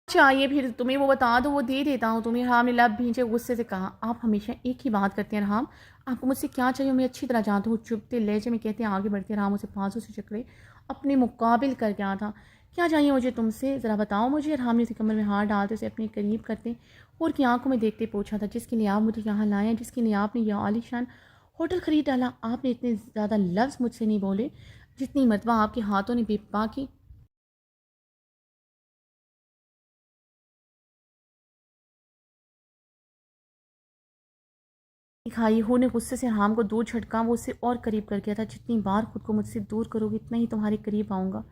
चाहिए फिर तुम्हें वो बता दो, वो दे देता हूँ तुम्हें। राम ने लब भींचे गुस्से से कहा। आप हमेशा एक ही बात करते हैं राम, आपको मुझसे क्या चाहिए मैं अच्छी तरह जानता हूँ। चुपते लहजे में कहते आगे बढ़ते राम उसे बाजू से चकरे अपने मुकाबिल कर गया था। क्या चाहिए मुझे तुमसे, ज़रा बताओ मुझे। राम ने उसे कमर में हाथ डालते उसे अपने करीब करते और की आंखों में देखते पूछा था। जिसके लिए आप मुझे यहाँ लाए हैं, जिसके लिए आपने यह आलीशान होटल खरीद डाला, आपने इतने ज़्यादा लफ्ज़ मुझसे नहीं बोले जितनी मरतबा आपके हाथों ने बेबाकी दिखाई। हो ने गुस्से से हाम को दूर झटका, वो उससे और करीब कर गया था। जितनी बार खुद को मुझसे दूर करोगी इतना ही तुम्हारे करीब आऊँगा।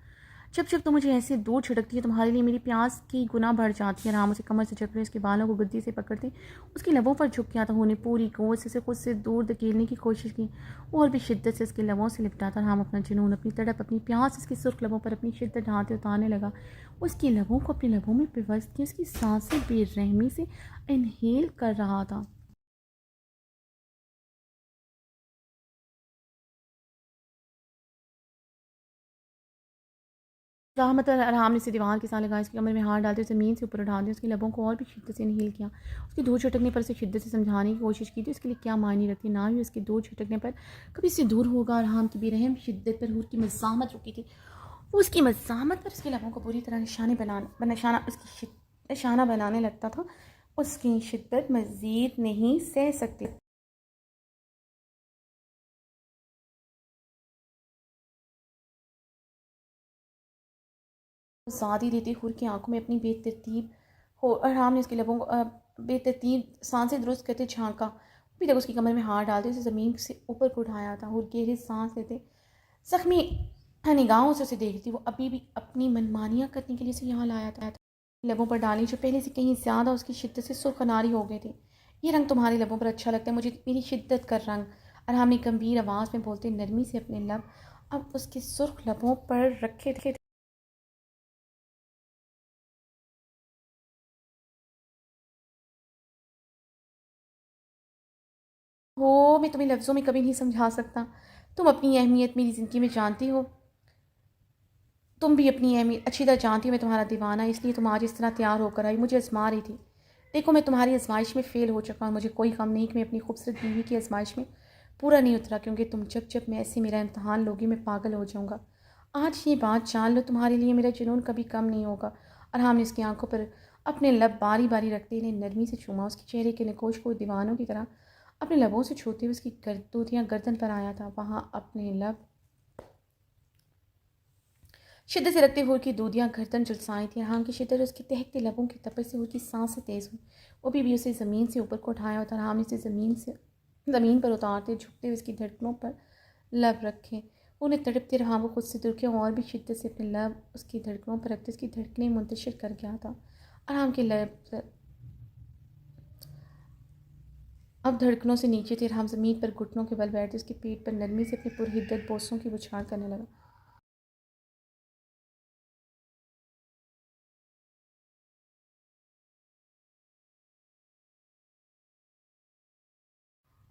जब जब तुम मुझे ऐसे दूर झटकती है तुम्हारे लिए मेरी प्यास की गुना बढ़ जाती है। राम उसे कमर से जकड़े उसके बालों को गद्दी से पकड़ते उसके लबों पर झुक गया था। होने पूरी गोद से उसे खुद से दूर धकेलने की कोशिश की और भी शिद्दत से उसके लबों से लिपटा था। राम अपना जुनून, अपनी तड़प, अपनी प्यास उसके सुर्ख लबों पर अपनी शिद्दत ढाते उतारने लगा। उसके लबों को अपने लबों में पिवस्त किया, उसकी सांसें बेरहमी से इनहेल कर रहा था। ज़हमत आराम ने से दीवार के साथ लगाया, उसकी कमर में हाथ डालते ज़मीन से ऊपर उठा दिया, उसकी लबों को और भी शिद्दत से नहील किया। उसकी दूर झटकने पर उसे शिद्दत से समझाने की कोशिश की थी उसके लिए क्या मायने रखती, ना ही उसके दूर झटकने पर कभी इससे दूर होगा। अरहाम की बेरहम शिद्दत पर हूर की मज़ाहमत रुकी थी। वो उसकी मज़ामत पर उसके लबों को बुरी तरह निशाना बनाने लगता था। उसकी शिद्दत मज़ीद नहीं सह सकती। सादी देते हुर की आंखों में अपनी बेतरतीब हो और हमने उसके लबों को बेतरतीब सांसें दुरुस्त करते झांका। अभी तक उसकी कमर में हाथ डालते उसे ज़मीन से ऊपर को उठाया था। हुर गहरी सांस लेते जख्मी निगाहों से उसे देखती। वो अभी भी अपनी मनमानियाँ करने के लिए उसे यहाँ लाया था। लबों पर डाली जो पहले से कहीं ज़्यादा उसकी शिद्दत से सुर्ख अनारी हो गए थे। ये रंग तुम्हारे लबों पर अच्छा लगता है मुझे, मेरी शिद्दत का रंग। और हमने गंभीर आवाज़ में बोलते नरमी से अपने लब अब उसके सुर्ख लबों पर रखे थे। हो मैं तुम्हें लफ्ज़ों में कभी नहीं समझा सकता। तुम अपनी अहमियत मेरी ज़िंदगी में जानती हो। तुम भी अपनी अहमियत अच्छी तरह जानती हो। मैं तुम्हारा दीवाना, इसलिए तुम आज इस तरह तैयार होकर आई, मुझे आजमा रही थी। देखो मैं तुम्हारी आजमाइश में फ़ेल हो चुका हूँ। मुझे कोई गम नहीं कि मैं अपनी खूबसूरत बीवी की आजमाइश में पूरा नहीं उतरा, क्योंकि तुम जब जब मैं ऐसे मेरा इम्तहान लोगी मैं पागल हो जाऊँगा। आज ये बात जान लो, तुम्हारे लिए मेरा जुनून कभी कम नहीं होगा। और हमने उसकी आंखों पर अपने लब बारी बारी रखते इन्हें नरमी से चूमा। उसके चेहरे के नकोश को दीवानों की तरह अपने लबों से छूते हुए उसकी गर्दूतियाँ गर्दन पर आया था। वहाँ अपने लब शिद्दत से रखते हुए की दूधियाँ गर्दन झुलसाई थी। अरहाम की शिद्दत उसकी तहकते लबों की तपश से उसकी सांसें तेज़ हुई। वो भी उसे ज़मीन से ऊपर को उठाया और अरहाम ने उसे ज़मीन पर उतारते झुकते हुए उसकी धड़कनों पर लब रखे। उन्हें तड़पते अरहाम को खुद से दूर किया और भी शिद्दत से अपने लब उसकी धड़कनों पर रखते उसकी धड़कनें मुंतशिर कर गया था। अरहाम के लब अब धड़कनों से नीचे थे। अरहाम ज़मीन पर घुटनों के बल बैठते उसके पेट पर नरमी से अपनी पुरहिद्दत बोसों की बौछार करने लगा।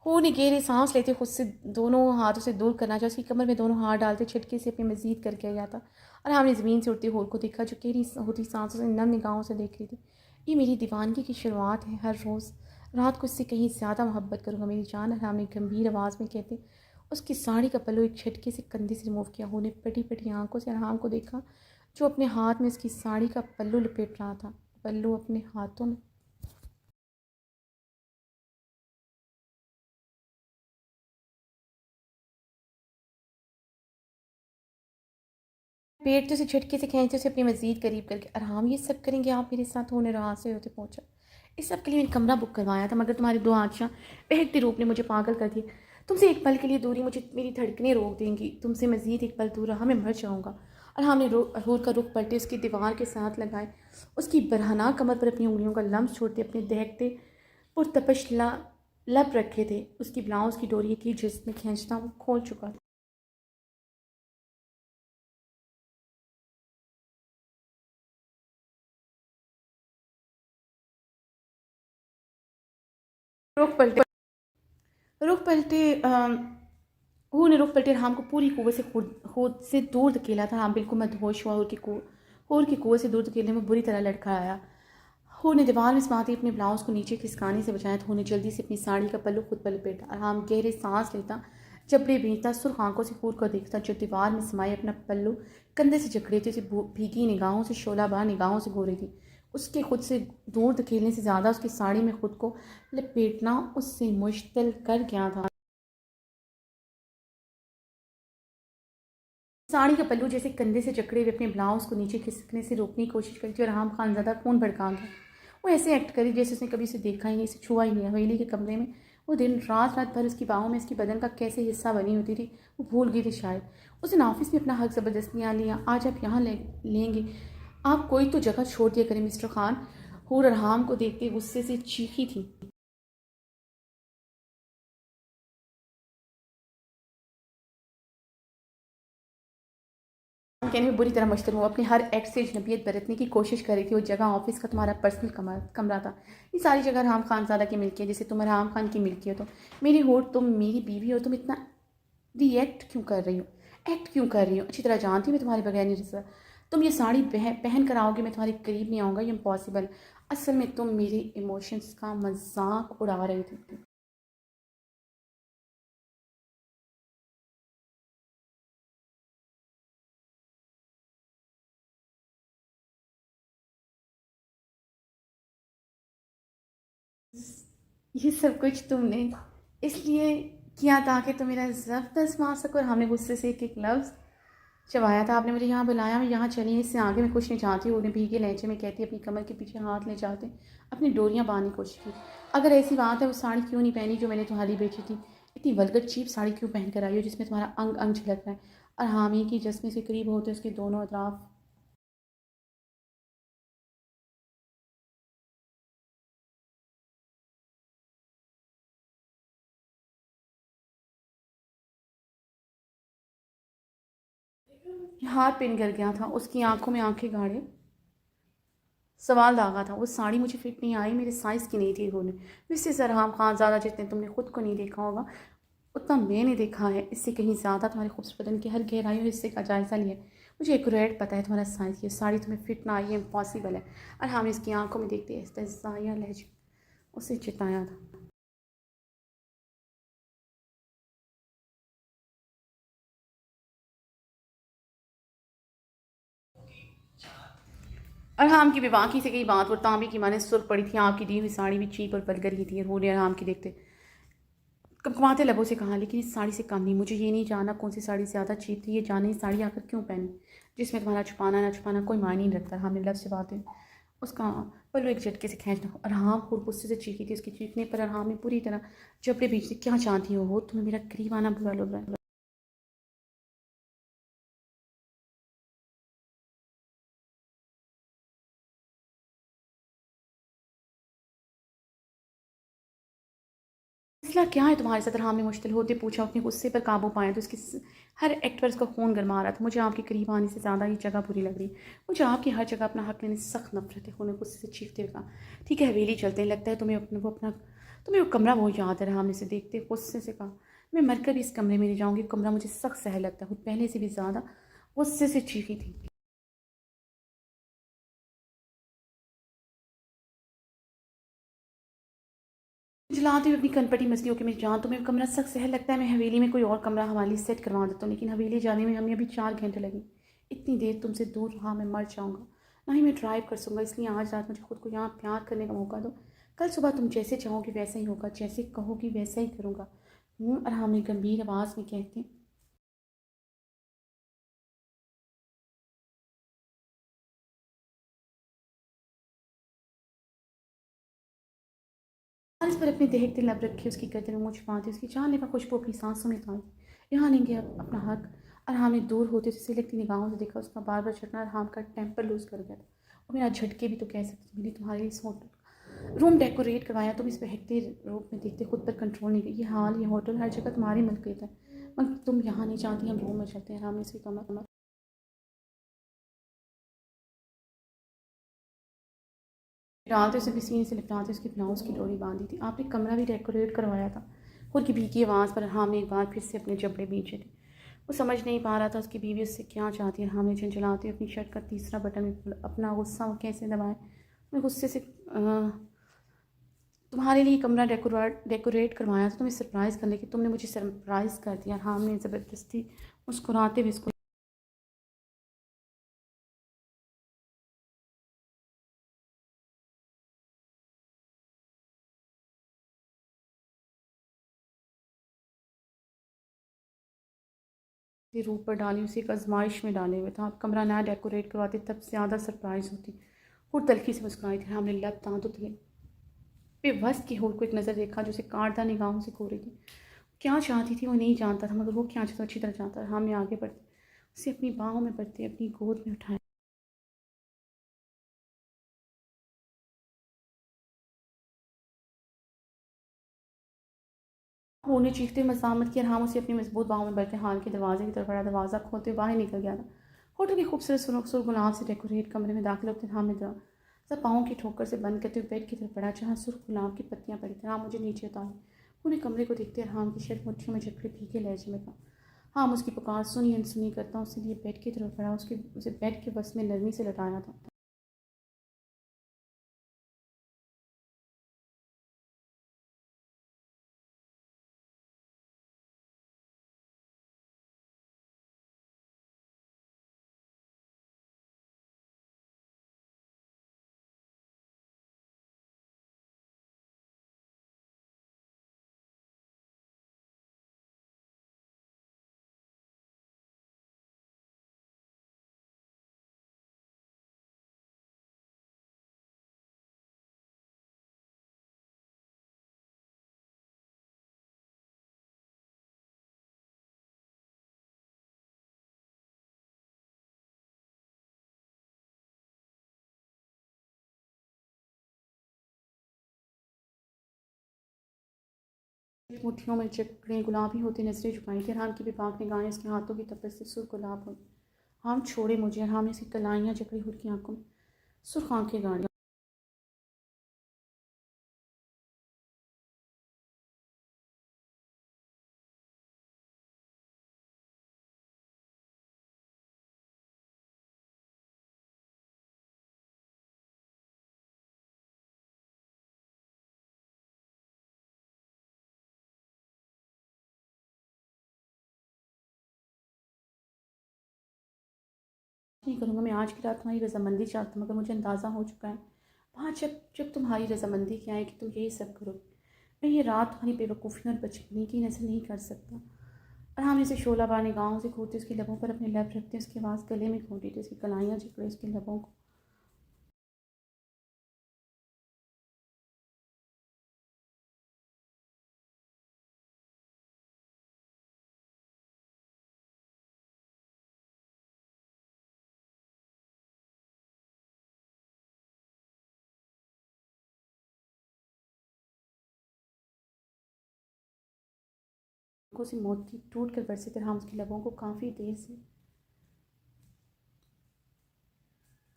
वो ने गहरी सांस लेते खुद से दोनों हाथों से दूर करना चाहा। उसकी कमर में दोनों हाथ डालते छिटके से अपने मजीद करके गया था। और हमने ज़मीन से उड़ती होर को देखा जो गहरी होती सांसों से नम निगाहों से देख रही थी। ये मेरी दीवानगी की शुरुआत है। हर रोज़ रात को इससे कहीं ज़्यादा मोहब्बत करूँगा मेरी जान। और हमने गंभीर आवाज़ में कहते उसकी साड़ी का पल्लू एक झटके से कंधे से रिमूव किया। उन्हें पटी पटी आंखों से अरहाम को देखा जो अपने हाथ में उसकी साड़ी का पल्लू लपेट रहा था। पल्लू अपने हाथों में पेट तो उसे झटके से खींचते उसे अपने मज़ीद करीब करके आराम ये सब करेंगे आप मेरे साथ होने रहा से होते पहुंचा। इस सब के लिए मैंने कमरा बुक करवाया था, मगर तुम्हारी दो आँखियाँ बहकते रूप ने मुझे पागल कर दिया। तुमसे एक पल के लिए दूरी मुझे मेरी धड़कनें रोक देंगी। तुमसे मज़ीद एक पल दूर रहा मैं मर जाऊँगा। और हमने रूर का रुख पलटे उसकी दीवार के साथ लगाए। उसकी बरहना कमर पर अपनी उंगलियों का लम्स छोड़ते अपने दहकते पुरतपश लब रखे थे। उसकी ब्लाउज़ की डोरी की जिसमें खींचता वो खोल चुका था। रुख पलटे रुख पलटे ने रुख पलटे राम को पूरी कुव्वत से खुद से दूर धकेला था। राम बिल्कुल मदहोश हुआ। होर की कुव्वत से दूर धकेलने में बुरी तरह लड़खड़ाया। होर ने दीवार में समाती अपने ब्लाउज को नीचे खिसकाने से बचाया तो होने जल्दी से अपनी साड़ी का पल्लू खुद पर लपेटा। राम गहरे सांस लेता जबड़े बीनता सुर्ख आंखों से होर को देखता जो दीवार में समाये अपना पल्लू कंधे से जकड़े थे। उसे भीगी निगाहों से शोला बार निगाहों से घो रही थी। उसके खुद से दूर धकेलने से ज़्यादा उसकी साड़ी में खुद को लपेटना उससे मुश्किल कर गया था। साड़ी का पल्लू जैसे कंधे से जकड़े हुए अपने ब्लाउज को नीचे खिसकने से रोकने की कोशिश करी थी और राम खान ज़्यादा खून भड़का गया। वो ऐसे एक्ट करी जैसे उसने कभी उसे देखा ही नहीं, इसे छुआ ही नहीं। हवेली के कमरे में वो दिन रात रात भर उसकी बाहों में इसकी बदन का कैसे हिस्सा बनी होती थी वो भूल गई थी शायद। उसने ऑफिस में अपना हक ज़बरदस्ती लिया। आज आप यहाँ लेंगे, आप कोई तो जगह छोड़ दिया करें मिस्टर खान। हूर अरहाम को देख के गुस्से से चीखी थी। कहने में बुरी तरह मशतूम हुआ। अपने हर एक्ट से अजनबियत बरतने की कोशिश कर रही थी। वो जगह ऑफिस का तुम्हारा पर्सनल कमरा था। ये सारी जगह राम खानजादा की मिल्की है, जैसे तुम राम खान की मिल्की हो। तो मेरी होट तुम मेरी बीवी हो, तुम इतना रिएक्ट क्यों कर रही हो, एक्ट क्यों कर रही हो? अच्छी तरह जानती हूँ मैं तुम्हारे बगैर नहीं रह सकता। तुम ये साड़ी पहन कर आओगे मैं तुम्हारे करीब नहीं आऊँगा, ये इम्पॉसिबल। असल में तुम मेरे इमोशंस का मजाक उड़ा रही थी। ये सब कुछ तुमने इसलिए किया ताकि तुम मेरा ज़बरदस्त मार सको, और हमने गुस्से से एक एक लफ्ज़ चबाया था। आपने मुझे यहाँ बुलाया, मैं यहाँ चली, इससे आगे मैं कुछ नहीं चाहती। उन्हें भीगे लहजे में कहती, अपनी कमर के पीछे हाथ ले जाते अपनी डोरियाँ बांधने की कोशिश की। अगर ऐसी बात है, वो साड़ी क्यों नहीं पहनी जो मैंने तुम्हारी बेची थी? इतनी वल्गर चीप साड़ी क्यों पहन कर आई हो जिसमें तुम्हारा अंग अंग झलक रहा है? और हामी की जिस्म के करीब होते उसके दोनों अतराफ हाथ पिन कर गया था। उसकी आंखों में आंखें गाड़े सवाल दागा था। वो साड़ी मुझे फिट नहीं आई, मेरे साइज़ की नहीं थी। उन्होंने वैसे सरहाम खान ज़्यादा जितने तुमने खुद को नहीं देखा होगा उतना मैंने देखा है, इससे कहीं ज़्यादा तुम्हारे खूबसूरत बदन की हर गहराई और हिस्से का जायज़ा लिया। मुझे एक्यूरेट पता है तुम्हारा साइज़, ये साड़ी तुम्हें फिट ना आई है इम्पॉसिबल है। और हम इसकी आंखों में देखते इस्तेज़ाया लहजे उसे चिताया था। और हम की बेबाकी से कई बात और तांबे की माने सुर पड़ी थी। आपकी दी हुई साड़ी भी चीप और बलगर ही थी। रोने और हम की देखते कमाते लबों से कहा, लेकिन इस साड़ी से कम नहीं। मुझे ये नहीं जानना कौन सी साड़ी ज़्यादा चीप थी, ये जाने इस साड़ी आकर क्यों पहनी जिसमें तुम्हारा छुपाना ना छुपाना कोई मायने नहीं रखता। हमने लफ्ज़ से बातें उसका पल्लू एक झटके से खींचना। अरहाम खूब गुस्से से चीखी थी। उसकी चीखने पर अरहाम ने पूरी तरह जबड़े बीच से, क्या चाहती हो? तुम्हें मेरा करीब आना बुरा लग रहा है? मसला क्या है तुम्हारे साथ? अरहाम ने मुश्किल होते पूछा। अपने गुस्से पर काबू पाया तो उसकी हर एक्ट पर उसका खून गरमा रहा था। मुझे आपके करीब आने से ज़्यादा ये जगह बुरी लग रही। मुझे आपकी हर जगह अपना हक लेने से सख्त नफरत है। उन्हें गुस्से से चीखते हुए कहा, ठीक है हवेली चलते हैं। लगता है तुम्हें वो कमरा बहुत याद है। अरहाम ने से देखते गुस्से से कहा, मैं मरकर भी इस कमरे में नहीं जाऊँगी। कमरा मुझे सख्त सहल लगता है। खुद पहले से भी ज़्यादा गुस्से से चीखी थी। जलाती हुई अपनी कनपटी मछलियों के मेरी जान, तुम्हें कमरा सख्त सहल लगता है। मैं हवेली में कोई और कमरा हमारे लिए सेट करवा देता हूँ, लेकिन हवेली जाने में हमें अभी 4 घंटे लगे। इतनी देर तुमसे दूर रहा मैं मर जाऊँगा। ना ही मैं ड्राइव कर सकूँगा, इसलिए आज रात मुझे खुद को यहाँ प्यार करने का मौका दो। कल सुबह तुम जैसे चाहोगी वैसा ही होगा, जैसे कहोगी वैसा ही करूँगा। और हमने गंभीर आवाज़ में कहते इस पर अपने दहकते लब रखे उसकी गर्दन में मुँह छुपाते उसकी जानलेवा खुशबू अपनी सांसों में ताई। यहाँ लेंगे अब अपना हक। अरहाम ने दूर होते से सिलकती निगाहों से देखा। उसका बार बार झटना अरहाम का टेम्पर लूज कर गया था। और मेरा झटके भी तो कह सकते थे। मैंने तुम्हारे लिए इस होटल रूम डेकोरेट करवाया, तुम इस बहकते रूप में देखते खुद पर कंट्रोल नहीं किया। ये हाल, ये होटल, हर जगह तुम्हारी मिल्कियत है। मगर तुम यहाँ नहीं चाहती, हम रूम में चलते हैं। अरहाम ने इसकी कमर डालते उसे सीने से लिपटाते उसकी ब्लाउज की डोरी बांधी थी। आपने कमरा भी डेकोरेट करवाया था। खुद की भीगी आवाज़ पर हाँ ने एक बार फिर से अपने जबड़े बीचे थे। वो समझ नहीं पा रहा था उसकी बीवी उससे क्या चाहती है। हमने झंझलाते अपनी शर्ट का तीसरा बटन अपना गुस्सा वो कैसे दबाए। मैं गुस्से से तुम्हारे लिए कमरा डेकोरेट करवाया था तुम्हें सरप्राइज़ करने की, तुमने मुझे सरप्राइज़ कर दिया। हमने ज़बरदस्ती मुस्कुराते हुए उसको रूप पर डाली, उसे एक आजमाइश में डाले हुए था। आप कमरा नया डेकोरेट करवाते तब ज़्यादा सरप्राइज़ होती। और तलखी से मुस्कुराई थी। हमने लब दांतों थे बेबस की होर को एक नज़र देखा जो उसे काटता निगाहों से खो रही थी। क्या चाहती थी वो नहीं जानता था, मगर वो क्या चाहता अच्छी तरह जानता था। हमने आगे बढ़ते उसे अपनी बाहों में भरते अपनी गोद में उठाया। उन्हें चीखते हुए मज़ामत किया। हम उसे अपनी मजबूत बाहों में भरते हाल के दरवाजे की तरफ बढ़ा। दरवाज़ा खोलते हुए बाहर निकल गया था। होटल के खूबसूरत सुर गुलाब से डेकोरेट कमरे में दाखिल होते हम ने दरवाज़ा पाँव की ठोकर से बंद करते हुए बेड की तरफ बढ़ा जहाँ सुर्ख गुलाब की पत्तियाँ पड़ी थी। हाँ मुझे नीचे उतारी। उन्हें कमरे को देखते हम की शर्ट मुट्ठियों में जकड़े भीगे लहजे में कहा, हाँ उसकी पुकार सुनी अनसुनी करता उसे लिए बेड की तरफ बढ़ा। उसके उसे बेड के बस में नरमी से लटाया था। मुट्ठियों में जकड़े गुलाबी होते नजरें झुकाई थी। अरहाम की बेबाक निगाहें उसके हाथों की तपश से सुर्ख गुलाब हुई। हम छोड़े मुझे। अरहाम ने उसकी कलाइयाँ जकड़ी हुई की आंखों में सुर्ख आंखें गाड़ी। नहीं करूँगा, मैं आज की रात तुम्हारी रजामंदी चाहता हूँ, मगर मुझे अंदाज़ा हो चुका है वहाँ जब जब तुम्हारी रजामंदी क्या है कि तुम यही सब करो। मैं ये रात तुम्हारी बेवकूफ़ी और बचपनी की नज़र नहीं कर सकता। और हम इसे शोला बार निगाहों से खोते उसके लबों पर अपने लब रखते उसकी आवाज़ गले में घोंटी थी, उसकी कलाइयाँ जकड़े उसके लबों को। आंखों से मोती टूट कर बरसे थे। हम उसके लबों को काफ़ी देर से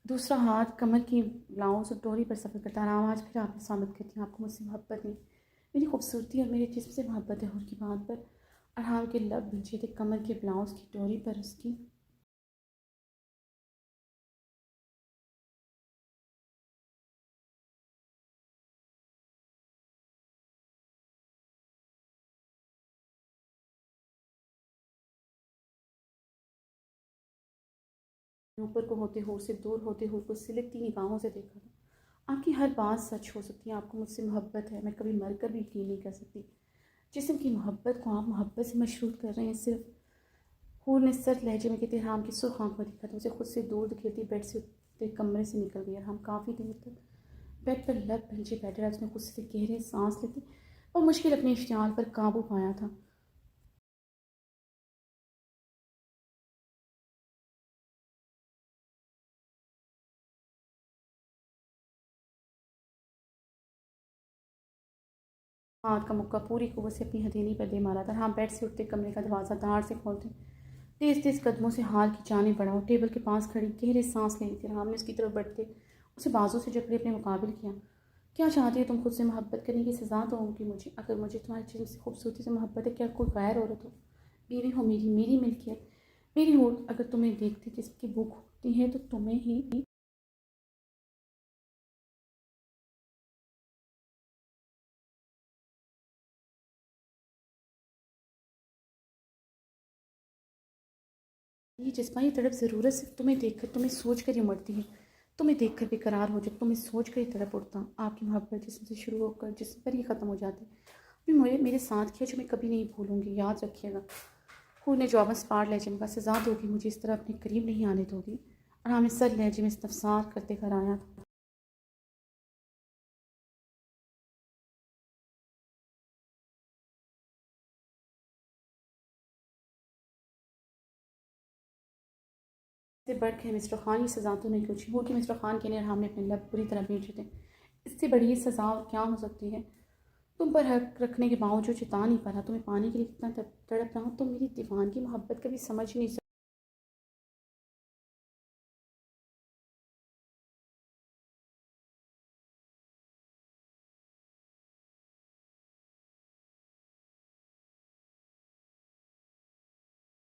दूसरा हाथ कमर की ब्लाउज और डोरी पर सफ़र करता रहा। आज फिर आपने साबित कर दिया आपको मुझसे मोहब्बत नहीं, मेरी खूबसूरती और मेरे जिस्म से मोहब्बत है। और की बात पर अरहाम के लब भिंचे थे कमर के ब्लाउज की डोरी पर उसकी। ऊपर को होते हुए से दूर होते हुए को सिलकती निगाहों से देखा था। आपकी हर बात सच हो सकती है, आपको मुझसे मोहब्बत है, मैं कभी मर कर भी यकीन नहीं कर सकती। जिस्म की मोहब्बत को आप मोहब्बत से मशरूत कर रहे हैं सिर्फ। हूर ने सर लहजे में कहते राम की सुर्ख आंख में देखा था। उसे खुद से दूर धकेलती बेड से उठते कमरे से निकल गया। हम काफ़ी देर तक बेड पर लब नीचे बैठे रहा। उसने खुद से गहरे सांस लेते और मुश्किल अपने इश्तियाल पर काबू पाया था। हाथ का मुक्का पूरी कुव्वत से अपनी हथेली पर दे मारा था। हाँ, बेड से उठते कमरे का दरवाज़ा दार से खोलते तेज तेज कदमों से हाल की जाने बढ़ा और टेबल के पास खड़ी गहरे सांस ले ली थी। राम ने उसकी तरफ बढ़ते उसे बाजू से जकड़े अपने मुकाबिल किया। क्या चाहती हो तुम? खुद से मोहब्बत करने की सज़ा तो होगी मुझे। अगर मुझे तुम्हारे जिस्म से खूबसूरती से मोहब्बत है, क्या कोई गैर औरत हो? बीवी हो मेरी, मेरी मिल्कियत, मेरी हो। अगर तुम्हें देखते जिसकी भूख होती है तो तुम्हें ही। ये जज्बाई ये तड़प ज़रूरत सिर्फ तुम्हें देखकर, तुम्हें सोच कर ही मरती है। तुम्हें देखकर बेकरार हो, जब तुम्हें सोच कर ही तड़प उठता। आपकी मोहब्बत जिसम से शुरू होकर जिसम पर ही ख़त्म हो जाती। अभी मेरे साथ किया जो मैं कभी नहीं भूलूंगी, याद रखिएगा। खून ने जवाबन स्पार लहजे में कहा, सज़ा दोगी मुझे, इस तरह अपने करीब नहीं आने दोगी? और हमें सर लहजे में इस्तफसार करते घर आया था। इससे बढ़ के मिस्टर खान ये सज़ा तो नहीं कुछ वो कि मिस्टर खान के लिए हमने अपने लब पूरी तरह बेच थे। इससे बड़ी सज़ा और क्या हो सकती है? तुम पर हक रखने के बावजूद चिता नहीं पड़ा। तुम्हें पाने के लिए कितना तड़प रहा हूँ, तुम मेरी दीवानगी मोहब्बत कभी समझ नहीं सकते।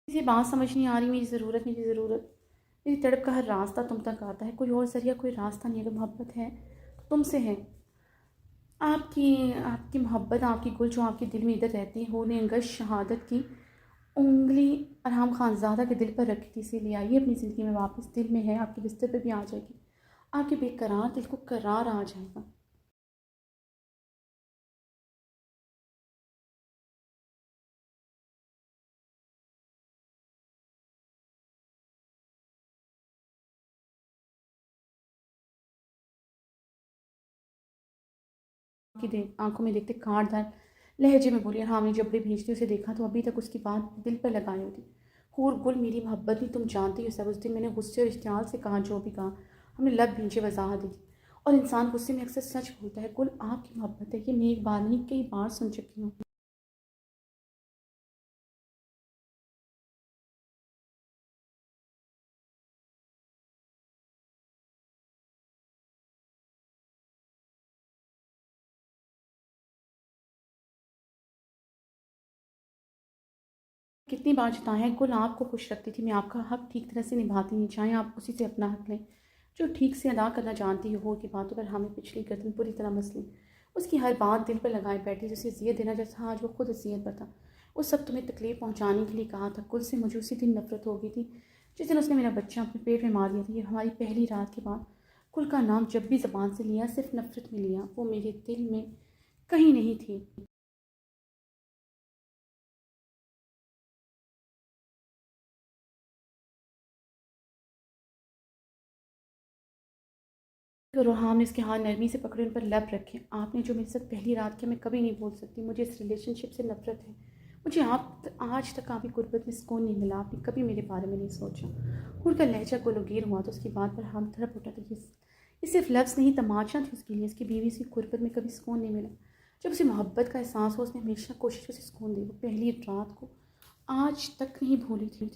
मुझे बात समझ नहीं आ रही। मेरी ज़रूरत, मेरी ज़रूरत, मेरी तड़प का हर रास्ता तुम तक आता है। कोई और ज़रिया, कोई रास्ता नहीं। अगर मोहब्बत है तो तुमसे है। आपकी आपकी मोहब्बत, आपकी गुल जो आपके दिल में इधर रहती है, हो ने अंगश शहादत की उंगली अरहम खानज़ादा के दिल पर रखी थी। इसे ले आइए अपनी ज़िंदगी में वापस। दिल में है, आपके बिस्तर पर भी आ जाएगी। आपके बेकरार दिल को करार आ जाएगा। की आंखों में देखते कांटदार लहजे में बोली। हाँ, हमने जबड़े भेजते उसे देखा तो अभी तक उसकी बात दिल पर लगाई होती। हूर गुल मेरी मोहब्बत नहीं, तुम जानती हो सब। उस दिन मैंने गुस्से और इश्तियाल से कहा जो भी कहा। हमने लब भींचे वजाहत दी और इंसान गुस्से में अक्सर सच बोलता है। गुल आपकी मोहब्बत है, ये मैं एक बार नहीं कई बार सुन चुकी हूँ। कितनी बार जताया है, कुल आपको खुश रखती थी, मैं आपका हक ठीक तरह से निभाती नहीं, चाहे आप उसी से अपना हक लें जो ठीक से अदा करना जानती हो की बातों पर हमें पिछली गर्दन पूरी तरह मसली, उसकी हर बात दिल पर लगाए बैठी, जिसे अजियत देना जैसा आज वो खुद अजियत पर था। वो सब तुम्हें तकलीफ पहुँचाने के लिए कहा था। कुल से मुझे उसी दिन नफरत हो गई थी जिस दिन उसने मेरा बच्चा अपने पेट में मार दिया था। ये हमारी पहली रात के बाद कुल का नाम जब भी ज़बान से लिया सिर्फ नफरत में लिया, वो मेरे दिल में कहीं नहीं थी। तो रोहाम ने उसके हाथ नरमी से पकड़े, उन पर लब रखे। आपने जो मेरे साथ पहली रात किया मैं कभी नहीं भूल सकती। मुझे इस रिलेशनशिप से नफरत है। मुझे आप आज तक आपकी गुर्बत में सुकून नहीं मिला। आपने कभी मेरे बारे में नहीं सोचा। हूर का लहजा गोलोगीर हुआ तो उसकी बात पर हम तड़प उठा था। ये सिर्फ लफ्ज़ नहीं, तमाचा थी उसके लिए। उसकी बीवी से गुर्बत में कभी सुकून नहीं मिला। जब उसे मोहब्बत का एहसास हो उसने हमेशा कोशिश उसे सुकून दी। वो पहली रात को आज तक नहीं भूली थी।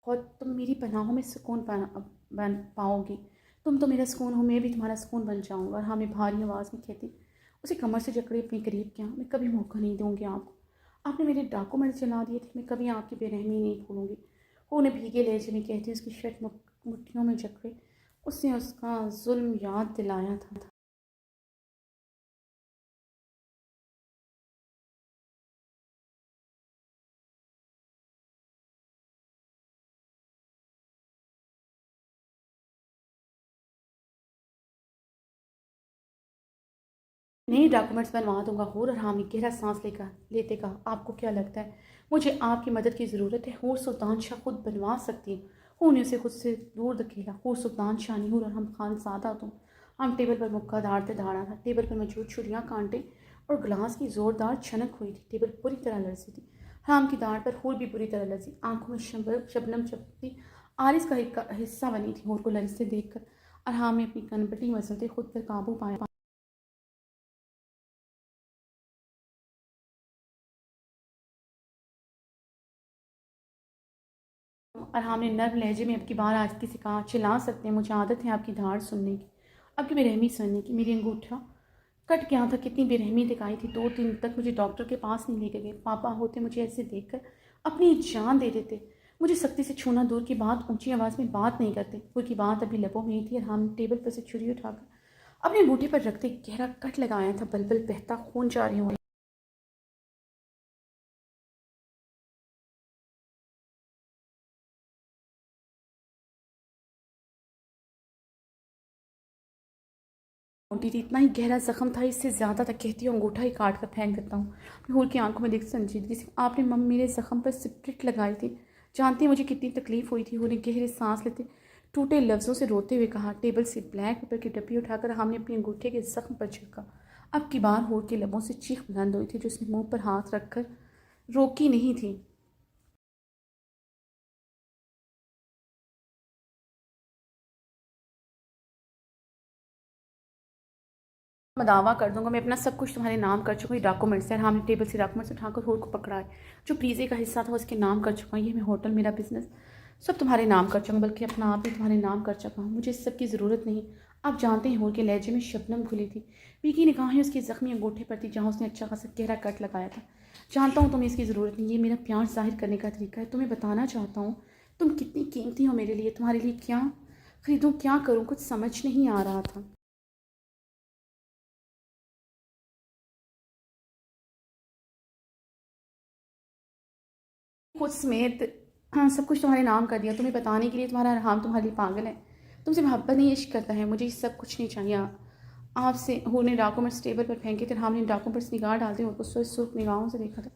और तुम मेरी पनाहों में सुकून बन पाओगी। तुम तो मेरा सुकून हो, मैं भी तुम्हारा सुकून बन जाऊँगा। और हाँ, मैं भारी आवाज़ में कहती, उसे कमर से जकड़े अपने करीब किया। मैं कभी मौका नहीं दूँगी आपको। आपने मेरे डॉक्यूमेंट जला दिए थे, मैं कभी आपकी बेरहमी नहीं भूलूँगी। वो उन्हें भीगे लहजे में कहती, उसकी शर्ट मुट्ठियों में जकड़े उसने उसका जुल्म याद दिलाया था। नए डॉक्यूमेंट्स बनवा दूंगा। हूर और हामी गहरा सांस लेकर लेते कहा, आपको क्या लगता है मुझे आपकी मदद की ज़रूरत है? हूर सुल्तान शाह खुद बनवा सकती है। हूर ने उसे खुद से दूर धकेला। हूर सुल्तान शाह नहीं, हूर और हम खान सादा तुम। हम टेबल पर मुक्का दाड़ते दाड़ा था। टेबल पर मौजूद छुरियाँ, कांटे और गिलास की ज़ोरदार छनक हुई थी। टेबल पूरी तरह लरसी थी। हम की दाढ़ पर हूर भी बुरी तरह लरसी। आंखों में शबनम चपकती आरिस का हिस्सा बनी थी। हूर को लरसते देख कर और हाँ में अपनी कनपटी मसलते खुद पर काबू पाया। और हमने नर्म लहजे में अब की बार आज किसी कहा, चिल्ला सकते हैं, मुझे आदत है आपकी धाड़ सुनने की, आपकी बेरहमी सुनने की। मेरी अंगूठा कट गया था। कितनी बेरहमी दिखाई थी। 2 दिन तक मुझे डॉक्टर के पास नहीं लेके गए। पापा होते मुझे ऐसे देखकर अपनी जान दे देते। मुझे सख्ती से छूना दूर की बात, ऊंची आवाज़ में बात नहीं करते। दूर की बात अभी लबों में ही थी और हम टेबल पर से छुरी उठाकर अपने अंगूठे पर रखते गहरा कट लगाया था। बलबल बहता खून जारी हो। मोटी थी, इतना ही गहरा जख्म था, इससे ज़्यादा तक कहती हूँ अंगूठा ही काट कर फेंक देता हूँ। हूर की आंखों में देख संजीदगी से, आपने मम्मी मेरे जख्म पर सिपरेट लगाई थी, जानती मुझे कितनी तकलीफ हुई थी। उन्हें गहरे सांस लेते टूटे लफ्ज़ों से रोते हुए कहा। टेबल से ब्लैक पेपर की डब्बी उठाकर हमने अपने अंगूठे के जख्म पर छिड़का। अब की बार हूर के लबों से चीख बुलंद हुई थी जो उसने मुंह पर हाथ रखकर रोकी नहीं थी। मैं दावा कर दूंगा, मैं अपना सब कुछ तुम्हारे नाम कर चुका हूँ। डॉक्यूमेंट्स है। हमने टेबल से डॉक्यूमेंट्स उठाकर होर को पकड़ा है। जो प्रीजे का हिस्सा था उसके नाम कर चुका हूँ। ये मैं होटल, मेरा बिजनेस सब तुम्हारे नाम कर चुका हूँ, बल्कि अपना आप भी तुम्हारे नाम कर चुका हूँ। मुझे इस सब की ज़रूरत नहीं। आप जानते हैं होर के लहजे में शबनम खुली थी। बीकी निगाहें उसकी ज़ख्मी अंगूठे पर थी जहाँ उसने अच्छा खासा गहरा कट लगाया था। जानता हूँ तुम्हें इसकी ज़रूरत नहीं। ये मेरा प्यार जाहिर करने का तरीका है। तुम्हें बताना चाहता हूँ तुम कितनी कीमती हो मेरे लिए। तुम्हारे लिए क्या खरीदूँ, क्या करूँ, कुछ समझ नहीं आ रहा था। खुद समेत हाँ, सब कुछ तुम्हारे नाम कर दिया तुम्हें बताने के लिए। तुम्हारा हम तुम्हारे लिए पागल है। तुमसे मोहब्बत नहीं, इश्क करता है। मुझे ये सब कुछ नहीं चाहिए आपसे। होने डॉक्यूमेंट्स टेबल पर फेंके थे। हमने डॉक्यूमेंट्स निगाह डालते हुए उसको सुर्ख निगाहों से देखा था।